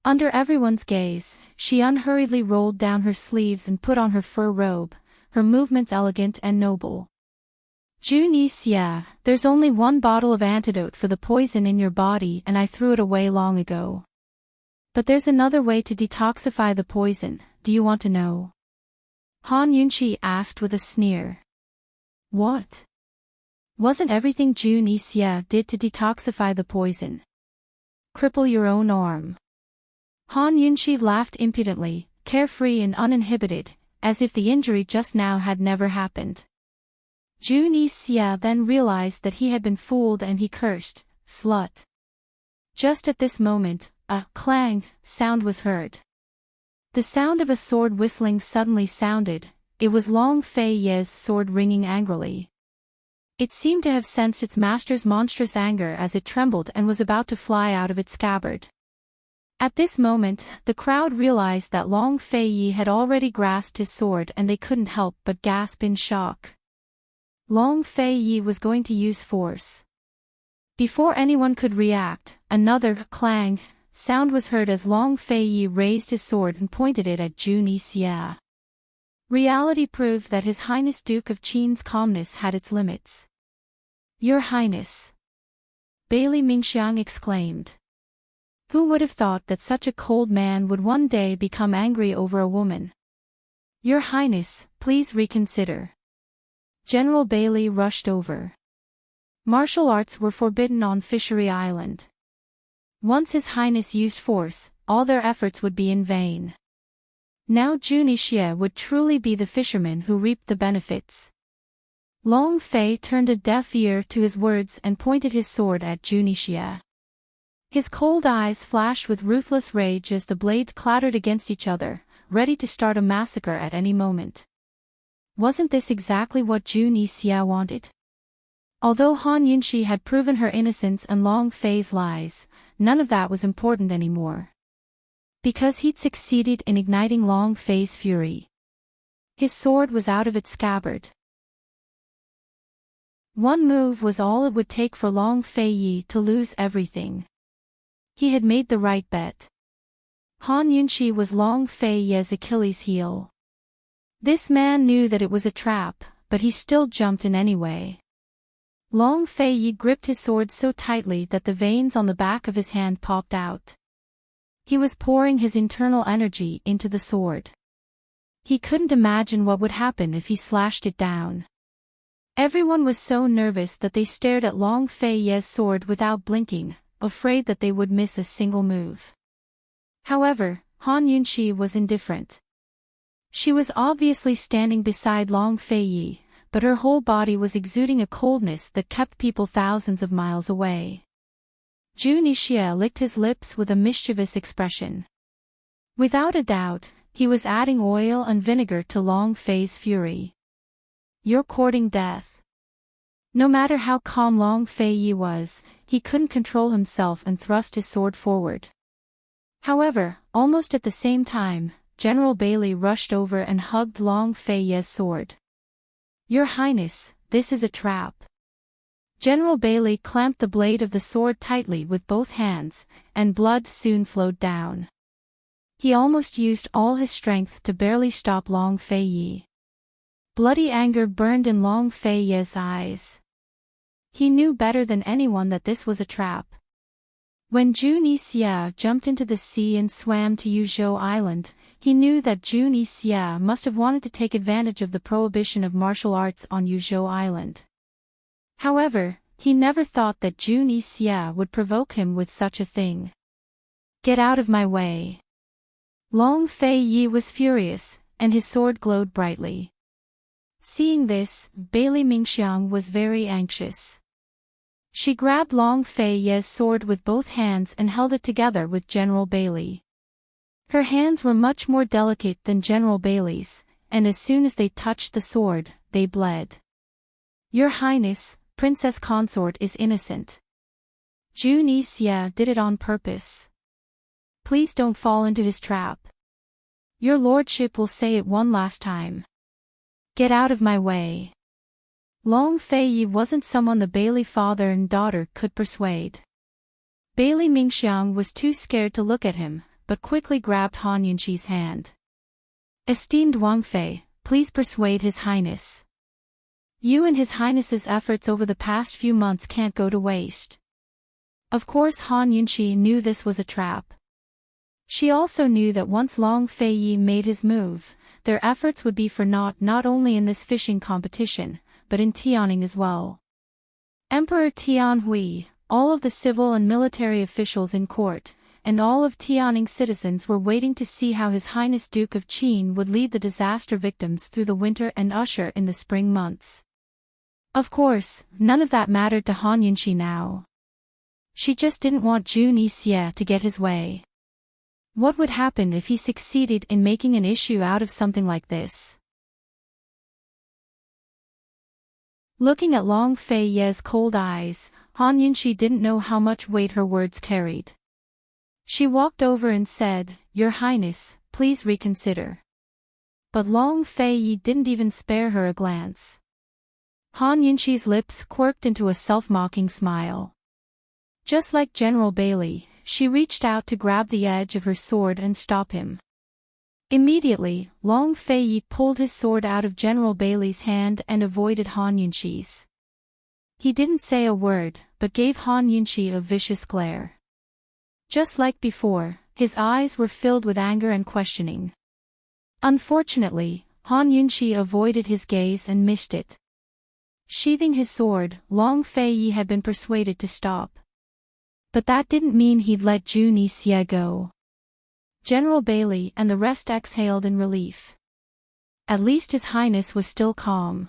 Under everyone's gaze, she unhurriedly rolled down her sleeves and put on her fur robe, her movements elegant and noble. Junyi Xia, there's only one bottle of antidote for the poison in your body and I threw it away long ago. But there's another way to detoxify the poison, do you want to know? Han Yunxi asked with a sneer. What? Wasn't everything Junyi Xia did to detoxify the poison? Cripple your own arm. Han Yunxi laughed impudently, carefree and uninhibited, as if the injury just now had never happened. Junyi Xia then realized that he had been fooled and he cursed, slut. Just at this moment, a clang sound was heard. The sound of a sword whistling suddenly sounded. It was Long Fei Ye's sword ringing angrily. It seemed to have sensed its master's monstrous anger as it trembled and was about to fly out of its scabbard. At this moment, the crowd realized that Long Fei Yi had already grasped his sword and they couldn't help but gasp in shock. Long Fei Yi was going to use force. Before anyone could react, another clang sound was heard as Long Fei Yi raised his sword and pointed it at Junyi Xia. Reality proved that His Highness Duke of Qin's calmness had its limits. Your Highness! Bailey Mingxiang exclaimed. Who would have thought that such a cold man would one day become angry over a woman? Your Highness, please reconsider. General Bailey rushed over. Martial arts were forbidden on Fishery Island. Once His Highness used force, all their efforts would be in vain. Now Junyi Xia would truly be the fisherman who reaped the benefits. Long Fei turned a deaf ear to his words and pointed his sword at Junyi Xia. His cold eyes flashed with ruthless rage as the blade clattered against each other, ready to start a massacre at any moment. Wasn't this exactly what Junyi Xia wanted? Although Han Yunxi had proven her innocence and Long Fei's lies, none of that was important anymore. Because he'd succeeded in igniting Long Fei's fury. His sword was out of its scabbard. One move was all it would take for Long Fei Yi to lose everything. He had made the right bet. Han Yunxi was Long Fei Yi's Achilles heel. This man knew that it was a trap, but he still jumped in anyway. Long Fei Yi gripped his sword so tightly that the veins on the back of his hand popped out. He was pouring his internal energy into the sword. He couldn't imagine what would happen if he slashed it down. Everyone was so nervous that they stared at Long Fei Yi's sword without blinking, afraid that they would miss a single move. However, Han Yunxi was indifferent. She was obviously standing beside Long Fei Yi, but her whole body was exuding a coldness that kept people thousands of miles away. Zhu Nixia licked his lips with a mischievous expression. Without a doubt, he was adding oil and vinegar to Long Fei's fury. "You're courting death." No matter how calm Long Fei Yi was, he couldn't control himself and thrust his sword forward. However, almost at the same time, General Bailey rushed over and hugged Long Fei Yi's sword. "Your Highness, this is a trap." General Bailey clamped the blade of the sword tightly with both hands, and blood soon flowed down. He almost used all his strength to barely stop Long Fei Yi. Bloody anger burned in Long Fei Yi's eyes. He knew better than anyone that this was a trap. When Zhu Nixia jumped into the sea and swam to Yuzhou Island, he knew that Zhu Nixia must have wanted to take advantage of the prohibition of martial arts on Yuzhou Island. However, he never thought that Zhu Nixia would provoke him with such a thing. "Get out of my way." Long Fei Yi was furious, and his sword glowed brightly. Seeing this, Bailey Mingxiang was very anxious. She grabbed Long Fei Yi's sword with both hands and held it together with General Bailey. Her hands were much more delicate than General Bailey's, and as soon as they touched the sword, they bled. "Your Highness, Princess Consort is innocent. Zhu Nixia did it on purpose. Please don't fall into his trap. Your lordship will say it one last time. Get out of my way." Long Fei Yi wasn't someone the Bailey father and daughter could persuade. Bailey Mingxiang was too scared to look at him, but quickly grabbed Han Yunxi's hand. "Esteemed Wang Fei, please persuade His Highness. You and His Highness's efforts over the past few months can't go to waste." Of course Han Yunxi knew this was a trap. She also knew that once Long Fei Yi made his move, their efforts would be for naught not only in this fishing competition, but in Tianning as well. Emperor Tianhui, all of the civil and military officials in court, and all of Tianning's citizens were waiting to see how His Highness Duke of Qin would lead the disaster victims through the winter and usher in the spring months. Of course, none of that mattered to Han Yunxi now. She just didn't want Zhu Nixia to get his way. What would happen if he succeeded in making an issue out of something like this? Looking at Long Fei Yi's cold eyes, Han Yunxi didn't know how much weight her words carried. She walked over and said, "Your Highness, please reconsider." But Long Fei Yi didn't even spare her a glance. Han Yunxi's lips quirked into a self-mocking smile. Just like General Bailey, she reached out to grab the edge of her sword and stop him. Immediately, Long Fei Yi pulled his sword out of General Bailey's hand and avoided Han Yunxi's. He didn't say a word, but gave Han Yunxi a vicious glare. Just like before, his eyes were filled with anger and questioning. Unfortunately, Han Yunxi avoided his gaze and missed it. Sheathing his sword, Long Fei Yi had been persuaded to stop. But that didn't mean he'd let Zhu Nixia go. General Bailey and the rest exhaled in relief. At least His Highness was still calm.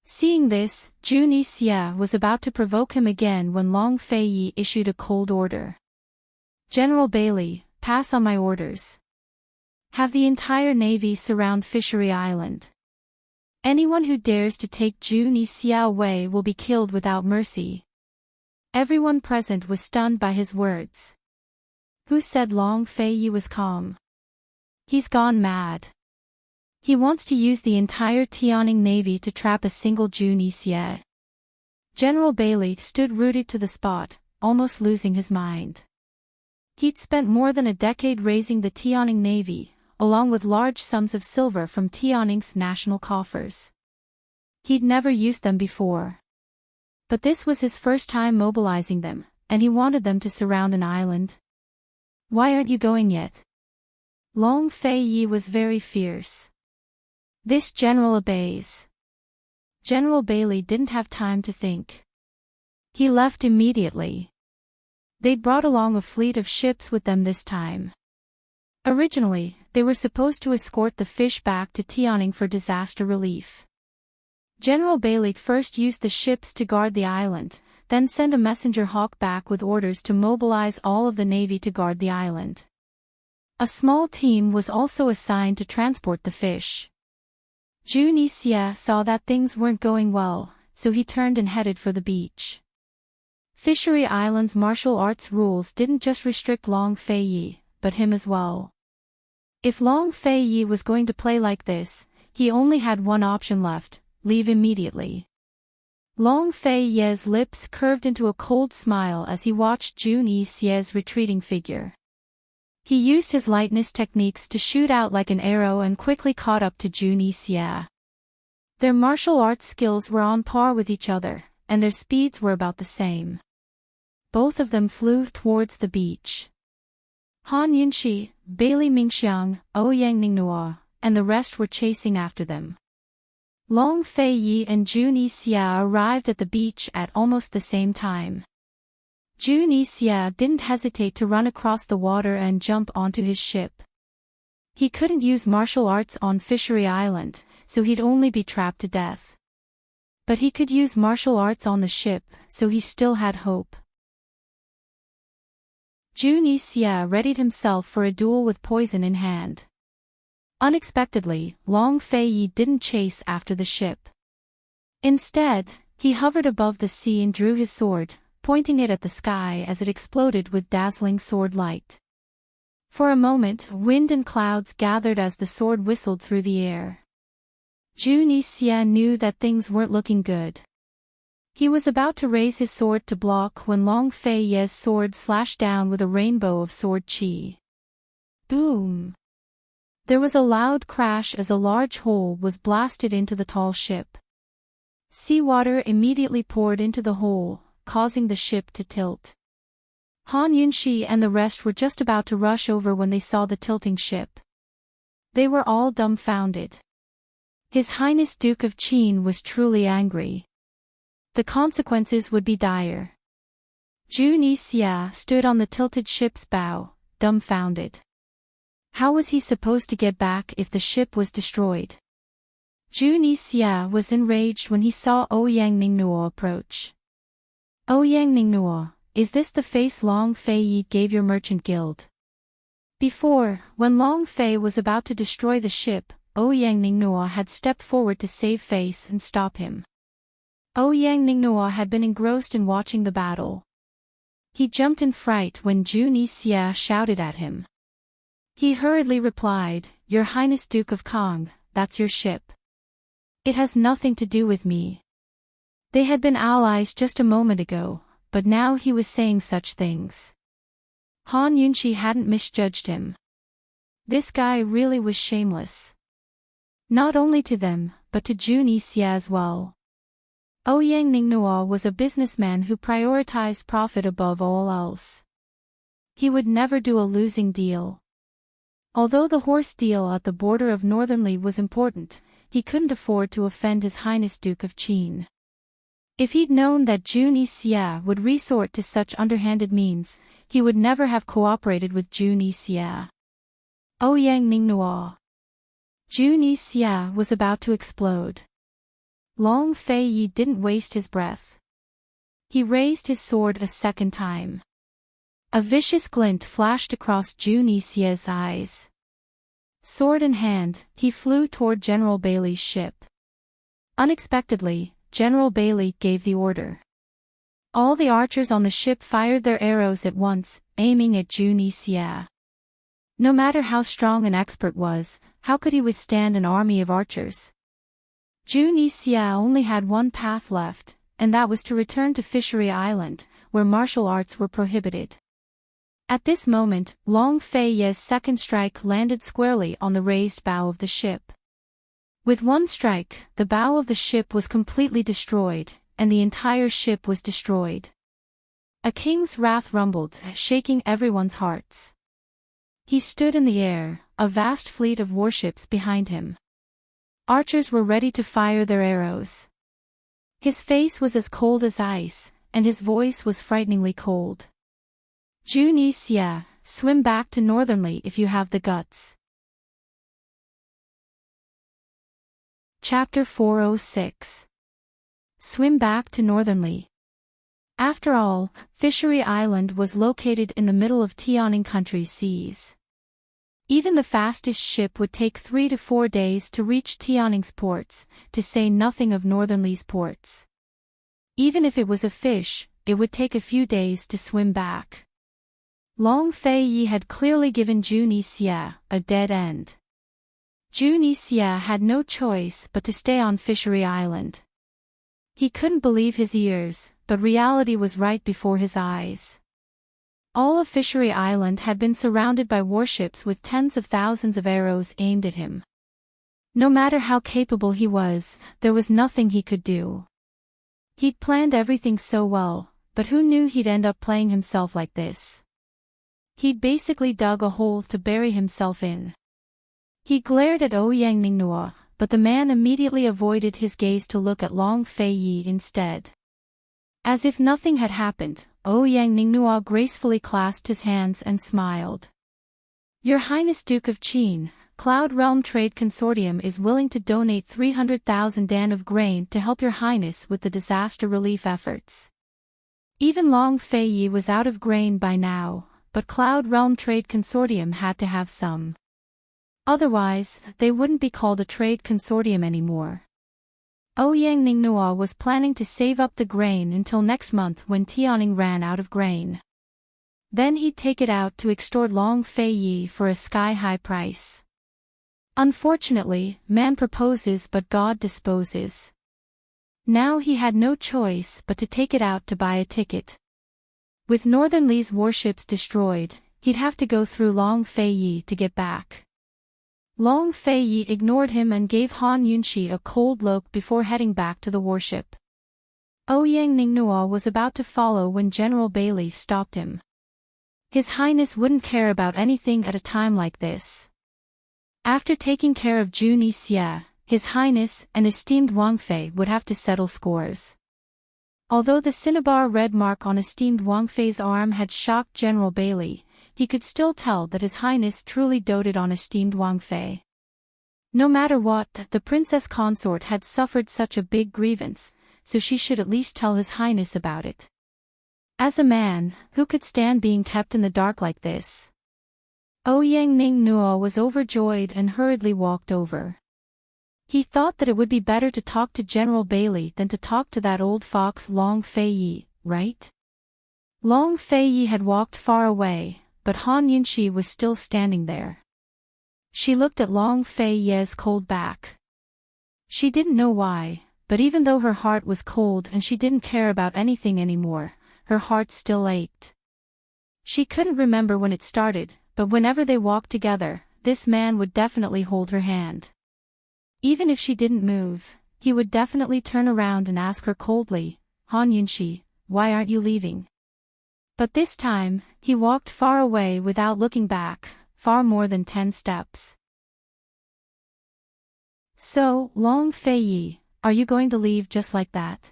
Seeing this, Zhu Nixia was about to provoke him again when Long Fei Yi issued a cold order. "General Bailey, pass on my orders. Have the entire navy surround Fishery Island. Anyone who dares to take Zhu Nixia away will be killed without mercy." Everyone present was stunned by his words. Who said Long Fei Yi was calm? He's gone mad. He wants to use the entire Tianning navy to trap a single Zhu Nixia. General Bailey stood rooted to the spot, almost losing his mind. He'd spent more than a decade raising the Tianning navy, along with large sums of silver from Tianning's national coffers. He'd never used them before. But this was his first time mobilizing them, and he wanted them to surround an island. "Why aren't you going yet?" Long Fei Yi was very fierce. "This general obeys." General Bailey didn't have time to think. He left immediately. They'd brought along a fleet of ships with them this time. Originally, they were supposed to escort the fish back to Tianning for disaster relief. General Bailey first used the ships to guard the island, then sent a messenger hawk back with orders to mobilize all of the navy to guard the island. A small team was also assigned to transport the fish. Jun Yixia saw that things weren't going well, so he turned and headed for the beach. Fishery Island's martial arts rules didn't just restrict Long Fei Yi, but him as well. If Long Fei Yi was going to play like this, he only had one option left: leave immediately. Long Fei Yi's lips curved into a cold smile as he watched Jun Yixia's retreating figure. He used his lightness techniques to shoot out like an arrow and quickly caught up to Jun Yixia. Their martial arts skills were on par with each other, and their speeds were about the same. Both of them flew towards the beach. Han Yunxi, Bailey Mingxiang, Ouyang Ningnua, and the rest were chasing after them. Long Fei Yi and Jun Yixia arrived at the beach at almost the same time. Jun Yixia didn't hesitate to run across the water and jump onto his ship. He couldn't use martial arts on Fishery Island, so he'd only be trapped to death. But he could use martial arts on the ship, so he still had hope. Jun Yixia readied himself for a duel with poison in hand. Unexpectedly, Long Fei Yi didn't chase after the ship. Instead, he hovered above the sea and drew his sword, pointing it at the sky as it exploded with dazzling sword light. For a moment, wind and clouds gathered as the sword whistled through the air. Jun Yixia knew that things weren't looking good. He was about to raise his sword to block when Long Fei Yi's sword slashed down with a rainbow of sword chi. Boom! There was a loud crash as a large hole was blasted into the tall ship. Seawater immediately poured into the hole, causing the ship to tilt. Han Yunxi and the rest were just about to rush over when they saw the tilting ship. They were all dumbfounded. His Highness Duke of Qin was truly angry. The consequences would be dire. Jun Yixia stood on the tilted ship's bow, dumbfounded. How was he supposed to get back if the ship was destroyed? Jun Yixia was enraged when he saw Ouyang Ningnuo approach. "Ouyang Ningnuo, is this the face Long Fei Yi gave your merchant guild?" Before, when Long Fei was about to destroy the ship, Ouyang Ningnuo had stepped forward to save face and stop him. Ouyang Ningnuo had been engrossed in watching the battle. He jumped in fright when Jun Yixia shouted at him. He hurriedly replied, "Your Highness Duke of Kong, that's your ship. It has nothing to do with me." They had been allies just a moment ago, but now he was saying such things. Han Yunxi hadn't misjudged him. This guy really was shameless. Not only to them, but to Jun Yixia as well. Ouyang Ningnuo was a businessman who prioritized profit above all else. He would never do a losing deal. Although the horse deal at the border of Northern Li was important, he couldn't afford to offend His Highness Duke of Qin. If he'd known that Jun Yixia would resort to such underhanded means, he would never have cooperated with Jun Yixia. Ouyang Ningnuo. Jun Yixia was about to explode. Long Fei Yi didn't waste his breath. He raised his sword a second time. A vicious glint flashed across Jun Yixia's eyes. Sword in hand, he flew toward General Bailey's ship. Unexpectedly, General Bailey gave the order. All the archers on the ship fired their arrows at once, aiming at Jun Yixia. No matter how strong an expert was, how could he withstand an army of archers? Jun Yixia only had one path left, and that was to return to Fishery Island, where martial arts were prohibited. At this moment, Long Fei Yi's second strike landed squarely on the raised bow of the ship. With one strike, the bow of the ship was completely destroyed, and the entire ship was destroyed. A king's wrath rumbled, shaking everyone's hearts. He stood in the air, a vast fleet of warships behind him. Archers were ready to fire their arrows. His face was as cold as ice, and his voice was frighteningly cold. Junia, swim back to Northernly if you have the guts. Chapter 406. Swim back to Northernly. After all, Fishery Island was located in the middle of Tianing country's seas. Even the fastest ship would take 3 to 4 days to reach Tianing's ports, to say nothing of Northernly's ports. Even if it was a fish, it would take a few days to swim back. Long Fei Yi had clearly given Junia a dead end. Junia had no choice but to stay on Fishery Island. He couldn't believe his ears, but reality was right before his eyes. All of Fishery Island had been surrounded by warships with tens of thousands of arrows aimed at him. No matter how capable he was, there was nothing he could do. He'd planned everything so well, but who knew he'd end up playing himself like this? He'd basically dug a hole to bury himself in. He glared at Ouyang Ningnua, but the man immediately avoided his gaze to look at Long Fei Yi instead. As if nothing had happened, Ouyang Ningnua gracefully clasped his hands and smiled. Your Highness Duke of Qin, Cloud Realm Trade Consortium is willing to donate 300,000 dan of grain to help your Highness with the disaster relief efforts. Even Long Fei Yi was out of grain by now, but Cloud Realm Trade Consortium had to have some. Otherwise, they wouldn't be called a trade consortium anymore. Ouyang Ningnua was planning to save up the grain until next month when Tianing ran out of grain. Then he'd take it out to extort Long Fei Yi for a sky-high price. Unfortunately, man proposes but God disposes. Now he had no choice but to take it out to buy a ticket. With Northernly's warships destroyed, he'd have to go through Long Fei Yi to get back. Long Fei Yi ignored him and gave Han Yunshi a cold look before heading back to the warship. Ouyang Ningnua was about to follow when General Bailey stopped him. His Highness wouldn't care about anything at a time like this. After taking care of Junia, His Highness and esteemed Wang Fei would have to settle scores. Although the cinnabar red mark on esteemed Wang Fei's arm had shocked General Bailey, he could still tell that His Highness truly doted on esteemed Wang Fei. No matter what, the Princess Consort had suffered such a big grievance, so she should at least tell His Highness about it. As a man, who could stand being kept in the dark like this? Ouyang Ningnua was overjoyed and hurriedly walked over. He thought that it would be better to talk to General Bailey than to talk to that old fox Long Fei Yi, right? Long Fei Yi had walked far away, but Han Yunshi was still standing there. She looked at Long Fei Yi's cold back. She didn't know why, but even though her heart was cold and she didn't care about anything anymore, her heart still ached. She couldn't remember when it started, but whenever they walked together, this man would definitely hold her hand. Even if she didn't move, he would definitely turn around and ask her coldly, Han Yunshi, why aren't you leaving? But this time, he walked far away without looking back, far more than 10 steps. So, Long Fei Yi, are you going to leave just like that?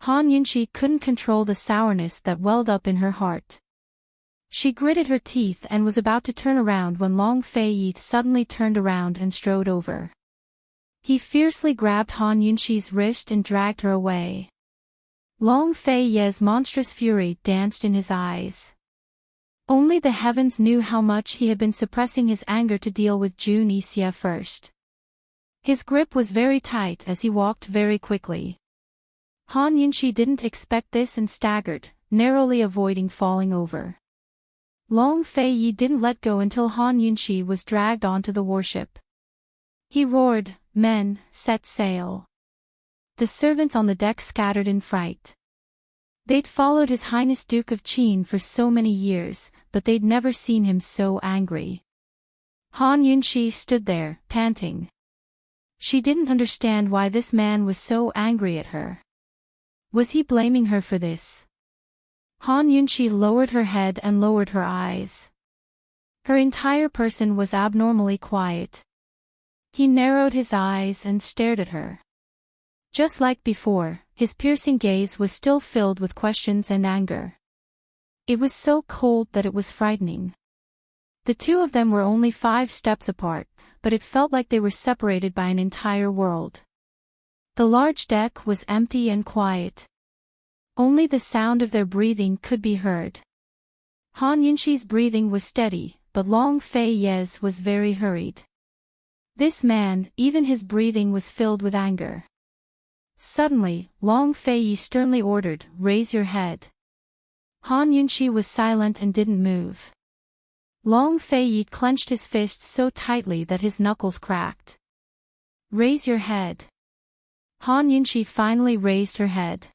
Han Yunshi couldn't control the sourness that welled up in her heart. She gritted her teeth and was about to turn around when Long Fei Yi suddenly turned around and strode over. He fiercely grabbed Han Yunshi's wrist and dragged her away. Long Fei Yi's monstrous fury danced in his eyes. Only the heavens knew how much he had been suppressing his anger to deal with Junia first. His grip was very tight as he walked very quickly. Han Yunshi didn't expect this and staggered, narrowly avoiding falling over. Long Fei Yi didn't let go until Han Yunshi was dragged onto the warship. He roared, "Men, set sail." The servants on the deck scattered in fright. They'd followed His Highness Duke of Qin for so many years, but they'd never seen him so angry. Han Yunshi stood there, panting. She didn't understand why this man was so angry at her. Was he blaming her for this? Han Yunqi lowered her head and lowered her eyes. Her entire person was abnormally quiet. He narrowed his eyes and stared at her. Just like before, his piercing gaze was still filled with questions and anger. It was so cold that it was frightening. The two of them were only 5 steps apart, but it felt like they were separated by an entire world. The large deck was empty and quiet. Only the sound of their breathing could be heard. Han Yunqi's breathing was steady, but Long Fei Ye's was very hurried. This man, even his breathing was filled with anger. Suddenly, Long Fei Ye sternly ordered, "Raise your head." Han Yunqi was silent and didn't move. Long Fei Ye clenched his fists so tightly that his knuckles cracked. "Raise your head." Han Yunqi finally raised her head.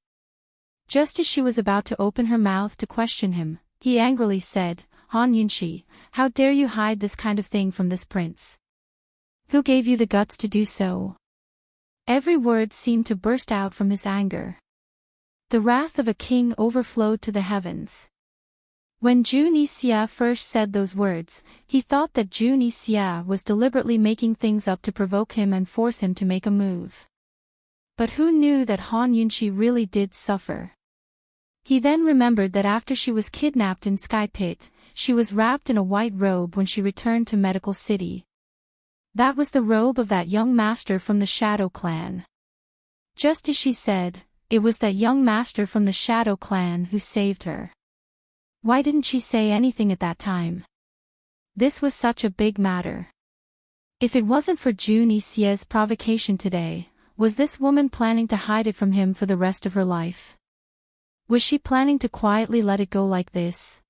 Just as she was about to open her mouth to question him, he angrily said, "Han Yunqi, how dare you hide this kind of thing from this prince? Who gave you the guts to do so?" Every word seemed to burst out from his anger. The wrath of a king overflowed to the heavens. When Jun Yixia first said those words, he thought that Jun Yixia was deliberately making things up to provoke him and force him to make a move. But who knew that Han Yunqi really did suffer? He then remembered that after she was kidnapped in Sky Pit, she was wrapped in a white robe when she returned to Medical City. That was the robe of that young master from the Shadow Clan. Just as she said, it was that young master from the Shadow Clan who saved her. Why didn't she say anything at that time? This was such a big matter. If it wasn't for Jun Yixia's provocation today, was this woman planning to hide it from him for the rest of her life? Was she planning to quietly let it go like this?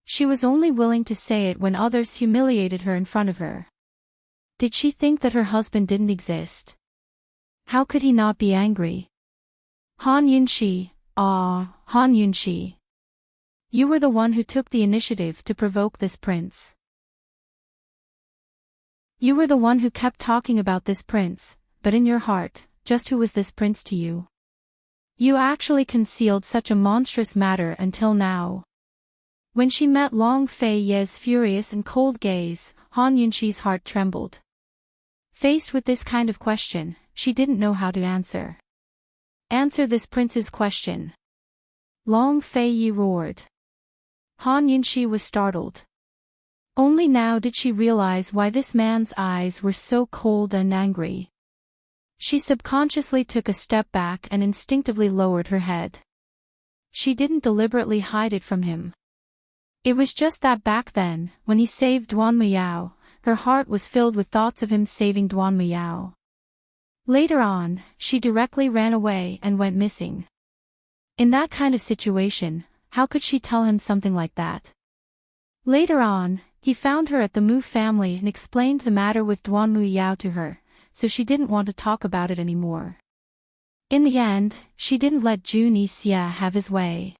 She was only willing to say it when others humiliated her in front of her. Did she think that her husband didn't exist? How could he not be angry? Han Yunqi, Han Yunqi. You were the one who took the initiative to provoke this prince. You were the one who kept talking about this prince, but in your heart, just who was this prince to you? You actually concealed such a monstrous matter until now. When she met Long Fei Ye's furious and cold gaze, Han Yunqi's heart trembled. Faced with this kind of question, she didn't know how to answer. Answer this prince's question. Long Fei Ye roared. Han Yunqi was startled. Only now did she realize why this man's eyes were so cold and angry. She subconsciously took a step back and instinctively lowered her head. She didn't deliberately hide it from him. It was just that back then, when he saved Duan Muyao, her heart was filled with thoughts of him saving Duan Muyao. Later on, she directly ran away and went missing. In that kind of situation, how could she tell him something like that? Later on, he found her at the Mu family and explained the matter with Duan Muyao to her, so she didn't want to talk about it anymore. In the end, she didn't let Jun Yixia have his way.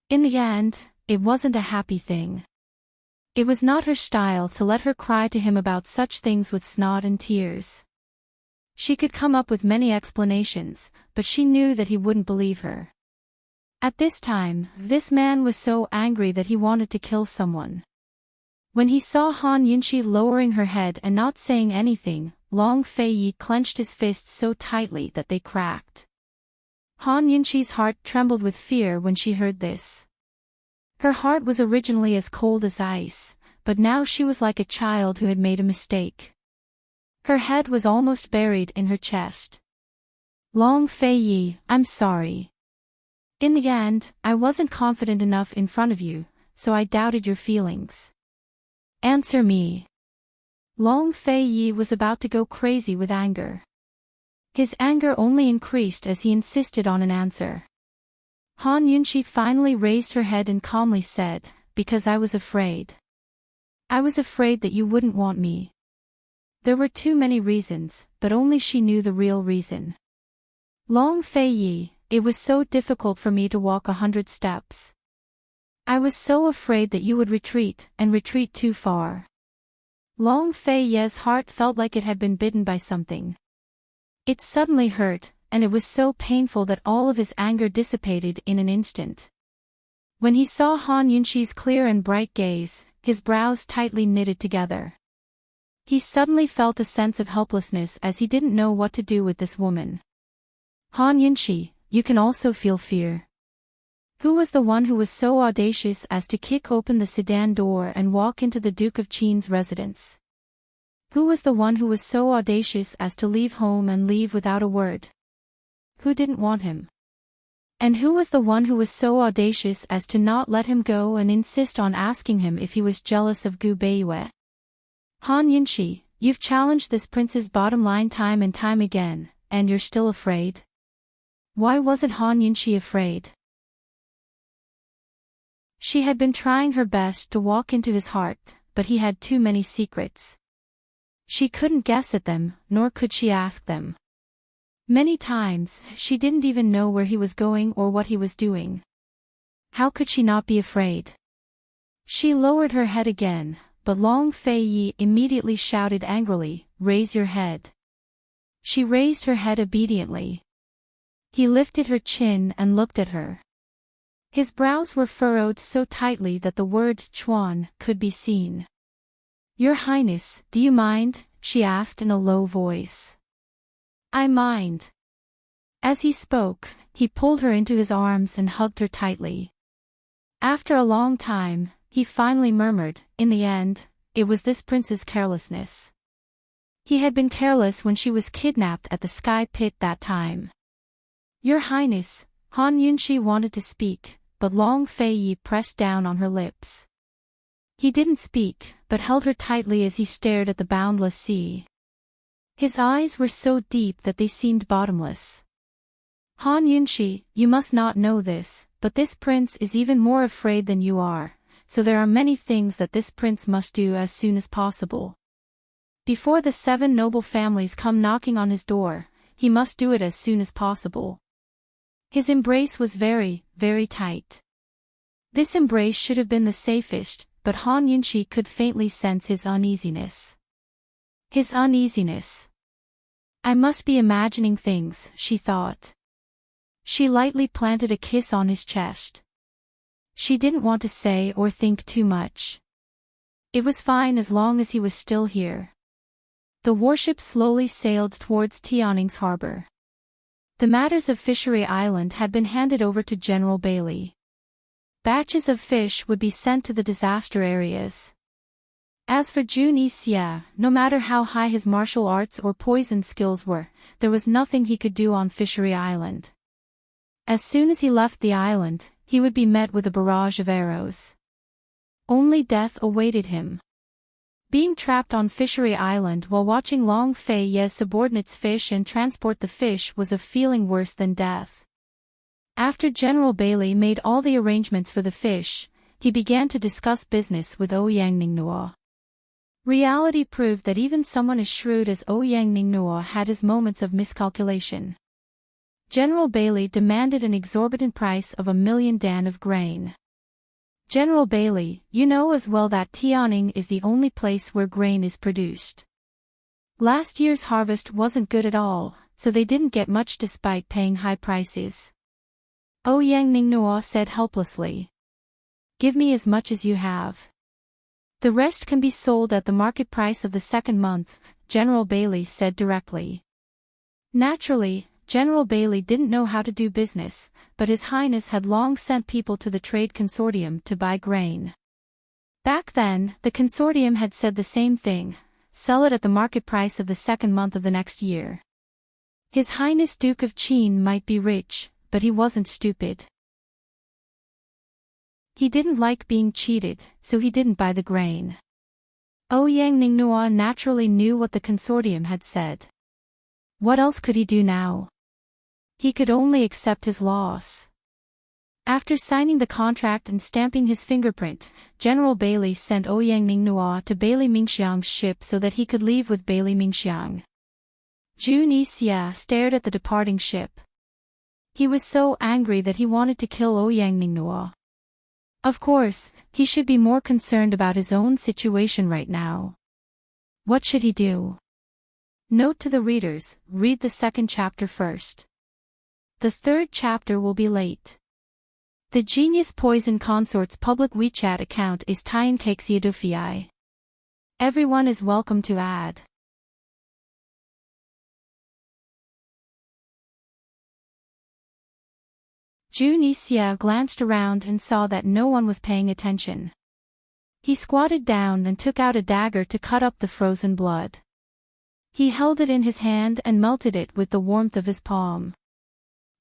In the end, it wasn't a happy thing. It was not her style to let her cry to him about such things with snot and tears. She could come up with many explanations, but she knew that he wouldn't believe her. At this time, this man was so angry that he wanted to kill someone. When he saw Han Yunqi lowering her head and not saying anything, Long Fei Ye clenched his fists so tightly that they cracked. Han Yunqi's heart trembled with fear when she heard this. Her heart was originally as cold as ice, but now she was like a child who had made a mistake. Her head was almost buried in her chest. Long Fei Ye, I'm sorry. In the end, I wasn't confident enough in front of you, so I doubted your feelings. Answer me. Long Fei Ye was about to go crazy with anger. His anger only increased as he insisted on an answer. Han Yunqi finally raised her head and calmly said, "Because I was afraid. I was afraid that you wouldn't want me." There were too many reasons, but only she knew the real reason. Long Fei Ye, it was so difficult for me to walk 100 steps. I was so afraid that you would retreat, and retreat too far. Long Fei Ye's heart felt like it had been bitten by something. It suddenly hurt, and it was so painful that all of his anger dissipated in an instant. When he saw Han Yunxi's clear and bright gaze, his brows tightly knitted together. He suddenly felt a sense of helplessness as he didn't know what to do with this woman. Han Yunxi, you can also feel fear. Who was the one who was so audacious as to kick open the sedan door and walk into the Duke of Qin's residence? Who was the one who was so audacious as to leave home and leave without a word? Who didn't want him? And who was the one who was so audacious as to not let him go and insist on asking him if he was jealous of Gu Beiyue? Han Yunxi, you've challenged this prince's bottom line time and time again, and you're still afraid? Why wasn't Han Yunxi afraid? She had been trying her best to walk into his heart, but he had too many secrets. She couldn't guess at them, nor could she ask them. Many times, she didn't even know where he was going or what he was doing. How could she not be afraid? She lowered her head again, but Long Fei Yi immediately shouted angrily, "Raise your head." She raised her head obediently. He lifted her chin and looked at her. His brows were furrowed so tightly that the word "Chuan" could be seen. "Your Highness, do you mind?" she asked in a low voice. "I mind." As he spoke, he pulled her into his arms and hugged her tightly. After a long time, he finally murmured, "In the end, it was this prince's carelessness. He had been careless when she was kidnapped at the sky pit that time." "Your Highness," Han Yunxi wanted to speak, but Long Fei Yi pressed down on her lips. He didn't speak, but held her tightly as he stared at the boundless sea. His eyes were so deep that they seemed bottomless. "Han Yunxi, you must not know this, but this prince is even more afraid than you are, so there are many things that this prince must do as soon as possible. Before the 7 noble families come knocking on his door, he must do it as soon as possible." His embrace was very, very tight. This embrace should have been the safest, but Han Yunxi could faintly sense his uneasiness. His uneasiness. "I must be imagining things," she thought. She lightly planted a kiss on his chest. She didn't want to say or think too much. It was fine as long as he was still here. The warship slowly sailed towards Tianning's harbor. The matters of Fishery Island had been handed over to General Bailey. Batches of fish would be sent to the disaster areas. As for Jun Yixia, no matter how high his martial arts or poison skills were, there was nothing he could do on Fishery Island. As soon as he left the island, he would be met with a barrage of arrows. Only death awaited him. Being trapped on Fishery Island while watching Long Fei Ye's subordinates fish and transport the fish was a feeling worse than death. After General Bailey made all the arrangements for the fish, he began to discuss business with Ouyang Ningnuo. Reality proved that even someone as shrewd as Ouyang Ningnuo had his moments of miscalculation. General Bailey demanded an exorbitant price of 1,000,000 dan of grain. "General Bailey, you know as well that Tianning is the only place where grain is produced. Last year's harvest wasn't good at all, so they didn't get much despite paying high prices." Ouyang Ningnuo said helplessly. "Give me as much as you have. The rest can be sold at the market price of the second month," General Bailey said directly. Naturally, General Bailey didn't know how to do business, but His Highness had long sent people to the trade consortium to buy grain. Back then, the consortium had said the same thing: sell it at the market price of the second month of the next year. His Highness Duke of Qin might be rich, but he wasn't stupid. He didn't like being cheated, so he didn't buy the grain. Ouyang Ningnuo naturally knew what the consortium had said. What else could he do now? He could only accept his loss. After signing the contract and stamping his fingerprint, General Bailey sent Ouyang Ningnuo to Bailey Mingxiang's ship so that he could leave with Bailey Mingxiang. Jun Yixia stared at the departing ship. He was so angry that he wanted to kill Ouyang Ningnuo. Of course, he should be more concerned about his own situation right now. What should he do? Note to the readers: read the second chapter first. The third chapter will be late. The Genius Poison Consort's public WeChat account is Tienkakesiadofii. Everyone is welcome to add. Junisia glanced around and saw that no one was paying attention. He squatted down and took out a dagger to cut up the frozen blood. He held it in his hand and melted it with the warmth of his palm.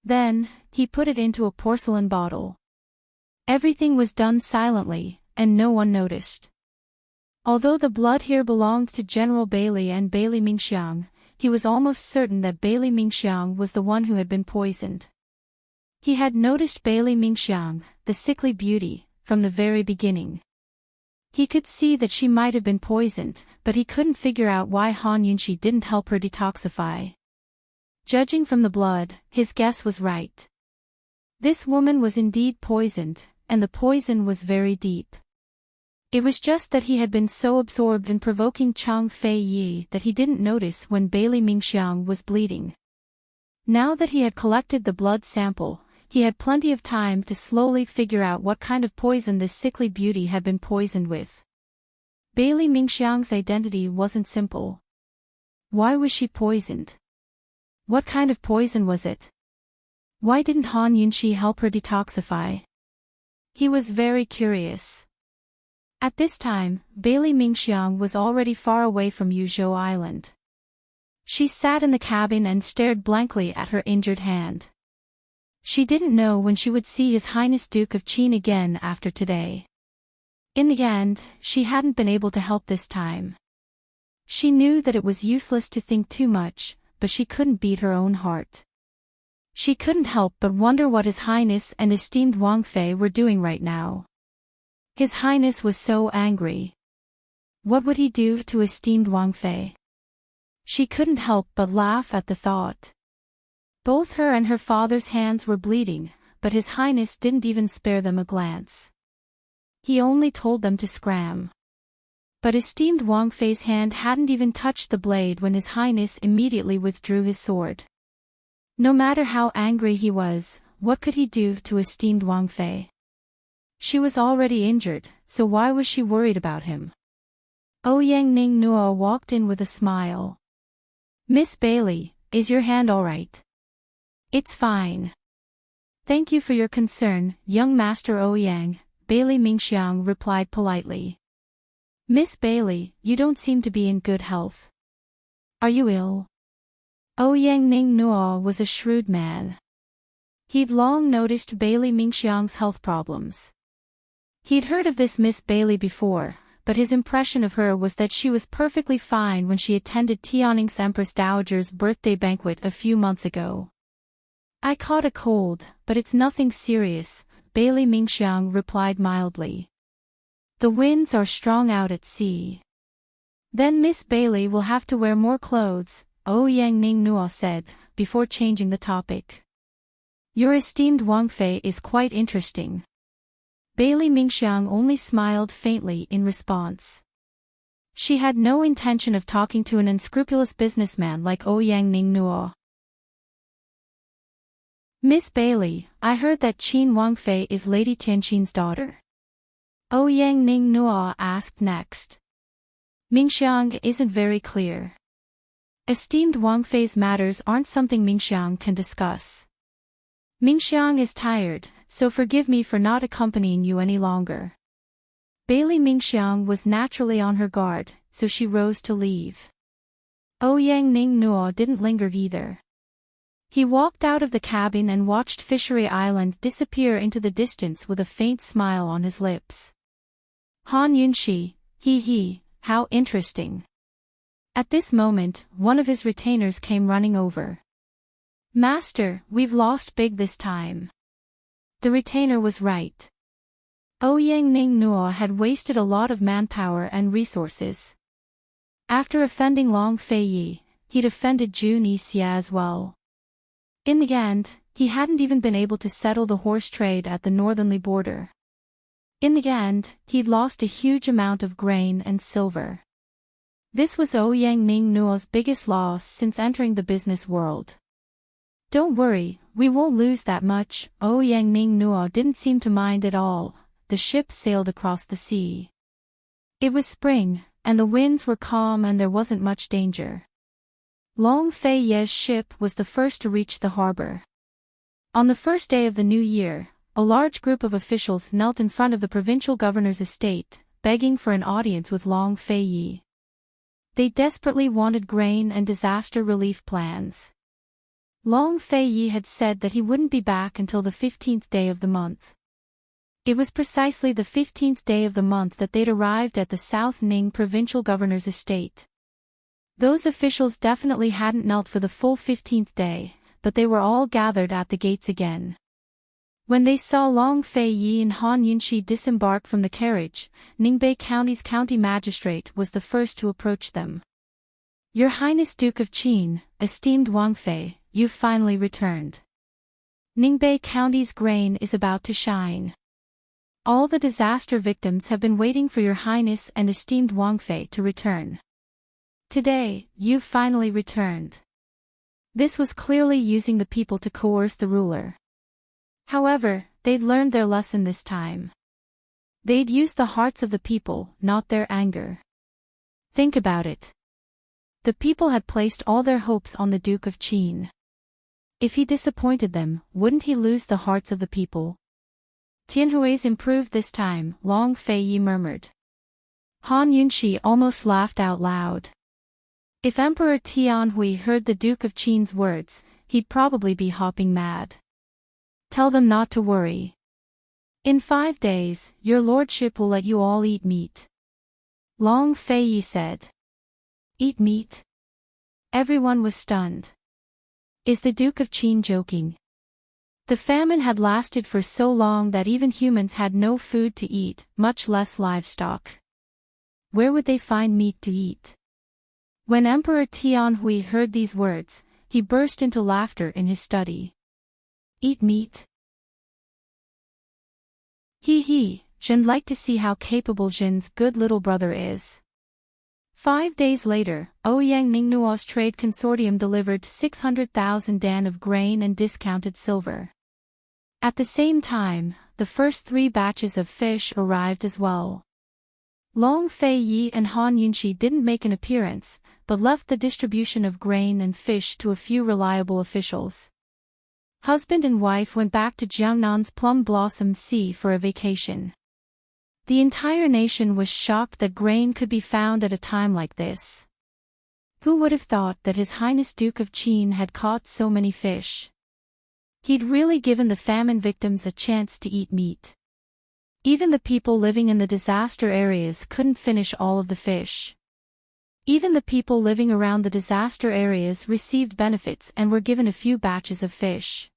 Then, he put it into a porcelain bottle. Everything was done silently, and no one noticed. Although the blood here belonged to General Bailey and Bailey Mingxiang, he was almost certain that Bailey Mingxiang was the one who had been poisoned. He had noticed Bailey Mingxiang, the sickly beauty, from the very beginning. He could see that she might have been poisoned, but he couldn't figure out why Han Yunxi didn't help her detoxify. Judging from the blood, his guess was right. This woman was indeed poisoned, and the poison was very deep. It was just that he had been so absorbed in provoking Chang Fei Yi that he didn't notice when Bailey Mingxiang was bleeding. Now that he had collected the blood sample, he had plenty of time to slowly figure out what kind of poison this sickly beauty had been poisoned with. Bailey Mingxiang's identity wasn't simple. Why was she poisoned? What kind of poison was it? Why didn't Han Yunxi help her detoxify? He was very curious. At this time, Bailey Mingxiang was already far away from Yuzhou Island. She sat in the cabin and stared blankly at her injured hand. She didn't know when she would see His Highness Duke of Qin again after today. In the end, she hadn't been able to help this time. She knew that it was useless to think too much, but she couldn't beat her own heart. She couldn't help but wonder what His Highness and esteemed Wang Fei were doing right now. His Highness was so angry. What would he do to esteemed Wang Fei? She couldn't help but laugh at the thought. Both her and her father's hands were bleeding, but His Highness didn't even spare them a glance. He only told them to scram. But esteemed Wang Fei's hand hadn't even touched the blade when His Highness immediately withdrew his sword. No matter how angry he was, what could he do to esteemed Wang Fei? She was already injured, so why was she worried about him? Ouyang Ning Nuo walked in with a smile. "Miss Bailey, is your hand all right?" "It's fine. Thank you for your concern, young Master Ouyang," Bailey Mingxiang replied politely. "Miss Bailey, you don't seem to be in good health. Are you ill?" Ouyang Ning Nuo was a shrewd man. He'd long noticed Bailey Mingxiang's health problems. He'd heard of this Miss Bailey before, but his impression of her was that she was perfectly fine when she attended Tianning's Empress Dowager's birthday banquet a few months ago. "I caught a cold, but it's nothing serious," Bailey Mingxiang replied mildly. "The winds are strong out at sea." "Then Miss Bailey will have to wear more clothes," Ouyang Ning Nuo said, before changing the topic. "Your esteemed Wang Fei is quite interesting." Bailey Mingxiang only smiled faintly in response. She had no intention of talking to an unscrupulous businessman like Ouyang Ning Nuo. "Miss Bailey, I heard that Qin Wang Fei is Lady Tianqin's daughter?" Ouyang Ning Nuo asked next. Mingxiang isn't very clear. Esteemed Wang Fei's matters aren't something Mingxiang can discuss. Mingxiang is tired, so forgive me for not accompanying you any longer. Bailey Mingxiang was naturally on her guard, so she rose to leave. Ouyang Ning Nuo didn't linger either. He walked out of the cabin and watched Fishery Island disappear into the distance with a faint smile on his lips. Han Yunxi, he, how interesting. At this moment, one of his retainers came running over. "Master, we've lost big this time." The retainer was right. Ouyang Ning Nuo had wasted a lot of manpower and resources. After offending Long Fei Yi, he'd offended Junisia as well. In the end, he hadn't even been able to settle the horse trade at the northerly border. In the end, he'd lost a huge amount of grain and silver. This was Ouyang Ning Nuo's biggest loss since entering the business world. "Don't worry, we won't lose that much. Yang Ning Nuo didn't seem to mind at all. The ship sailed across the sea. It was spring, and the winds were calm and there wasn't much danger. Long Fei Ye's ship was the first to reach the harbor. On the first day of the new year, a large group of officials knelt in front of the provincial governor's estate, begging for an audience with Long Fei Ye. They desperately wanted grain and disaster relief plans. Long Fei Ye had said that he wouldn't be back until the 15th day of the month. It was precisely the 15th day of the month that they'd arrived at the South Ning provincial governor's estate. Those officials definitely hadn't knelt for the full 15th day, but they were all gathered at the gates again. When they saw Long Fei Yi and Han Yunxi disembark from the carriage, Ningbei County's county magistrate was the first to approach them. "Your Highness Duke of Qin, esteemed Wang Fei, you've finally returned. Ningbei County's grain is about to shine. All the disaster victims have been waiting for your Highness and esteemed Wang Fei to return. Today, you've finally returned." This was clearly using the people to coerce the ruler. However, they'd learned their lesson this time. They'd used the hearts of the people, not their anger. Think about it. The people had placed all their hopes on the Duke of Qin. If he disappointed them, wouldn't he lose the hearts of the people? "Tianhui's improved this time," Long Fei Yi murmured. Han Yunxi almost laughed out loud. If Emperor Tianhui heard the Duke of Qin's words, he'd probably be hopping mad. "Tell them not to worry. In 5 days, your lordship will let you all eat meat," Long Fei Yi said. Eat meat? Everyone was stunned. Is the Duke of Qin joking? The famine had lasted for so long that even humans had no food to eat, much less livestock. Where would they find meat to eat? When Emperor Tianhui heard these words, he burst into laughter in his study. Eat meat? He, Zhen'd like to see how capable Zhen's good little brother is. 5 days later, Ouyang Ningnuo's trade consortium delivered 600,000 dan of grain and discounted silver. At the same time, the first 3 batches of fish arrived as well. Long Fei Yi and Han Yunxi didn't make an appearance, but left the distribution of grain and fish to a few reliable officials. Husband and wife went back to Jiangnan's Plum Blossom Sea for a vacation. The entire nation was shocked that grain could be found at a time like this. Who would have thought that His Highness Duke of Qin had caught so many fish? He'd really given the famine victims a chance to eat meat. Even the people living in the disaster areas couldn't finish all of the fish. Even the people living around the disaster areas received benefits and were given a few batches of fish.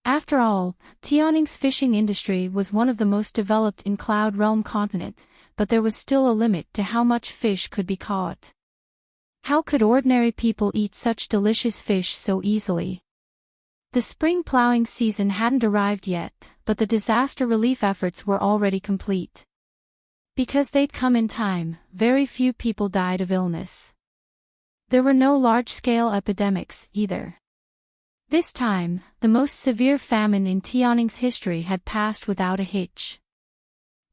After all, Tianning's fishing industry was one of the most developed in Cloud Realm continent, but there was still a limit to how much fish could be caught. How could ordinary people eat such delicious fish so easily? The spring plowing season hadn't arrived yet, but the disaster relief efforts were already complete. Because they'd come in time, very few people died of illness. There were no large-scale epidemics, either. This time, the most severe famine in Tianning's history had passed without a hitch.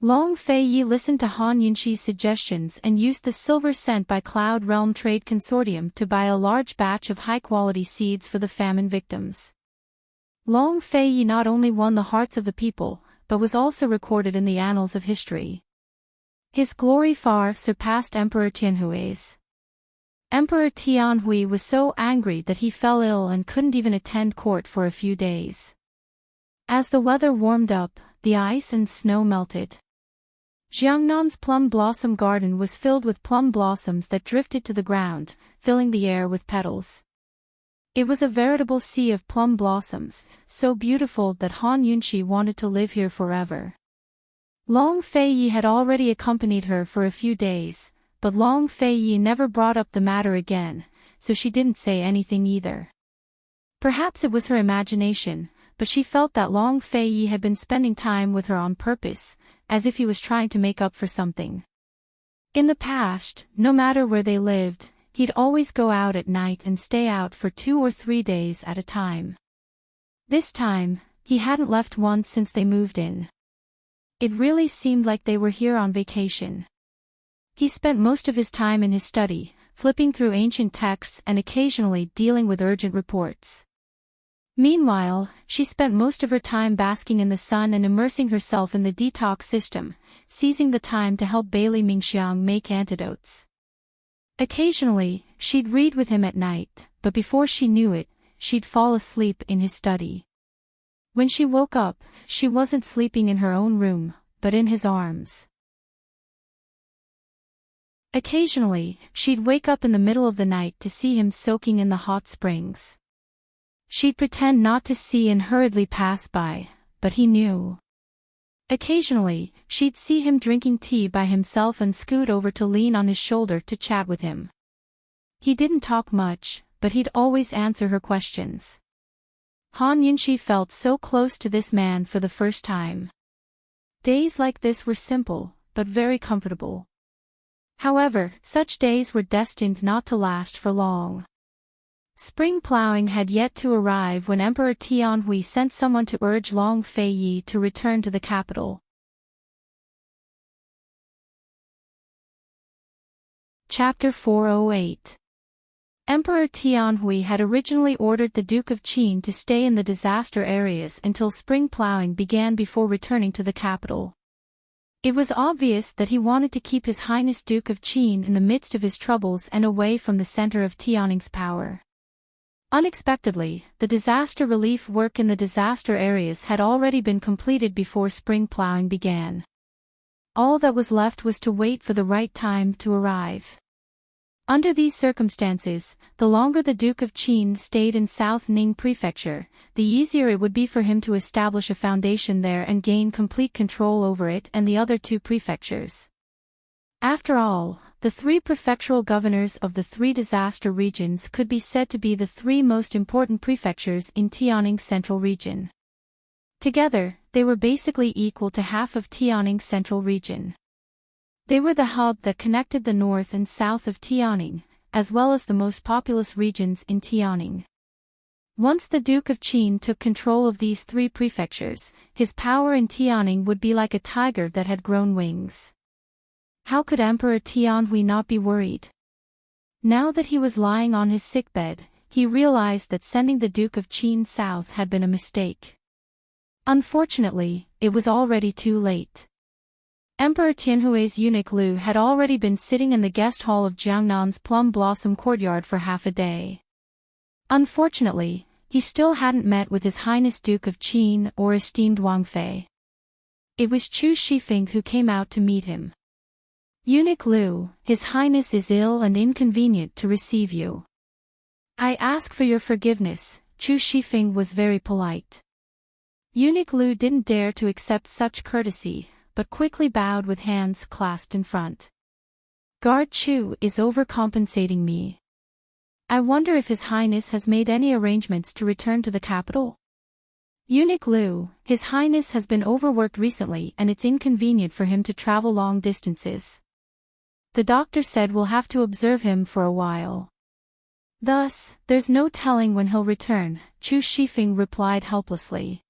Long Fei Yi listened to Han Yunxi's suggestions and used the silver sent by Cloud Realm Trade Consortium to buy a large batch of high-quality seeds for the famine victims. Long Fei Yi not only won the hearts of the people, but was also recorded in the annals of history. His glory far surpassed Emperor Tianhui's. Emperor Tianhui was so angry that he fell ill and couldn't even attend court for a few days. As the weather warmed up, the ice and snow melted. Jiangnan's plum blossom garden was filled with plum blossoms that drifted to the ground, filling the air with petals. It was a veritable sea of plum blossoms, so beautiful that Han Yunxi wanted to live here forever. Long Fei Yi had already accompanied her for a few days, but Long Fei Yi never brought up the matter again, so she didn't say anything either. Perhaps it was her imagination, but she felt that Long Fei Yi had been spending time with her on purpose, as if he was trying to make up for something. In the past, no matter where they lived, he'd always go out at night and stay out for 2 or 3 days at a time. This time, he hadn't left once since they moved in. It really seemed like they were here on vacation. He spent most of his time in his study, flipping through ancient texts and occasionally dealing with urgent reports. Meanwhile, she spent most of her time basking in the sun and immersing herself in the detox system, seizing the time to help Bailey Mingxiang make antidotes. Occasionally, she'd read with him at night, but before she knew it, she'd fall asleep in his study. When she woke up, she wasn't sleeping in her own room, but in his arms. Occasionally, she'd wake up in the middle of the night to see him soaking in the hot springs. She'd pretend not to see and hurriedly pass by, but he knew. Occasionally, she'd see him drinking tea by himself and scoot over to lean on his shoulder to chat with him. He didn't talk much, but he'd always answer her questions. Han Yunxi felt so close to this man for the first time. Days like this were simple, but very comfortable. However, such days were destined not to last for long. Spring plowing had yet to arrive when Emperor Tianhui sent someone to urge Long Fei Yi to return to the capital. Chapter 408. Emperor Tianhui had originally ordered the Duke of Qin to stay in the disaster areas until spring plowing began before returning to the capital. It was obvious that he wanted to keep His Highness Duke of Qin in the midst of his troubles and away from the center of Tianning's power. Unexpectedly, the disaster relief work in the disaster areas had already been completed before spring plowing began. All that was left was to wait for the right time to arrive. Under these circumstances, the longer the Duke of Qin stayed in South Ning Prefecture, the easier it would be for him to establish a foundation there and gain complete control over it and the other two prefectures. After all, the three prefectural governors of the three disaster regions could be said to be the three most important prefectures in Tianning's central region. Together, they were basically equal to half of Tianning's central region. They were the hub that connected the north and south of Tianning, as well as the most populous regions in Tianning. Once the Duke of Qin took control of these three prefectures, his power in Tianning would be like a tiger that had grown wings. How could Emperor Tianhui not be worried? Now that he was lying on his sickbed, he realized that sending the Duke of Qin south had been a mistake. Unfortunately, it was already too late. Emperor Tianhui's eunuch Lu had already been sitting in the guest hall of Jiangnan's plum blossom courtyard for half a day. Unfortunately, he still hadn't met with His Highness Duke of Qin or esteemed Wang Fei. It was Chu Shifeng who came out to meet him. Eunuch Lu, His Highness is ill and inconvenient to receive you. I ask for your forgiveness, Chu Shifeng was very polite. Eunuch Lu didn't dare to accept such courtesy, but quickly bowed with hands clasped in front. Guard Chu is overcompensating me. I wonder if His Highness has made any arrangements to return to the capital? Eunuch Lu, His Highness has been overworked recently and it's inconvenient for him to travel long distances. The doctor said we'll have to observe him for a while. Thus, there's no telling when he'll return, Chu Shifeng replied helplessly.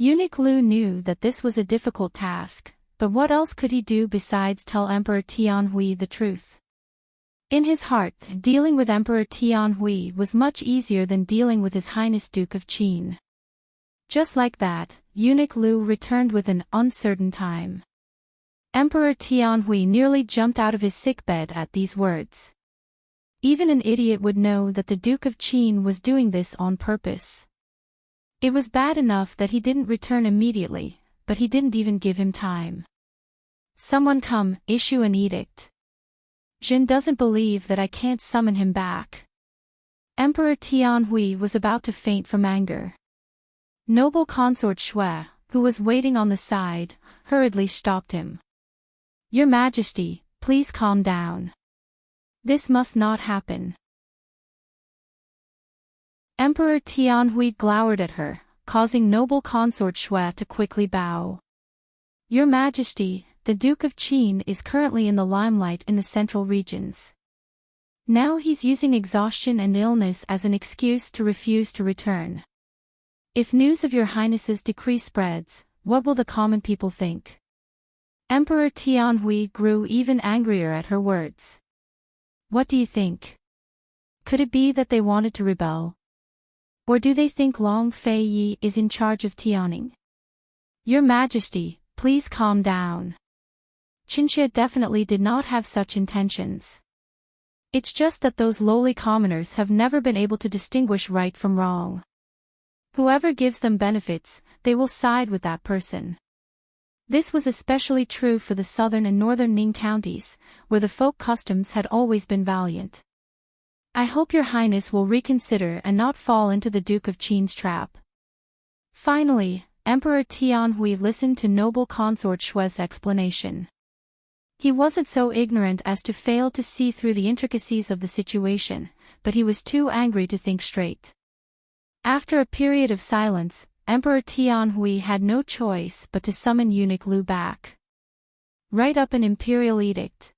Eunuch Lu knew that this was a difficult task, but what else could he do besides tell Emperor Tianhui the truth? In his heart, dealing with Emperor Tianhui was much easier than dealing with His Highness Duke of Qin. Just like that, Eunuch Lu returned with an uncertain time. Emperor Tianhui nearly jumped out of his sickbed at these words. Even an idiot would know that the Duke of Qin was doing this on purpose. It was bad enough that he didn't return immediately, but he didn't even give him time. Someone come, issue an edict. Jin doesn't believe that I can't summon him back. Emperor Tianhui was about to faint from anger. Noble Consort Shui, who was waiting on the side, hurriedly stopped him. Your Majesty, please calm down. This must not happen. Emperor Tianhui glowered at her, causing noble Consort Shui to quickly bow. Your Majesty, the Duke of Qin is currently in the limelight in the central regions. Now he's using exhaustion and illness as an excuse to refuse to return. If news of your highness's decree spreads, what will the common people think? Emperor Tianhui grew even angrier at her words. What do you think? Could it be that they wanted to rebel? Or do they think Long Fei Yi is in charge of Tianing? Your Majesty, please calm down. Qinxia definitely did not have such intentions. It's just that those lowly commoners have never been able to distinguish right from wrong. Whoever gives them benefits, they will side with that person. This was especially true for the southern and northern Ning counties, where the folk customs had always been valiant. I hope your highness will reconsider and not fall into the Duke of Qin's trap. Finally, Emperor Tianhui listened to noble consort Shui's explanation. He wasn't so ignorant as to fail to see through the intricacies of the situation, but he was too angry to think straight. After a period of silence, Emperor Tianhui had no choice but to summon eunuch Lu back. Write up an imperial edict.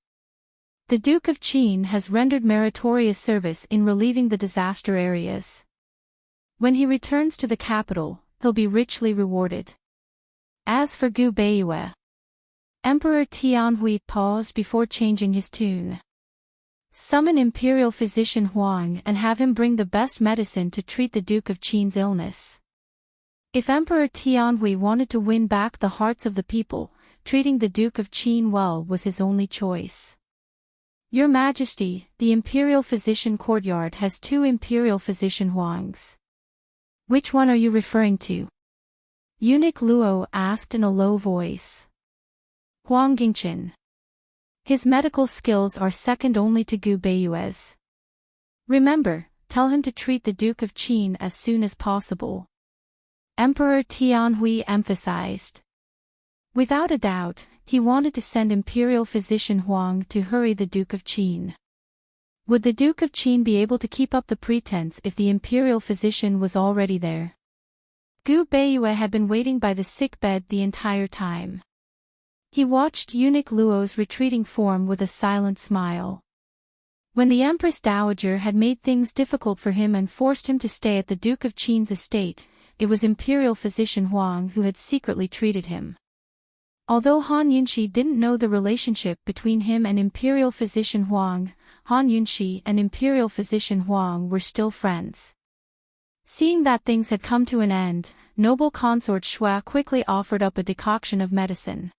The Duke of Qin has rendered meritorious service in relieving the disaster areas. When he returns to the capital, he'll be richly rewarded. As for Gu Beiyue, Emperor Tianhui paused before changing his tune. Summon Imperial Physician Huang and have him bring the best medicine to treat the Duke of Qin's illness. If Emperor Tianhui wanted to win back the hearts of the people, treating the Duke of Qin well was his only choice. Your Majesty, the Imperial Physician Courtyard has 2 Imperial Physician Huangs. Which one are you referring to? Eunuch Luo asked in a low voice. Huang Gingchen. His medical skills are second only to Gu Beiyue's. Remember, tell him to treat the Duke of Qin as soon as possible. Emperor Tianhui emphasized. Without a doubt, he wanted to send Imperial Physician Huang to hurry the Duke of Qin. Would the Duke of Qin be able to keep up the pretense if the Imperial Physician was already there? Gu Beiyue had been waiting by the sickbed the entire time. He watched Eunuch Luo's retreating form with a silent smile. When the Empress Dowager had made things difficult for him and forced him to stay at the Duke of Qin's estate, it was Imperial Physician Huang who had secretly treated him. Although Han Yunshi didn't know the relationship between him and Imperial Physician Huang, Han Yunshi and Imperial Physician Huang were still friends. Seeing that things had come to an end, noble consort Shui quickly offered up a decoction of medicine.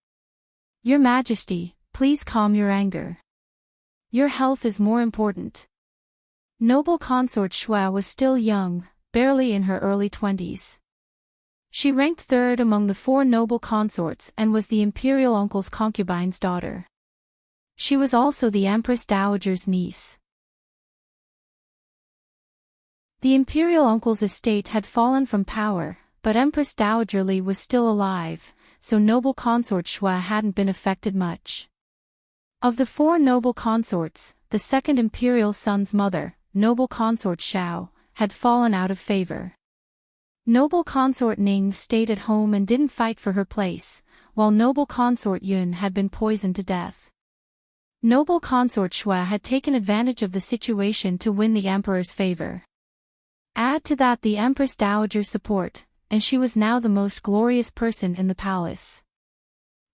Your Majesty, please calm your anger. Your health is more important. Noble consort Shui was still young, barely in her early 20s. She ranked 3rd among the 4 noble consorts and was the imperial uncle's concubine's daughter. She was also the Empress Dowager's niece. The imperial uncle's estate had fallen from power, but Empress Dowager Li was still alive, so noble consort Shui hadn't been affected much. Of the 4 noble consorts, the second imperial son's mother, noble consort Xiao, had fallen out of favor. Noble consort Ning stayed at home and didn't fight for her place, while noble consort Yun had been poisoned to death. Noble consort Shui had taken advantage of the situation to win the emperor's favor. Add to that the Empress Dowager's support, and she was now the most glorious person in the palace.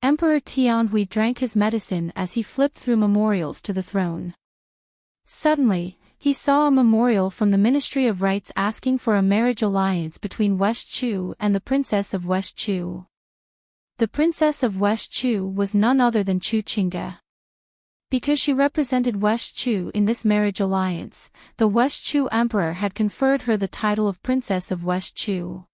Emperor Tianhui drank his medicine as he flipped through memorials to the throne. Suddenly, he saw a memorial from the Ministry of Rights asking for a marriage alliance between West Chu and the Princess of West Chu. The Princess of West Chu was none other than Chu Qingge. Because she represented West Chu in this marriage alliance, the West Chu Emperor had conferred her the title of Princess of West Chu.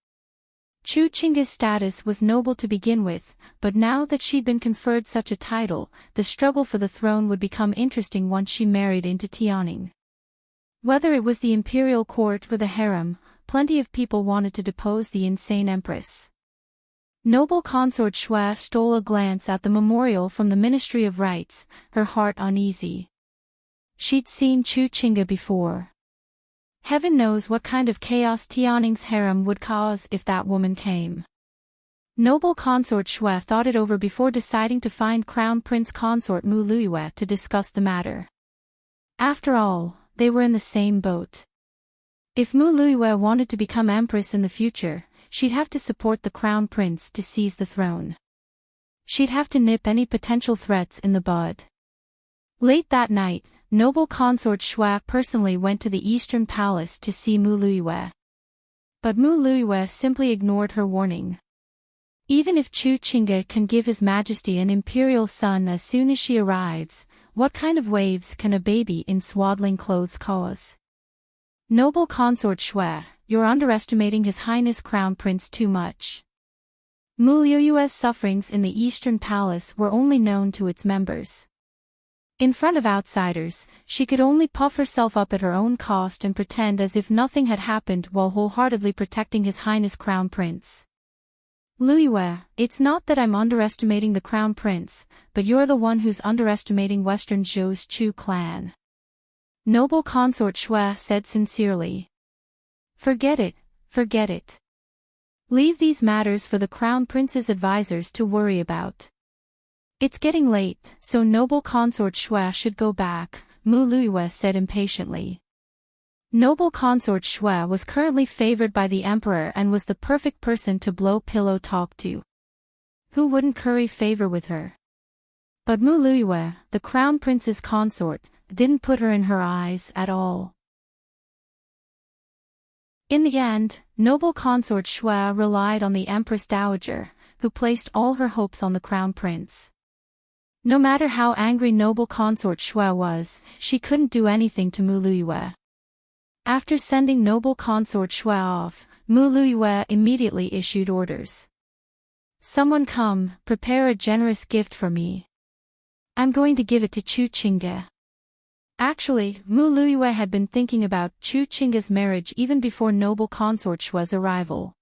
Chu Qingge's status was noble to begin with, but now that she'd been conferred such a title, the struggle for the throne would become interesting once she married into Tianing. Whether it was the imperial court or the harem, plenty of people wanted to depose the insane empress. Noble consort Shui stole a glance at the memorial from the Ministry of Rights, her heart uneasy. She'd seen Chu Qingge before. Heaven knows what kind of chaos Tianing's harem would cause if that woman came. Noble consort Shui thought it over before deciding to find Crown Prince consort Mu Luiyue to discuss the matter. After all, they were in the same boat. If Mu Luiyue wanted to become empress in the future, she'd have to support the crown prince to seize the throne. She'd have to nip any potential threats in the bud. Late that night, noble consort Shui personally went to the Eastern Palace to see Mu Luiyue. But Mu Luiyue simply ignored her warning. Even if Chu Qingge can give His Majesty an imperial son as soon as she arrives, what kind of waves can a baby in swaddling clothes cause? Noble consort Shui, you're underestimating His Highness Crown Prince too much. Mu Luiyue's sufferings in the Eastern Palace were only known to its members. In front of outsiders, she could only puff herself up at her own cost and pretend as if nothing had happened while wholeheartedly protecting His Highness Crown Prince. Luiyue, it's not that I'm underestimating the Crown Prince, but you're the one who's underestimating Western Zhou's Chu clan. Noble consort Shui said sincerely. Forget it, forget it. Leave these matters for the Crown Prince's advisors to worry about. It's getting late, so noble consort Shui should go back, Mu Luiyue said impatiently. Noble consort Shui was currently favored by the emperor and was the perfect person to blow pillow talk to. Who wouldn't curry favor with her? But Mu Luiyue, the crown prince's consort, didn't put her in her eyes at all. In the end, noble consort Shui relied on the Empress Dowager, who placed all her hopes on the crown prince. No matter how angry noble consort Shui was, she couldn't do anything to Mu Luiyue. After sending noble consort Shui off, Mu Luiyue immediately issued orders. Someone come, prepare a generous gift for me. I'm going to give it to Chu Qingge. Actually, Mu Luiyue had been thinking about Chu Qingge's marriage even before noble consort Shui's arrival.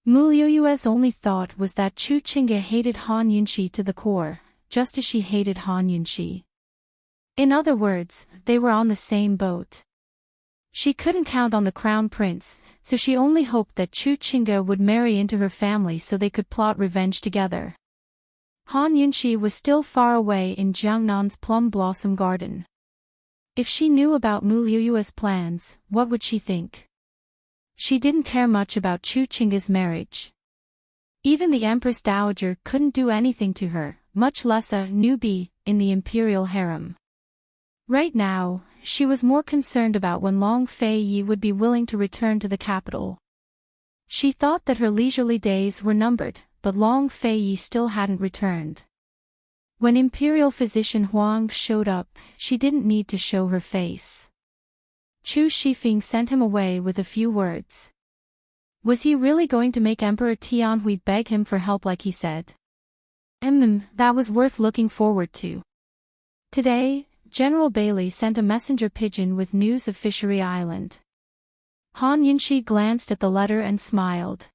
Mu Luiyue's only thought was that Chu Qingge hated Han Yunxi to the core, just as she hated Han Yunxi. In other words, they were on the same boat. She couldn't count on the crown prince, so she only hoped that Chu Qingge would marry into her family so they could plot revenge together. Han Yunxi was still far away in Jiangnan's plum blossom garden. If she knew about Mu Luiyue's plans, what would she think? She didn't care much about Chu Qingge's marriage. Even the Empress Dowager couldn't do anything to her, much less a newbie in the imperial harem. Right now, she was more concerned about when Long Feiyi would be willing to return to the capital. She thought that her leisurely days were numbered, but Long Feiyi still hadn't returned. When Imperial Physician Huang showed up, she didn't need to show her face. Chu Shifeng sent him away with a few words. Was he really going to make Emperor Tianhui beg him for help like he said? That was worth looking forward to. Today, General Bailey sent a messenger pigeon with news of Fishery Island. Han Yunxi glanced at the letter and smiled.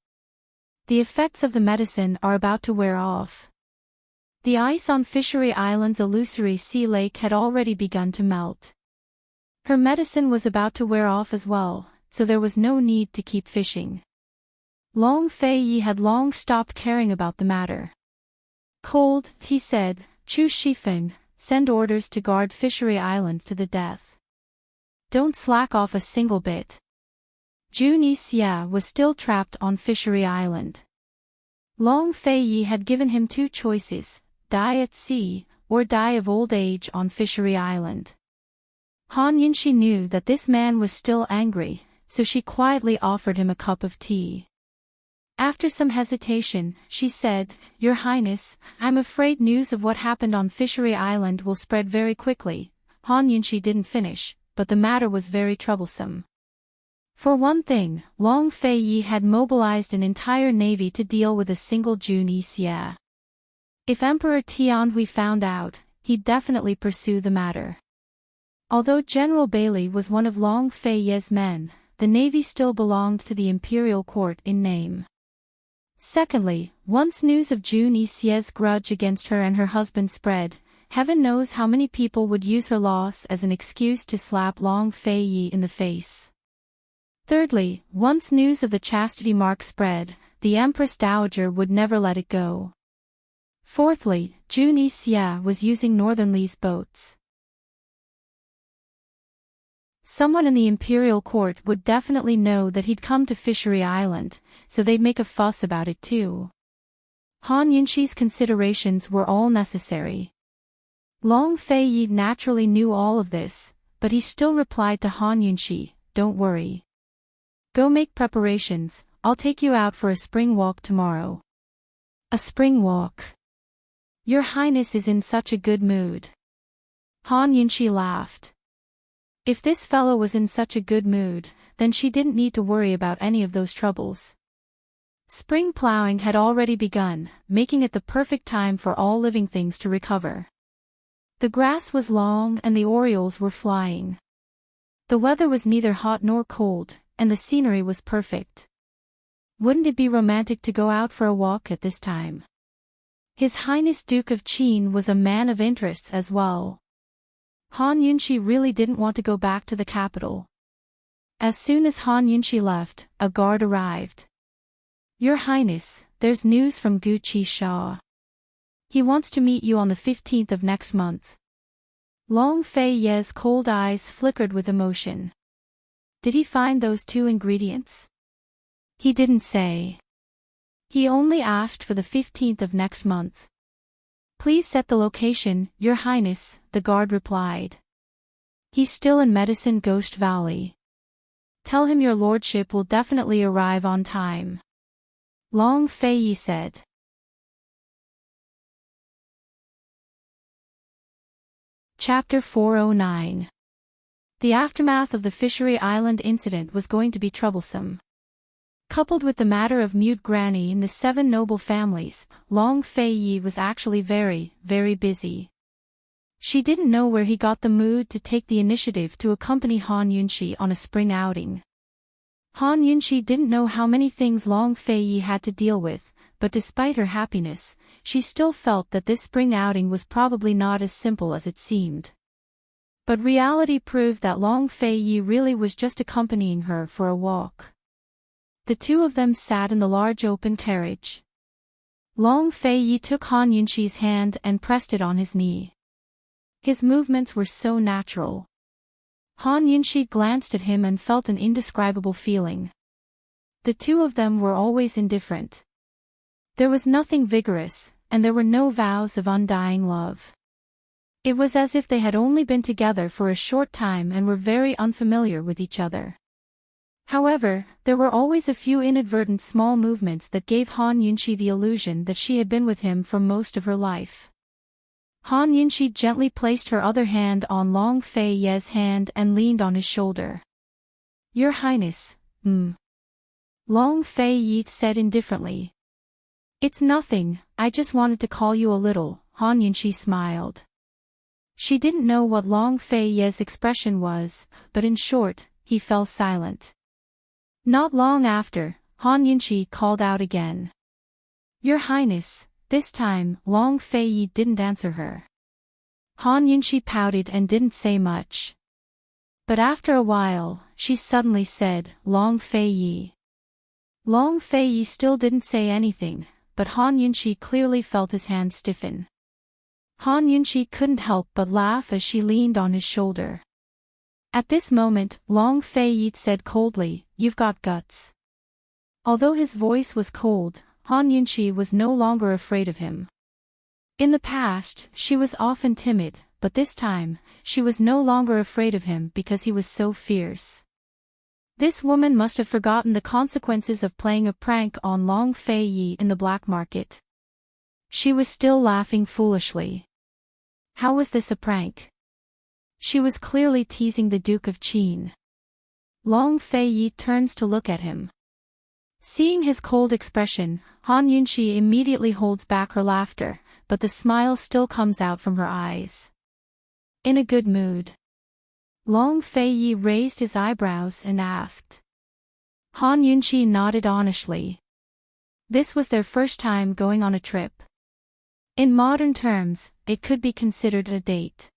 The effects of the medicine are about to wear off. The ice on Fishery Island's illusory sea lake had already begun to melt. Her medicine was about to wear off as well, so there was no need to keep fishing. Long Feiyi had long stopped caring about the matter. Cold, he said, Chu Shifeng, send orders to guard Fishery Island to the death. Don't slack off a single bit. Jun Yixia was still trapped on Fishery Island. Long Feiyi had given him two choices, die at sea, or die of old age on Fishery Island. Han Yunxi knew that this man was still angry, so she quietly offered him a cup of tea. After some hesitation, she said, Your Highness, I'm afraid news of what happened on Fishery Island will spread very quickly. Han Yunxi didn't finish, but the matter was very troublesome. For one thing, Long Feiyi had mobilized an entire navy to deal with a single Jun Yixia. If Emperor Tianhui found out, he'd definitely pursue the matter. Although General Bailey was one of Long Feiyi's men, the navy still belonged to the imperial court in name. Secondly, once news of Jun Yixia's grudge against her and her husband spread, heaven knows how many people would use her loss as an excuse to slap Long Feiyi in the face. Thirdly, once news of the chastity mark spread, the Empress Dowager would never let it go. Fourthly, Jun Yixia was using Northern Li's boats. Someone in the imperial court would definitely know that he'd come to Fishery Island, so they'd make a fuss about it too. Han Yunxi's considerations were all necessary. Long Fei Yi naturally knew all of this, but he still replied to Han Yunxi, "Don't worry. Go make preparations, I'll take you out for a spring walk tomorrow." "A spring walk? Your Highness is in such a good mood." Han Yunxi laughed. If this fellow was in such a good mood, then she didn't need to worry about any of those troubles. Spring plowing had already begun, making it the perfect time for all living things to recover. The grass was long and the orioles were flying. The weather was neither hot nor cold, and the scenery was perfect. Wouldn't it be romantic to go out for a walk at this time? His Highness Duke of Qin was a man of interests as well. Han Yunxi really didn't want to go back to the capital. As soon as Han Yunxi left, a guard arrived. "Your Highness, there's news from Gu Qisha. He wants to meet you on the 15th of next month." Long Fei Ye's cold eyes flickered with emotion. Did he find those two ingredients? He didn't say. He only asked for the 15th of next month. "Please set the location, Your Highness," the guard replied. "He's still in Medicine Ghost Valley. Tell him your lordship will definitely arrive on time," Long Fei Yi said. Chapter 409. The aftermath of the Fishery Island incident was going to be troublesome. Coupled with the matter of Mute Granny and the 7 noble families, Long Fei Yi was actually very, very busy. She didn't know where he got the mood to take the initiative to accompany Han Yunxi on a spring outing. Han Yunxi didn't know how many things Long Fei Yi had to deal with, but despite her happiness, she still felt that this spring outing was probably not as simple as it seemed. But reality proved that Long Fei Yi really was just accompanying her for a walk. The two of them sat in the large open carriage. Long Fei Yi took Han Yunxi's hand and pressed it on his knee. His movements were so natural. Han Yunxi glanced at him and felt an indescribable feeling. The two of them were always indifferent. There was nothing vigorous, and there were no vows of undying love. It was as if they had only been together for a short time and were very unfamiliar with each other. However, there were always a few inadvertent small movements that gave Han Yunxi the illusion that she had been with him for most of her life. Han Yunxi gently placed her other hand on Long Fei Ye's hand and leaned on his shoulder. "Your Highness, Long Fei Yi said indifferently. "It's nothing, I just wanted to call you a little," Han Yunxi smiled. She didn't know what Long Fei Ye's expression was, but in short, he fell silent. Not long after, Han Yunxi called out again. "Your Highness." This time, Long Fei Yi didn't answer her. Han Yunxi pouted and didn't say much. But after a while, she suddenly said, "Long Fei Yi." Long Fei Yi still didn't say anything, but Han Yunxi clearly felt his hand stiffen. Han Yunxi couldn't help but laugh as she leaned on his shoulder. At this moment, Long Fei Yi said coldly, "You've got guts." Although his voice was cold, Han Yunxi was no longer afraid of him. In the past, she was often timid, but this time, she was no longer afraid of him because he was so fierce. This woman must have forgotten the consequences of playing a prank on Long Fei Yi in the black market. She was still laughing foolishly. How was this a prank? She was clearly teasing the Duke of Qin. Long Fei Yi turns to look at him. Seeing his cold expression, Han Yunxi immediately holds back her laughter, but the smile still comes out from her eyes. "In a good mood?" Long Fei Yi raised his eyebrows and asked. Han Yunxi nodded honestly. This was their first time going on a trip. In modern terms, it could be considered a date.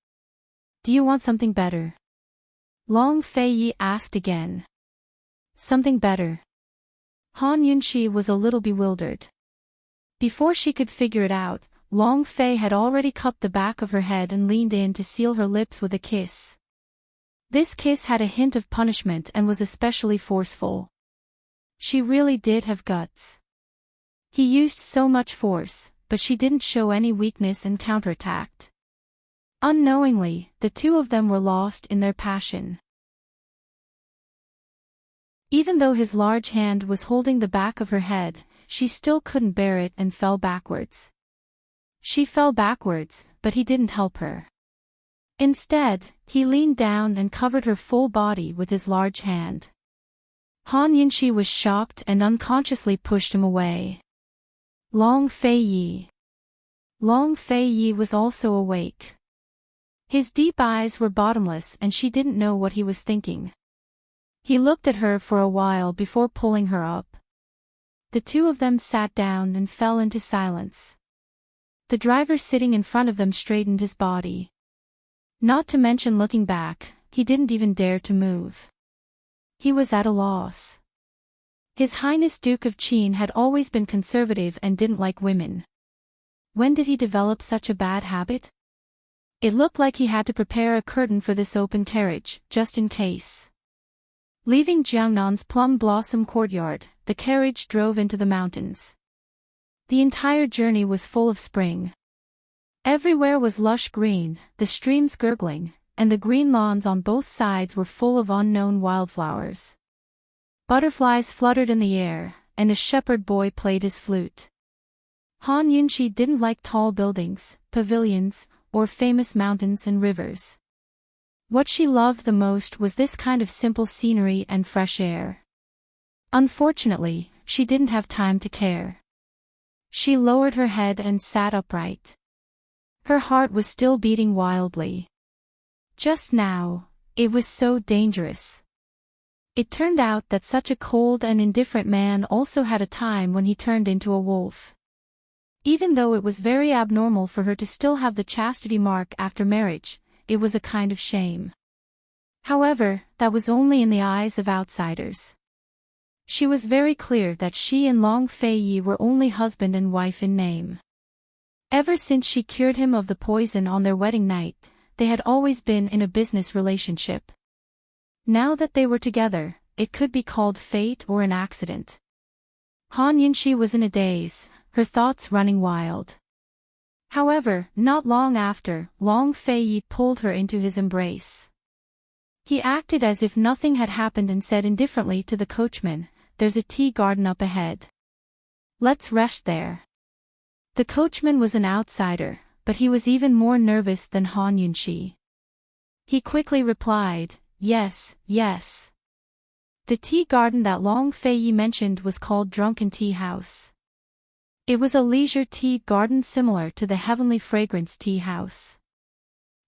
"Do you want something better?" Long Fei Yi asked again. "Something better?" Han Yunxi was a little bewildered. Before she could figure it out, Long Fei had already cupped the back of her head and leaned in to seal her lips with a kiss. This kiss had a hint of punishment and was especially forceful. She really did have guts. He used so much force, but she didn't show any weakness and counterattacked. Unknowingly, the two of them were lost in their passion. Even though his large hand was holding the back of her head, she still couldn't bear it and fell backwards. She fell backwards, but he didn't help her. Instead, he leaned down and covered her full body with his large hand. Han Yunxi was shocked and unconsciously pushed him away. Long Fei Yi. Long Fei Yi was also awake. His deep eyes were bottomless and she didn't know what he was thinking. He looked at her for a while before pulling her up. The two of them sat down and fell into silence. The driver sitting in front of them straightened his body. Not to mention looking back, he didn't even dare to move. He was at a loss. His Highness Duke of Qin had always been conservative and didn't like women. When did he develop such a bad habit? It looked like he had to prepare a curtain for this open carriage, just in case. Leaving Jiangnan's plum blossom courtyard, the carriage drove into the mountains. The entire journey was full of spring. Everywhere was lush green, the streams gurgling, and the green lawns on both sides were full of unknown wildflowers. Butterflies fluttered in the air, and a shepherd boy played his flute. Han Yunxi didn't like tall buildings, pavilions, or famous mountains and rivers. What she loved the most was this kind of simple scenery and fresh air. Unfortunately, she didn't have time to care. She lowered her head and sat upright. Her heart was still beating wildly. Just now, it was so dangerous. It turned out that such a cold and indifferent man also had a time when he turned into a wolf. Even though it was very abnormal for her to still have the chastity mark after marriage, it was a kind of shame. However, that was only in the eyes of outsiders. She was very clear that she and Long Fei Yi were only husband and wife in name. Ever since she cured him of the poison on their wedding night, they had always been in a business relationship. Now that they were together, it could be called fate or an accident. Han Yunxi was in a daze, her thoughts running wild. However, not long after, Long Fei Yi pulled her into his embrace. He acted as if nothing had happened and said indifferently to the coachman, "There's a tea garden up ahead. Let's rest there." The coachman was an outsider, but he was even more nervous than Han Yunxi. He quickly replied, "Yes, yes." The tea garden that Long Fei Yi mentioned was called Drunken Tea House. It was a leisure tea garden similar to the Heavenly Fragrance Tea House.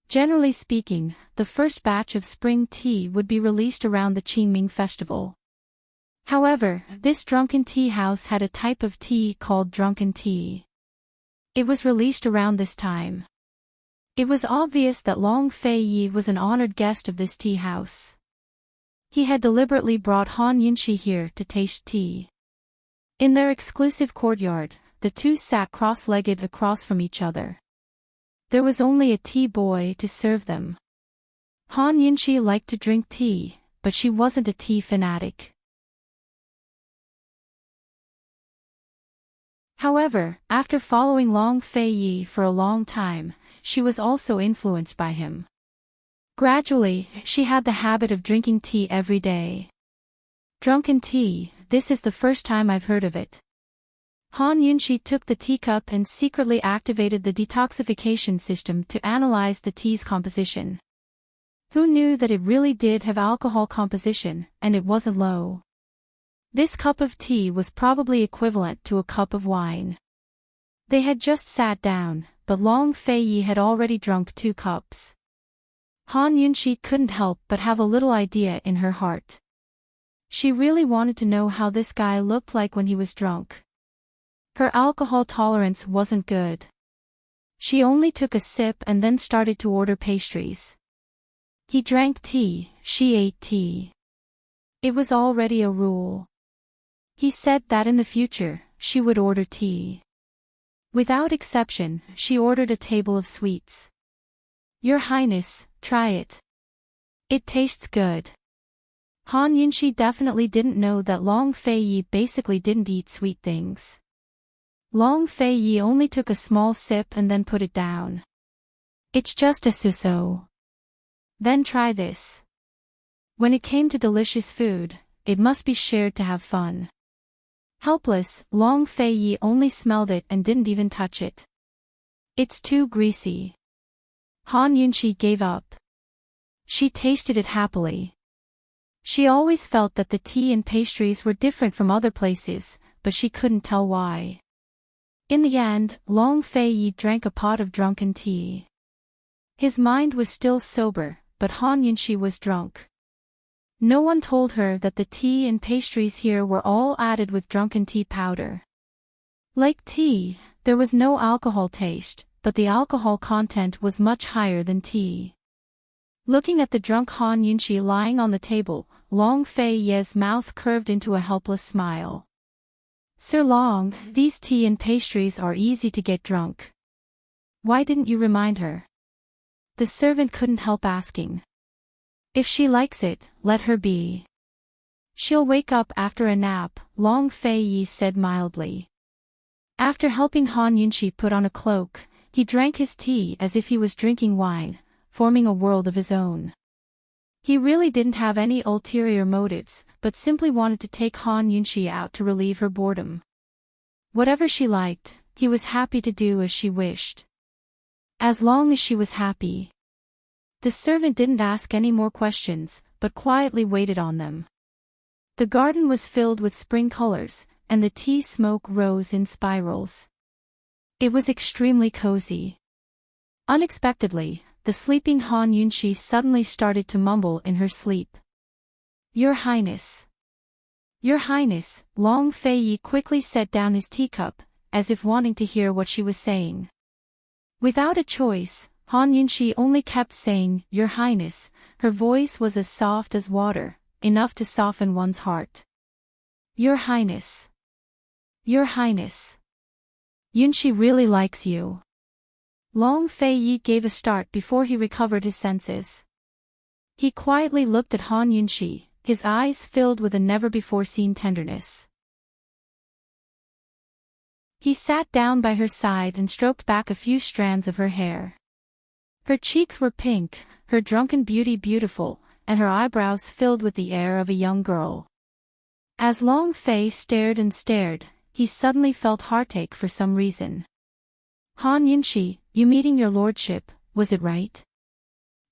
Generally speaking, the first batch of spring tea would be released around the Qingming festival. However, this Drunken Tea House had a type of tea called drunken tea. It was released around this time. It was obvious that Long Fei Yi was an honored guest of this tea house. He had deliberately brought Han Yunxi here to taste tea. In their exclusive courtyard, the two sat cross-legged across from each other. There was only a tea boy to serve them. Han Yunxi liked to drink tea, but she wasn't a tea fanatic. However, after following Long Fei Yi for a long time, she was also influenced by him. Gradually, she had the habit of drinking tea every day. Drunken tea, this is the first time I've heard of it. Han Yunxi took the teacup and secretly activated the detoxification system to analyze the tea's composition. Who knew that it really did have alcohol composition, and it wasn't low? This cup of tea was probably equivalent to a cup of wine. They had just sat down, but Long Fei Yi had already drunk 2 cups. Han Yunxi couldn't help but have a little idea in her heart. She really wanted to know how this guy looked like when he was drunk. Her alcohol tolerance wasn't good. She only took a sip and then started to order pastries. He drank tea, she ate tea. It was already a rule. He said that in the future, she would order tea. Without exception, she ordered a table of sweets. "Your Highness, try it." It tastes good. Han Yunxi definitely didn't know that Long Fei Yi basically didn't eat sweet things. Long Fei Yi only took a small sip and then put it down. It's just a suso. Then try this. When it came to delicious food, it must be shared to have fun. Helpless, Long Fei Yi only smelled it and didn't even touch it. It's too greasy. Han Yunxi gave up. She tasted it happily. She always felt that the tea and pastries were different from other places, but she couldn't tell why. In the end, Long Fei Yi drank a pot of drunken tea. His mind was still sober, but Han Yunxi was drunk. No one told her that the tea and pastries here were all added with drunken tea powder. Like tea, there was no alcohol taste, but the alcohol content was much higher than tea. Looking at the drunk Han Yunxi lying on the table, Long Fei Yi's mouth curved into a helpless smile. Sir Long, these tea and pastries are easy to get drunk. Why didn't you remind her? The servant couldn't help asking. If she likes it, let her be. She'll wake up after a nap, Long Fei Yi said mildly. After helping Han Yunxi put on a cloak, he drank his tea as if he was drinking wine, forming a world of his own. He really didn't have any ulterior motives, but simply wanted to take Han Yunxi out to relieve her boredom. Whatever she liked, he was happy to do as she wished. As long as she was happy. The servant didn't ask any more questions, but quietly waited on them. The garden was filled with spring colors, and the tea smoke rose in spirals. It was extremely cozy. Unexpectedly, the sleeping Han Yunxi suddenly started to mumble in her sleep. Your Highness. Your Highness, Long Fei Yi quickly set down his teacup, as if wanting to hear what she was saying. Without a choice, Han Yunxi only kept saying, Your Highness. Her voice was as soft as water, enough to soften one's heart. Your Highness. Your Highness. Yunxi really likes you. Long Fei Yi gave a start before he recovered his senses. He quietly looked at Han Yunxi, his eyes filled with a never-before-seen tenderness. He sat down by her side and stroked back a few strands of her hair. Her cheeks were pink, her drunken beauty beautiful, and her eyebrows filled with the air of a young girl. As Long Fei stared and stared, he suddenly felt heartache for some reason. Han Yunxi, you meeting your lordship, was it right?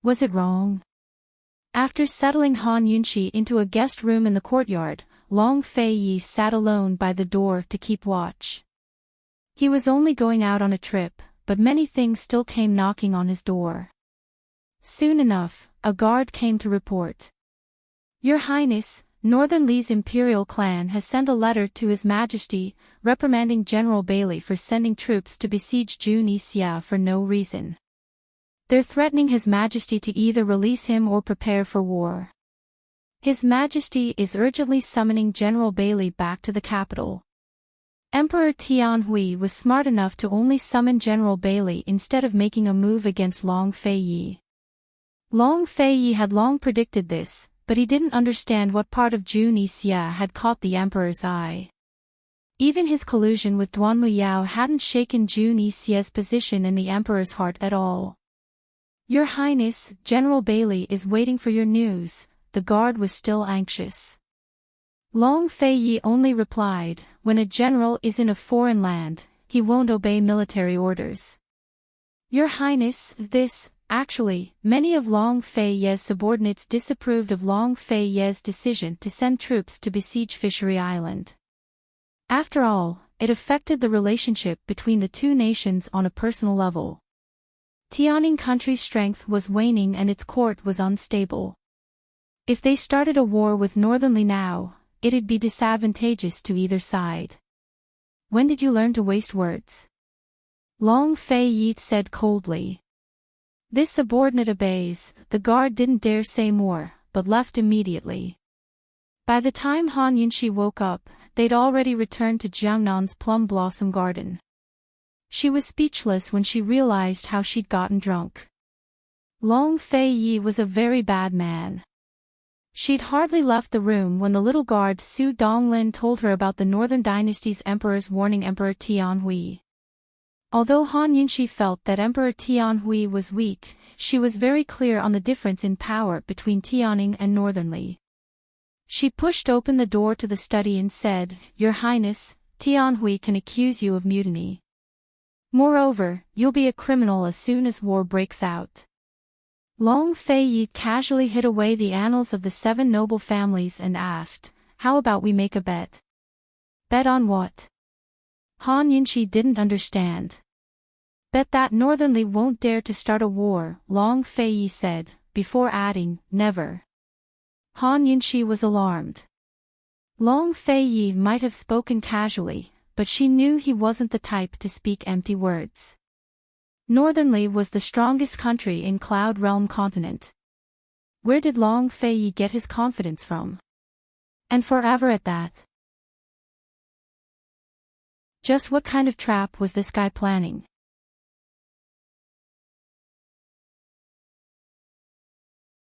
Was it wrong? After settling Han Yunxi into a guest room in the courtyard, Long Fei Yi sat alone by the door to keep watch. He was only going out on a trip, but many things still came knocking on his door. Soon enough, a guard came to report. Your Highness, Northern Li's imperial clan has sent a letter to His Majesty, reprimanding General Bailey for sending troops to besiege June Xia for no reason. They're threatening His Majesty to either release him or prepare for war. His Majesty is urgently summoning General Bailey back to the capital. Emperor Tianhui was smart enough to only summon General Bailey instead of making a move against Long Fei Yi. Long Fei Yi had long predicted this, but he didn't understand what part of June Xia had caught the emperor's eye. Even his collusion with Duanmu Yao hadn't shaken June Xia's position in the emperor's heart at all. Your Highness, General Bailey is waiting for your news. The guard was still anxious. Long Fei Yi only replied, when a general is in a foreign land, he won't obey military orders. Your Highness, actually, many of Long Fei Yi's subordinates disapproved of Long Fei Yi's decision to send troops to besiege Fishery Island. After all, it affected the relationship between the two nations on a personal level. Tianing country's strength was waning and its court was unstable. If they started a war with Northern Li now, it'd be disadvantageous to either side. When did you learn to waste words? Long Fei Yi said coldly. This subordinate obeys. The guard didn't dare say more, but left immediately. By the time Han Yunxi woke up, they'd already returned to Jiangnan's plum blossom garden. She was speechless when she realized how she'd gotten drunk. Long Fei Yi was a very bad man. She'd hardly left the room when the little guard Su Donglin told her about the Northern Dynasty's emperor's warning Emperor Tianhui. Although Han Yunxi felt that Emperor Tianhui was weak, she was very clear on the difference in power between Tianning and Northernly. She pushed open the door to the study and said, "Your Highness, Tianhui can accuse you of mutiny. Moreover, you'll be a criminal as soon as war breaks out." Long Fei Yi casually hid away the annals of the 7 noble families and asked, "How about we make a bet?" "Bet on what?" Han Yunxi didn't understand. "Bet that Northernly won't dare to start a war," Long Fei Yi said, before adding, "Never." Han Yunxi was alarmed. Long Fei Yi might have spoken casually, but she knew he wasn't the type to speak empty words. Northernly was the strongest country in Cloud Realm continent. Where did Long Fei Yi get his confidence from? And forever at that. Just what kind of trap was this guy planning?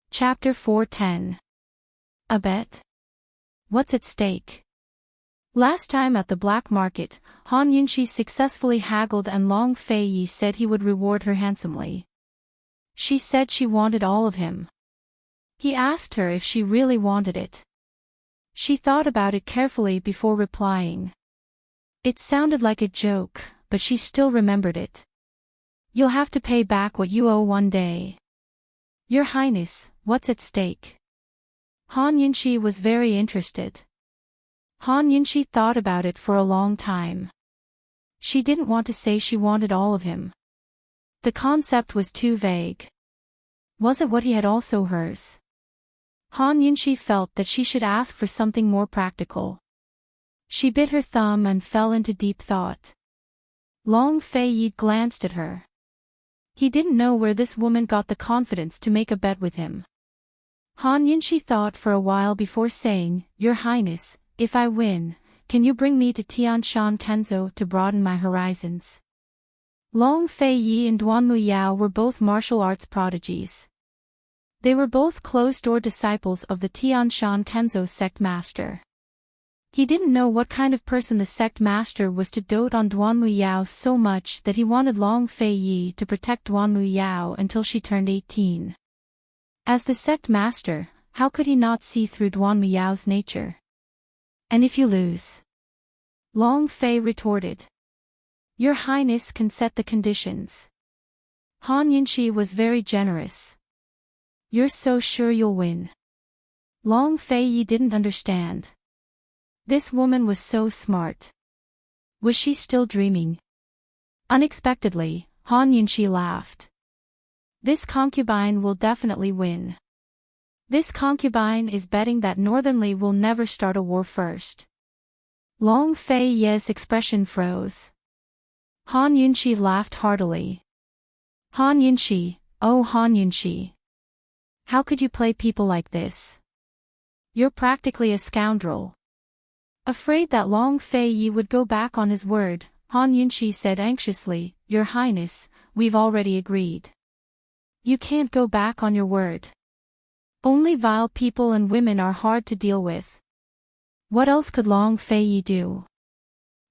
Chapter 410. A bet? What's at stake? Last time at the black market, Han Yunxi successfully haggled and Long Fei Yi said he would reward her handsomely. She said she wanted all of him. He asked her if she really wanted it. She thought about it carefully before replying. It sounded like a joke, but she still remembered it. "You'll have to pay back what you owe one day." "Your Highness, what's at stake?" Han Yunxi was very interested. Han Yunxi thought about it for a long time. She didn't want to say she wanted all of him. The concept was too vague. Was it what he had also hers? Han Yunxi felt that she should ask for something more practical. She bit her thumb and fell into deep thought. Long Fei Yi glanced at her. He didn't know where this woman got the confidence to make a bet with him. Han Yunxi thought for a while before saying, "Your Highness, if I win, can you bring me to Tianshan Kenzo to broaden my horizons?" Long Fei Yi and Duanmu Yao were both martial arts prodigies. They were both closed-door disciples of the Tianshan Kenzo sect master. He didn't know what kind of person the sect master was to dote on Duanmu Yao so much that he wanted Long Fei Yi to protect Duanmu Yao until she turned 18. As the sect master, how could he not see through Duanmu Yao's nature? "And if you lose?" Long Fei retorted. "Your Highness can set the conditions." Han Yunxi was very generous. "You're so sure you'll win?" Long Fei Yi didn't understand. This woman was so smart. Was she still dreaming? Unexpectedly, Han Yunxi laughed. "This concubine will definitely win. This concubine is betting that Northernly will never start a war first." Long Fei Yi's expression froze. Han Yunxi laughed heartily. "Han Yunxi, oh Han Yunxi. How could you play people like this? You're practically a scoundrel." Afraid that Long Fei Yi would go back on his word, Han Yunxi said anxiously, "Your Highness, we've already agreed." "You can't go back on your word. Only vile people and women are hard to deal with." What else could Long Fei Yi do?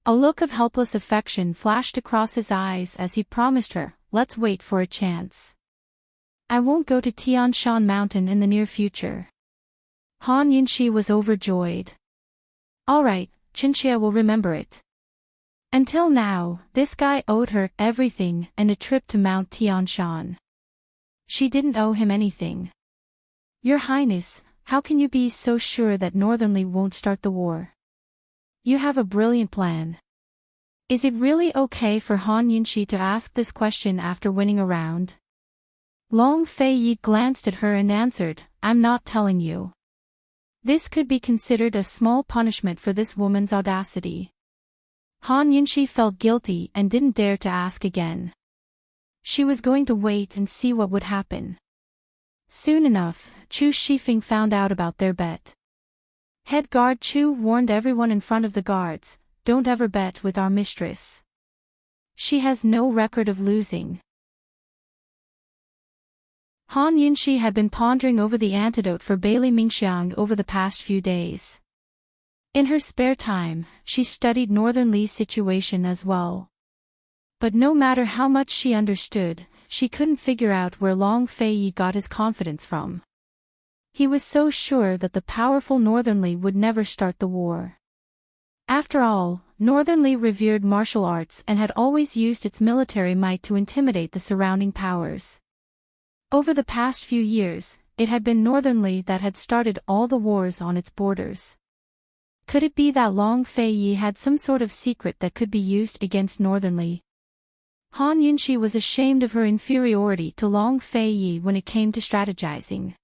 A look of helpless affection flashed across his eyes as he promised her, "Let's wait for a chance. I won't go to Tianshan Mountain in the near future." Han Yunxi was overjoyed. All right, Chinchia will remember it. Until now, this guy owed her everything and a trip to Mount Tianshan. She didn't owe him anything. "Your Highness, how can you be so sure that Northernly won't start the war? You have a brilliant plan." Is it really okay for Han Yunxi to ask this question after winning a round? Long Fei Yi glanced at her and answered, "I'm not telling you." This could be considered a small punishment for this woman's audacity. Han Yunxi felt guilty and didn't dare to ask again. She was going to wait and see what would happen. Soon enough, Chu Shifeng found out about their bet. Head guard Chu warned everyone in front of the guards, "Don't ever bet with our mistress. She has no record of losing." Han Yunxi had been pondering over the antidote for Bailey Mingxiang over the past few days. In her spare time, she studied Northern Li's situation as well. But no matter how much she understood, she couldn't figure out where Long Fei got his confidence from. He was so sure that the powerful Northern Li would never start the war. After all, Northern Li revered martial arts and had always used its military might to intimidate the surrounding powers. Over the past few years, it had been Northern Li that had started all the wars on its borders. Could it be that Long Fei had some sort of secret that could be used against Northern Li? Han Yunxi was ashamed of her inferiority to Long Fei when it came to strategizing.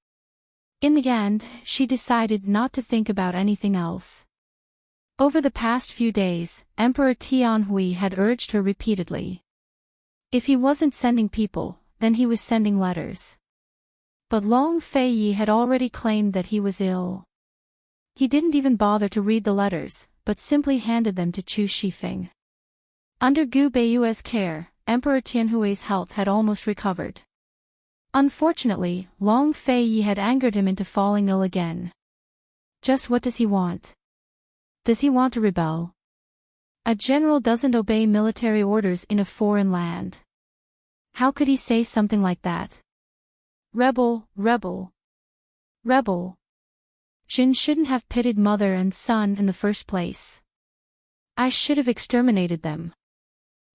In the end, she decided not to think about anything else. Over the past few days, Emperor Tianhui had urged her repeatedly. If he wasn't sending people, then he was sending letters. But Long Fei had already claimed that he was ill. He didn't even bother to read the letters, but simply handed them to Chu Shifeng. Under Gu Beiyue's care, Emperor Tianhui's health had almost recovered. Unfortunately, Long Fei had angered him into falling ill again. Just what does he want? Does he want to rebel? A general doesn't obey military orders in a foreign land. How could he say something like that? Rebel, rebel. Rebel. Jin shouldn't have pitted mother and son in the first place. I should have exterminated them.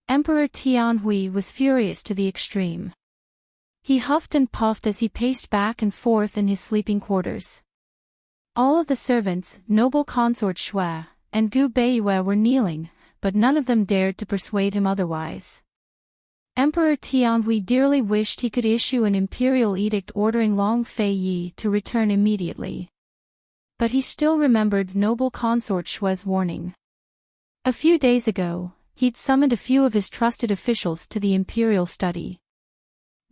Emperor Tianhui was furious to the extreme. He huffed and puffed as he paced back and forth in his sleeping quarters. All of the servants, noble consort Shui, and Gu Beiyue were kneeling, but none of them dared to persuade him otherwise. Emperor Tianhui dearly wished he could issue an imperial edict ordering Long Fei to return immediately. But he still remembered noble consort Shui's warning. A few days ago, he'd summoned a few of his trusted officials to the imperial study.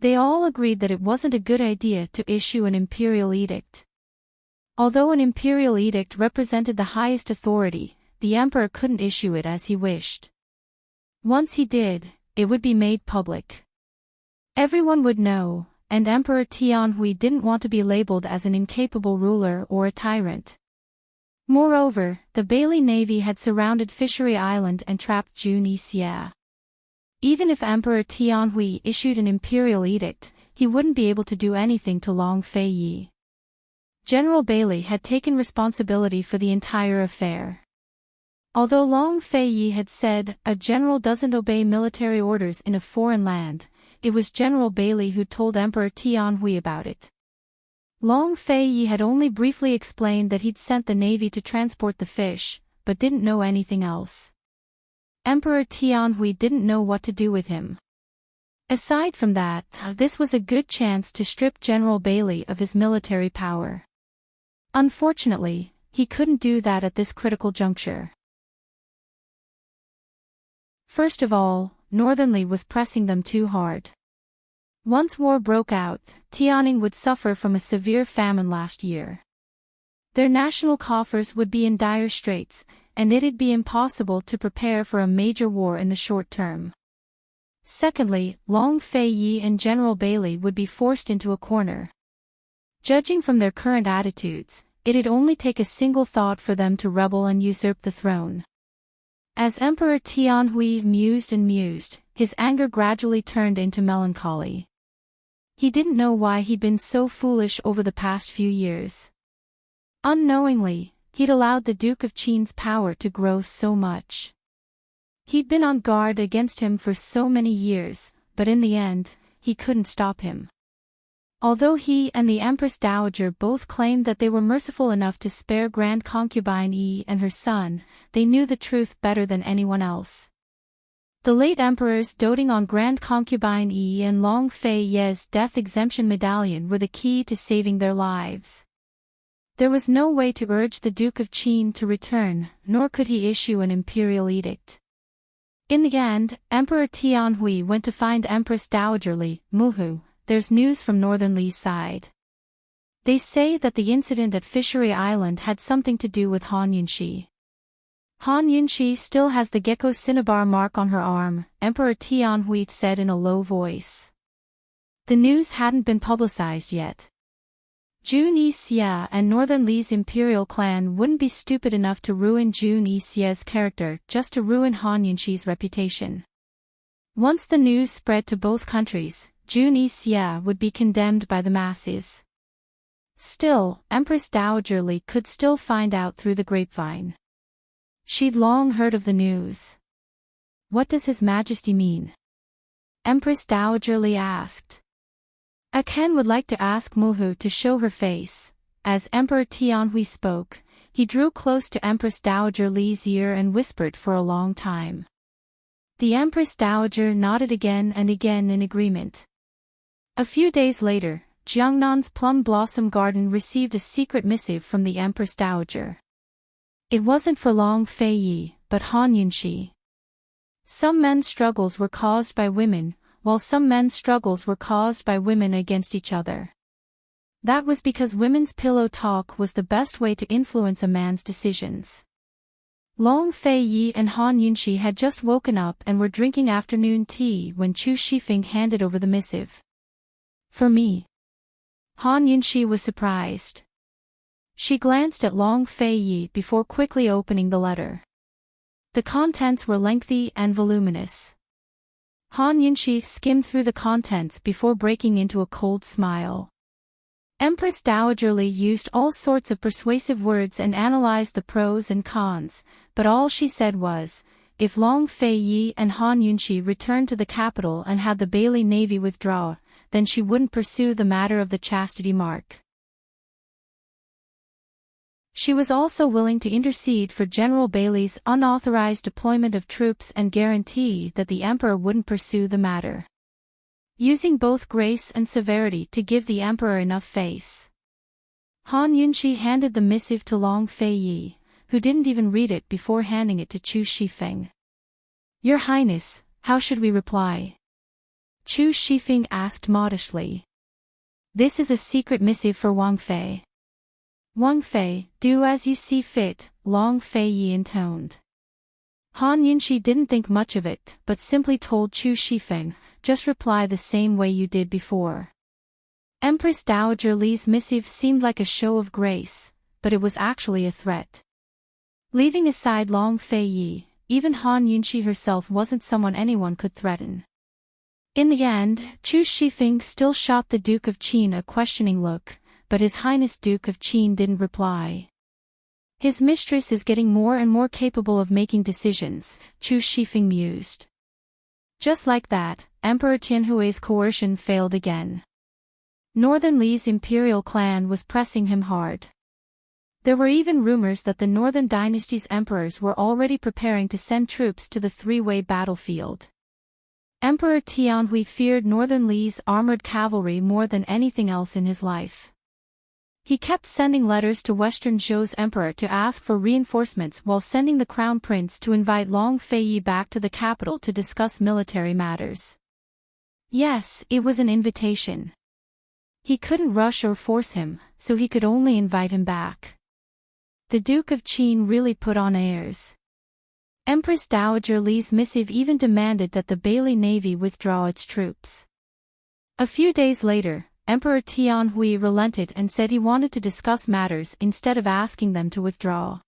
They all agreed that it wasn't a good idea to issue an imperial edict. Although an imperial edict represented the highest authority, the emperor couldn't issue it as he wished. Once he did, it would be made public. Everyone would know, and Emperor Tianhui didn't want to be labeled as an incapable ruler or a tyrant. Moreover, the Bailey Navy had surrounded Fishery Island and trapped Jun Yixia. Even if Emperor Tianhui issued an imperial edict, he wouldn't be able to do anything to Long Fei. General Bailey had taken responsibility for the entire affair. Although Long Fei had said, a general doesn't obey military orders in a foreign land, it was General Bailey who told Emperor Tianhui about it. Long Fei had only briefly explained that he'd sent the navy to transport the fish, but didn't know anything else. Emperor Tianhui didn't know what to do with him. Aside from that, this was a good chance to strip General Bailey of his military power. Unfortunately, he couldn't do that at this critical juncture. First of all, Northern Li was pressing them too hard. Once war broke out, Tianning would suffer from a severe famine last year. Their national coffers would be in dire straits, and it'd be impossible to prepare for a major war in the short term. Secondly, Long Fei and General Bailey would be forced into a corner. Judging from their current attitudes, it'd only take a single thought for them to rebel and usurp the throne. As Emperor Tianhui mused and mused, his anger gradually turned into melancholy. He didn't know why he'd been so foolish over the past few years. Unknowingly, he'd allowed the Duke of Qin's power to grow so much. He'd been on guard against him for so many years, but in the end, he couldn't stop him. Although he and the Empress Dowager both claimed that they were merciful enough to spare Grand Concubine Yi and her son, they knew the truth better than anyone else. The late emperors doting on Grand Concubine Yi and Long Fei's death exemption medallion were the key to saving their lives. There was no way to urge the Duke of Qin to return, nor could he issue an imperial edict. In the end, Emperor Tianhui went to find Empress Dowager Li, Muhu. There's news from Northern Li's side. They say that the incident at Fishery Island had something to do with Han Yunxi. Han Yunxi still has the gecko cinnabar mark on her arm, Emperor Tianhui said in a low voice. The news hadn't been publicized yet. Jun Yixia and Northern Li's imperial clan wouldn't be stupid enough to ruin Jun Yixia's character just to ruin Han Yunxi's reputation. Once the news spread to both countries, Jun Yixia would be condemned by the masses. Still, Empress Dowager Li could still find out through the grapevine. She'd long heard of the news. What does His Majesty mean? Empress Dowager Li asked. Aken would like to ask Muhu to show her face. As Emperor Tianhui spoke, he drew close to Empress Dowager Li's ear and whispered for a long time. The Empress Dowager nodded again and again in agreement. A few days later, Jiangnan's Plum Blossom Garden received a secret missive from the Empress Dowager. It wasn't for Long Feiyi, but Han Yunxi. Some men's struggles were caused by women, while some men's struggles were caused by women against each other. That was because women's pillow talk was the best way to influence a man's decisions. Long Feiyi and Han Yunxi had just woken up and were drinking afternoon tea when Chu Shifeng handed over the missive. For me. Han Yunxi was surprised. She glanced at Long Feiyi before quickly opening the letter. The contents were lengthy and voluminous. Han Yunxi skimmed through the contents before breaking into a cold smile. Empress Dowager Li used all sorts of persuasive words and analyzed the pros and cons, but all she said was, if Long Feiyi and Han Yunxi returned to the capital and had the Bailey Navy withdraw, then she wouldn't pursue the matter of the chastity mark. She was also willing to intercede for General Bailey's unauthorized deployment of troops and guarantee that the emperor wouldn't pursue the matter. Using both grace and severity to give the emperor enough face. Han Yunxi handed the missive to Long Feiyi, who didn't even read it before handing it to Chu Shifeng. Your Highness, how should we reply? Chu Shifeng asked modestly. This is a secret missive for Wang Fei. Wang Fei, do as you see fit, Long Feiyi intoned. Han Yunxi didn't think much of it, but simply told Chu Shifeng, just reply the same way you did before. Empress Dowager Li's missive seemed like a show of grace, but it was actually a threat. Leaving aside Long Feiyi, even Han Yunxi herself wasn't someone anyone could threaten. In the end, Chu Shifeng still shot the Duke of Qin a questioning look, but His Highness Duke of Qin didn't reply. His mistress is getting more and more capable of making decisions, Chu Shifeng mused. Just like that, Emperor Tianhui's coercion failed again. Northern Li's imperial clan was pressing him hard. There were even rumors that the Northern Dynasty's emperors were already preparing to send troops to the three-way battlefield. Emperor Tianhui feared Northern Li's armored cavalry more than anything else in his life. He kept sending letters to Western Zhou's emperor to ask for reinforcements while sending the crown prince to invite Long Feiyi back to the capital to discuss military matters. Yes, it was an invitation. He couldn't rush or force him, so he could only invite him back. The Duke of Qin really put on airs. Empress Dowager Li's missive even demanded that the Bailey Navy withdraw its troops. A few days later, Emperor Tianhui relented and said he wanted to discuss matters instead of asking them to withdraw.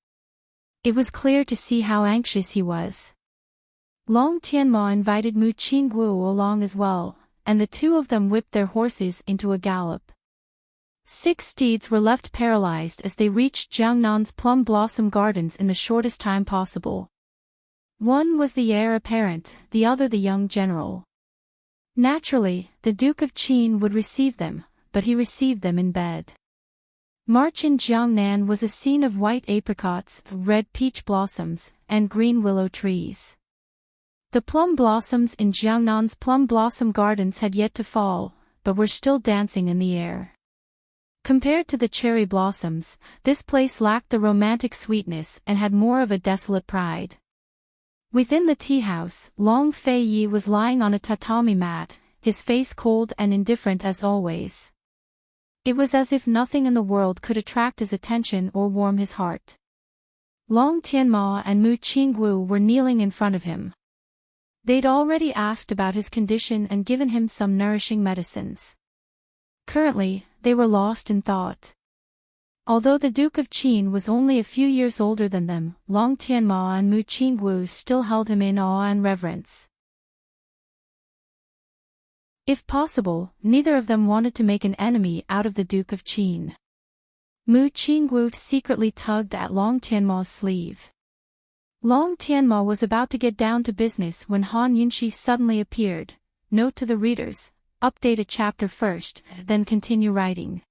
It was clear to see how anxious he was. Long Tianma invited Mu Qingguo along as well, and the two of them whipped their horses into a gallop. 6 steeds were left paralyzed as they reached Jiangnan's Plum Blossom Gardens in the shortest time possible. One was the heir apparent, the other the young general. Naturally, the Duke of Qin would receive them, but he received them in bed. March in Jiangnan was a scene of white apricots, red peach blossoms, and green willow trees. The plum blossoms in Jiangnan's Plum Blossom Gardens had yet to fall, but were still dancing in the air. Compared to the cherry blossoms, this place lacked the romantic sweetness and had more of a desolate pride. Within the tea house, Long Feiyi was lying on a tatami mat, his face cold and indifferent as always. It was as if nothing in the world could attract his attention or warm his heart. Long Tianma and Mu Qingguo were kneeling in front of him. They'd already asked about his condition and given him some nourishing medicines. Currently, they were lost in thought. Although the Duke of Qin was only a few years older than them, Long Tianma and Mu Qingwu still held him in awe and reverence. If possible, neither of them wanted to make an enemy out of the Duke of Qin. Mu Qingwu secretly tugged at Long Tianma's sleeve. Long Tianma was about to get down to business when Han Yunxi suddenly appeared. Note to the readers, update a chapter first, then continue writing.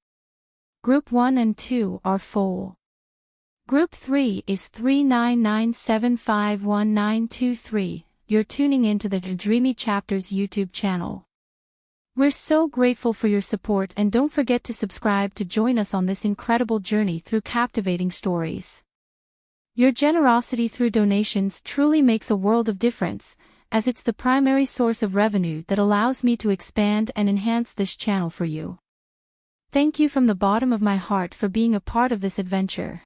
Group 1 and 2 are full. Group 3 is 3997511923. You're tuning into the Dreamy Chapters YouTube channel. We're so grateful for your support, and don't forget to subscribe to join us on this incredible journey through captivating stories. Your generosity through donations truly makes a world of difference, as it's the primary source of revenue that allows me to expand and enhance this channel for you. Thank you from the bottom of my heart for being a part of this adventure.